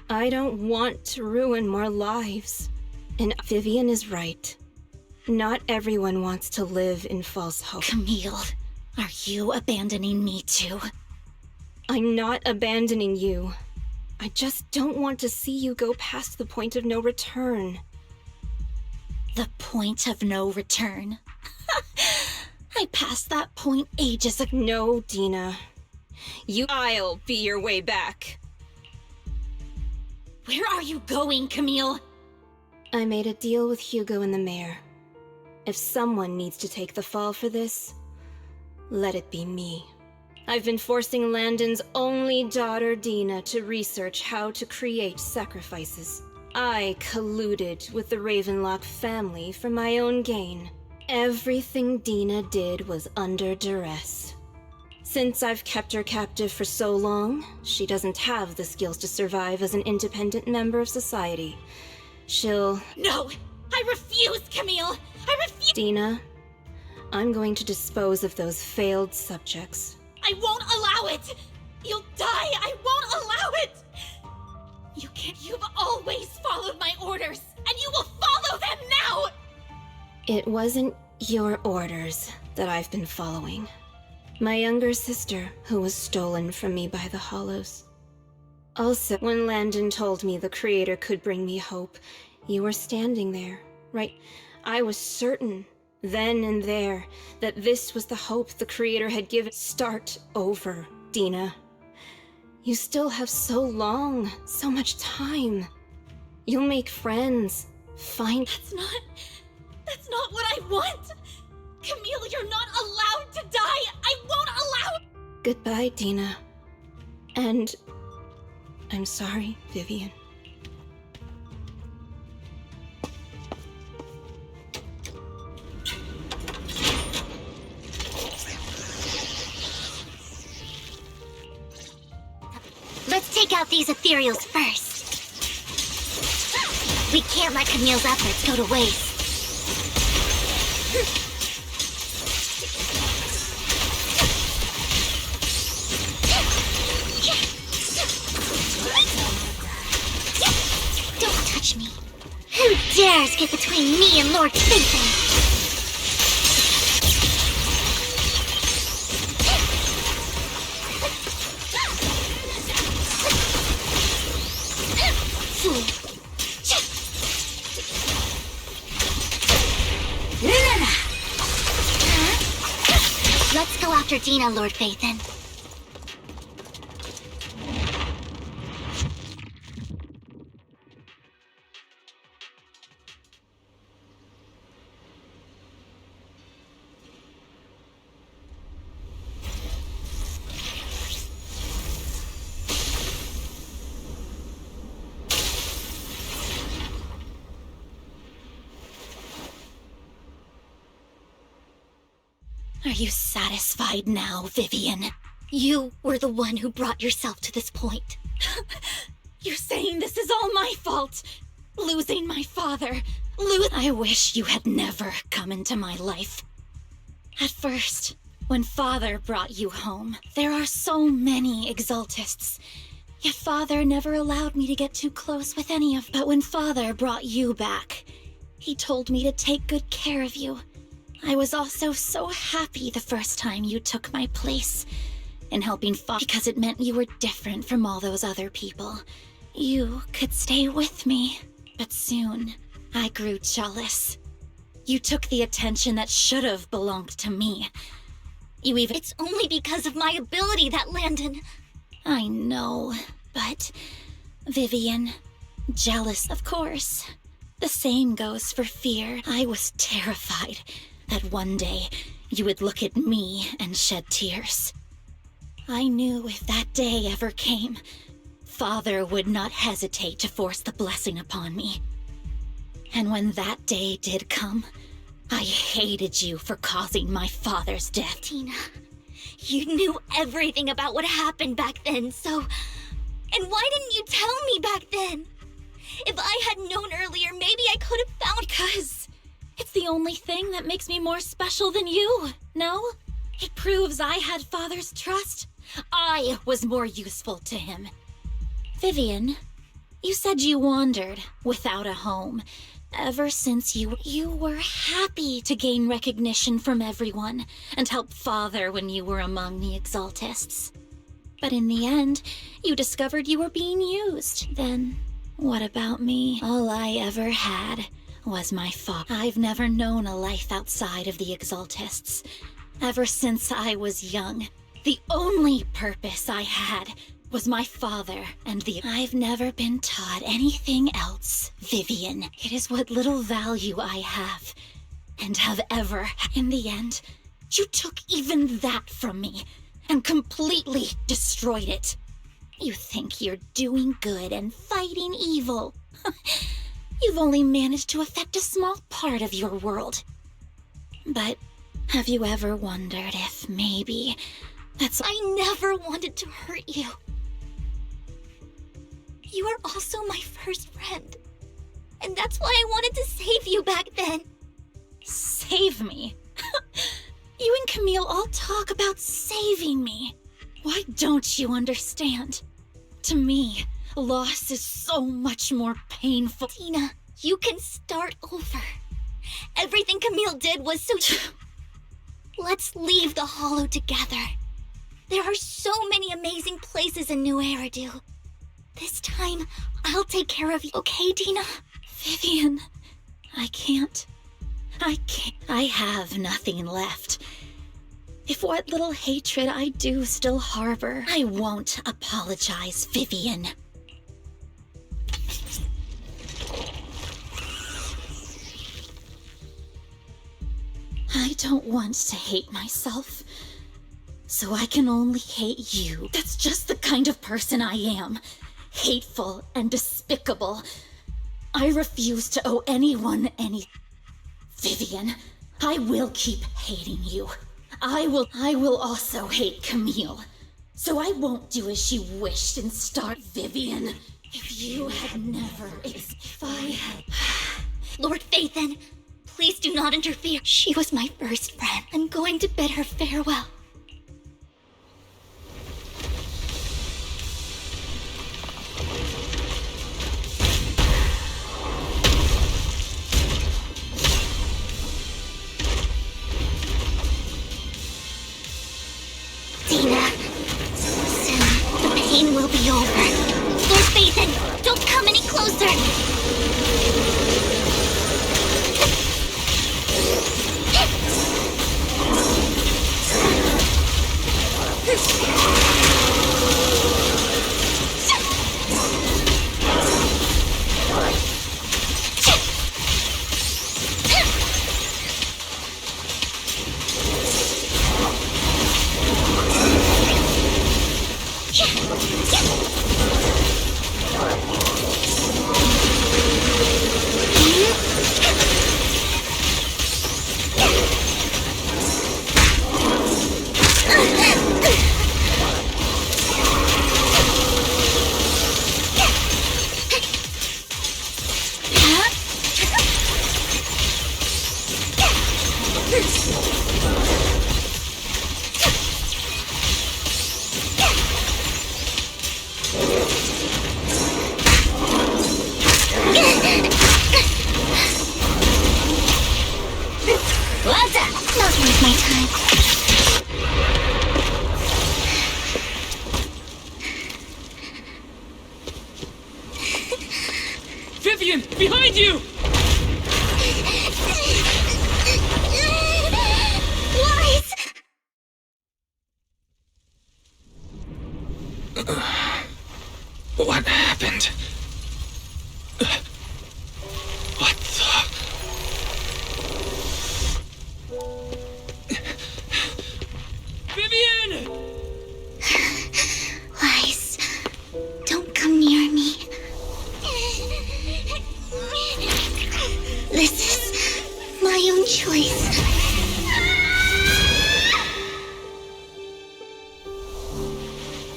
I don't want to ruin more lives. And Vivian is right. Not everyone wants to live in false hope. Camille, are you abandoning me too? I'm not abandoning you. I just don't want to see you go past the point of no return. The point of no return? I passed that point ages ago. No, Dina. I'll be your way back. Where are you going, Camille? I made a deal with Hugo and the mayor. If someone needs to take the fall for this, let it be me. I've been forcing Landon's only daughter, Dina, to research how to create sacrifices. I colluded with the Ravenlock family for my own gain. Everything Dina did was under duress. Since I've kept her captive for so long, she doesn't have the skills to survive as an independent member of society. She'll... No! I refuse, Camille! I refuse! Dina, I'm going to dispose of those failed subjects. I won't allow it! You'll die! I won't allow it! You've always followed my orders, and you will follow them now! It wasn't your orders that I've been following. My younger sister, who was stolen from me by the Hollows. Also, when Landon told me the Creator could bring me hope, you were standing there, right? I was certain, then and there, that this was the hope the Creator had given. Start over, Dina. You still have so long, so much time. You'll make friends, find... That's not what I want! Camille, you're not allowed to die! I won't allow it! Goodbye, Dina. And... I'm sorry, Vivian. Let's take out these ethereals first. We can't let Camille's efforts go to waste. Don't touch me. Who dares get between me and Lord Phaethon? Let's go after Dina, Lord Phaethon. Are you satisfied now, Vivian? You were the one who brought yourself to this point. You're saying this is all my fault? Losing my father, I wish you had never come into my life. At first, when Father brought you home, there are so many Exaltists. Your father never allowed me to get too close with any of. But when father brought you back, he told me to take good care of you. I was also so happy the first time you took my place in helping father, because it meant you were different from all those other people. You could stay with me, but soon I grew jealous. You took the attention that should have belonged to me. You even— It's only because of my ability that Landon— I know, but Vivian, jealous, of course. The same goes for fear. I was terrified that one day you would look at me and shed tears. I knew if that day ever came, Father would not hesitate to force the blessing upon me. And when that day did come, I hated you for causing my father's death. Dina, you knew everything about what happened back then, so— And why didn't you tell me back then? If I had known earlier, maybe I could have found— Because it's the only thing that makes me more special than you, no? It proves I had Father's trust. I was more useful to him. Vivian, you said you wandered without a home. Ever since you were happy to gain recognition from everyone and help Father when you were among the Exaltists. But in the end, you discovered you were being used. Then, what about me? All I ever had was my father. I've never known a life outside of the Exaltists. Ever since I was young, the only purpose I had was my father and the— I've never been taught anything else, Vivian. It is what little value I have, and have ever. In the end, you took even that from me, and completely destroyed it. You think you're doing good and fighting evil. You've only managed to affect a small part of your world. But have you ever wondered if maybe that's— I never wanted to hurt you. You were also my first friend. And that's why I wanted to save you back then. Save me? You and Camille all talk about saving me. Why don't you understand? To me, loss is so much more painful. Dina, you can start over. Everything Camille did was so— Let's leave the Hollow together. There are so many amazing places in New Eridu. This time, I'll take care of you, okay, Dina? Vivian, I can't. I have nothing left. If what little hatred I do still harbor, I won't apologize, Vivian. I don't want to hate myself, so I can only hate you. That's just the kind of person I am. Hateful and despicable. I refuse to owe anyone any— Vivian, I will keep hating you. I will also hate Camille. So I won't do as she wished and start— Vivian, if you had never— If I had— Lord Phaethon, please do not interfere. She was my first friend. I'm going to bid her farewell. Dina, soon the pain will be over. Lord Phaethon, don't come any closer! Well done. Not worth my time. Vivian, behind you! Wise! What happened? What the... Vivian! Wise, don't come near me. This is my own choice.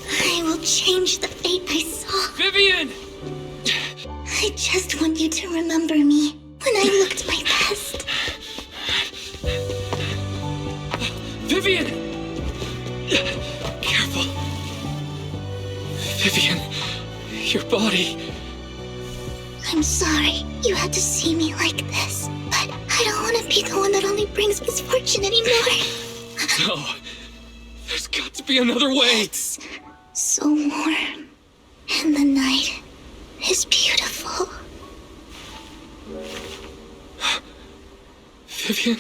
I will change the fate I saw. Vivian! I just want you to remember me when I looked my best. Vivian! Careful. Vivian, your body. I'm sorry you had to see me like this, but I don't want to be the one that only brings misfortune anymore. No. There's got to be another way. It's so warm, and the night is beautiful. Vivian?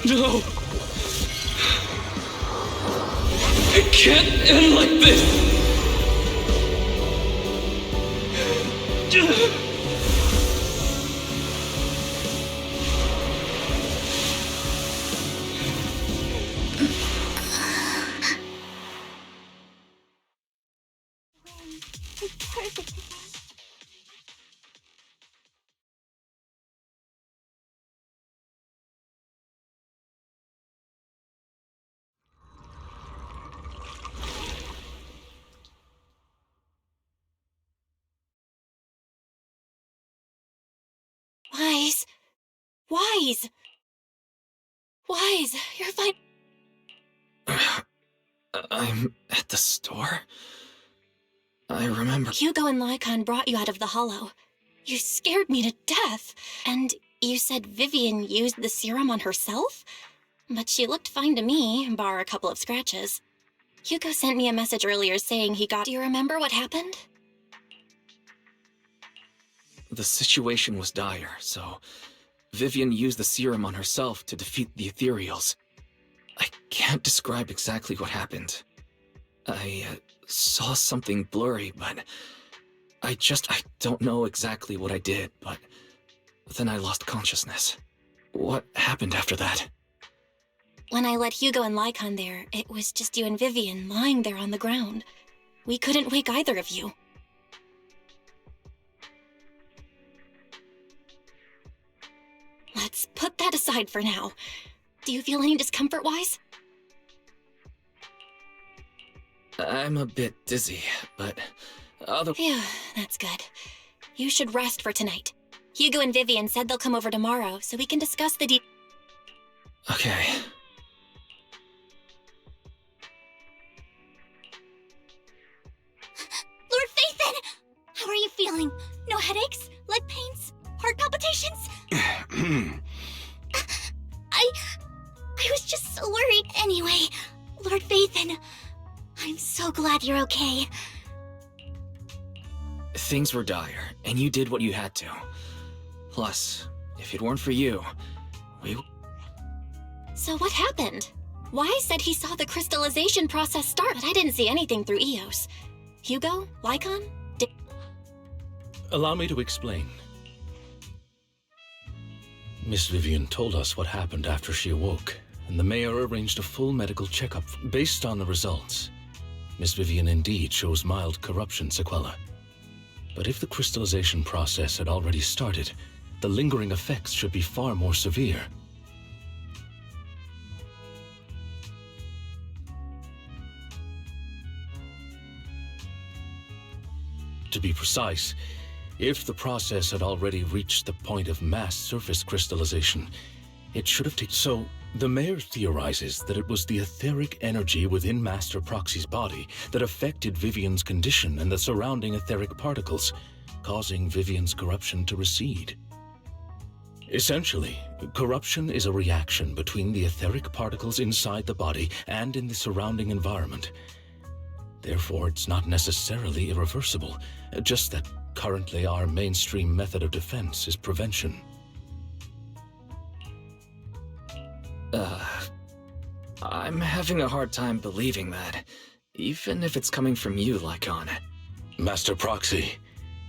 No! It can't end like this! Wise. Wise. Wise, you're fine. I'm at the store? I remember... Hugo and Lycon brought you out of the hollow. You scared me to death. And you said Vivian used the serum on herself? But she looked fine to me, bar a couple of scratches. Hugo sent me a message earlier saying he got... Do you remember what happened? The situation was dire, so Vivian used the serum on herself to defeat the ethereals. I can't describe exactly what happened. I saw something blurry, but I don't know exactly what I did, but then I lost consciousness. What happened after that? When I let Hugo and Lycon there, it was just you and Vivian lying there on the ground. We couldn't wake either of you. Let's put that aside for now. Do you feel any discomfort-wise? I'm a bit dizzy, but Phew, that's good. You should rest for tonight. Hugo and Vivian said they'll come over tomorrow, so we can discuss the Okay. Lord Phaethon! How are you feeling? No headaches? Leg pains? Heart palpitations? I was just so worried. Anyway, Lord Phaethon, I'm so glad you're okay. Things were dire, and you did what you had to. Plus, if it weren't for you, we... So what happened? Wise said he saw the crystallization process start, but I didn't see anything through Eos. Hugo? Lycon? Allow me to explain. Miss Vivian told us what happened after she awoke, and the mayor arranged a full medical checkup based on the results. Miss Vivian indeed shows mild corruption sequela. But if the crystallization process had already started, the lingering effects should be far more severe. To be precise, if the process had already reached the point of mass surface crystallization, it should have taken. So, The mayor theorizes that it was the etheric energy within Master Proxy's body that affected Vivian's condition and the surrounding etheric particles, causing Vivian's corruption to recede. Essentially, corruption is a reaction between the etheric particles inside the body and in the surrounding environment. Therefore, it's not necessarily irreversible, just that currently our mainstream method of defense is prevention. I'm having a hard time believing that, even if it's coming from you, Lycon. Master Proxy,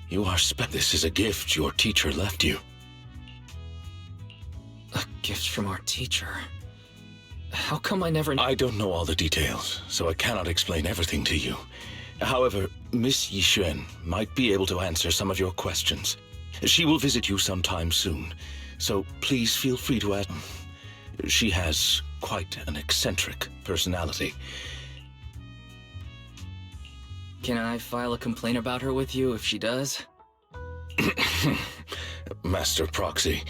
you are this is a gift your teacher left you. A gift from our teacher? How come I never... I don't know all the details, so I cannot explain everything to you. However, Miss Yixuan might be able to answer some of your questions. She will visit you sometime soon, so please feel free to ask. She has quite an eccentric personality. Can I file a complaint about her with you if she does? Master Proxy,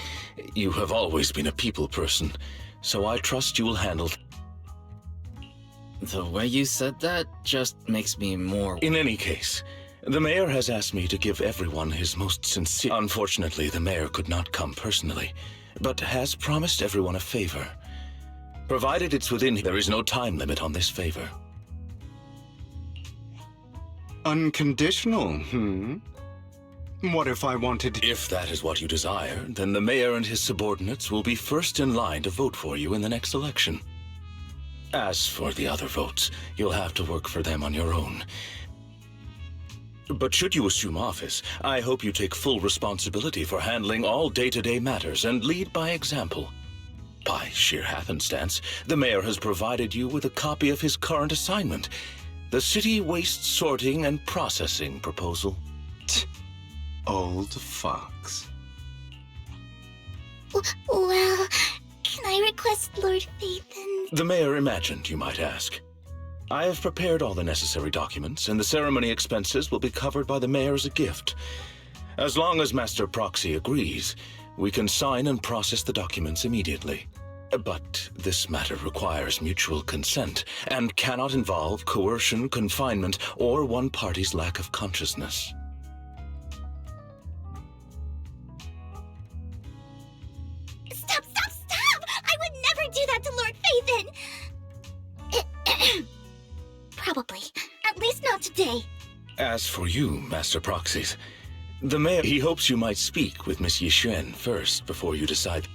you have always been a people person, so I trust you will handle... The way you said that just makes me more... In any case, the mayor has asked me to give everyone his most sincere... Unfortunately, the mayor could not come personally, but has promised everyone a favor. Provided it's within... There is no time limit on this favor. Unconditional, What if I wanted... If that is what you desire, then the mayor and his subordinates will be first in line to vote for you in the next election. As for the other votes, you'll have to work for them on your own. But should you assume office, I hope you take full responsibility for handling all day-to-day matters and lead by example. By sheer happenstance, the mayor has provided you with a copy of his current assignment, the City Waste Sorting and Processing proposal. Old fox. Well, can I request Lord Phaethon? The mayor imagined you might ask. I have prepared all the necessary documents, and the ceremony expenses will be covered by the mayor as a gift. As long as Master Proxy agrees, we can sign and process the documents immediately. But this matter requires mutual consent, and cannot involve coercion, confinement, or one party's lack of consciousness. Stop! I would never do that to Lord Phaethon! Probably. At least not today. As for you, Master Proxies, the mayor, he hopes you might speak with Miss Yixuan first before you decide.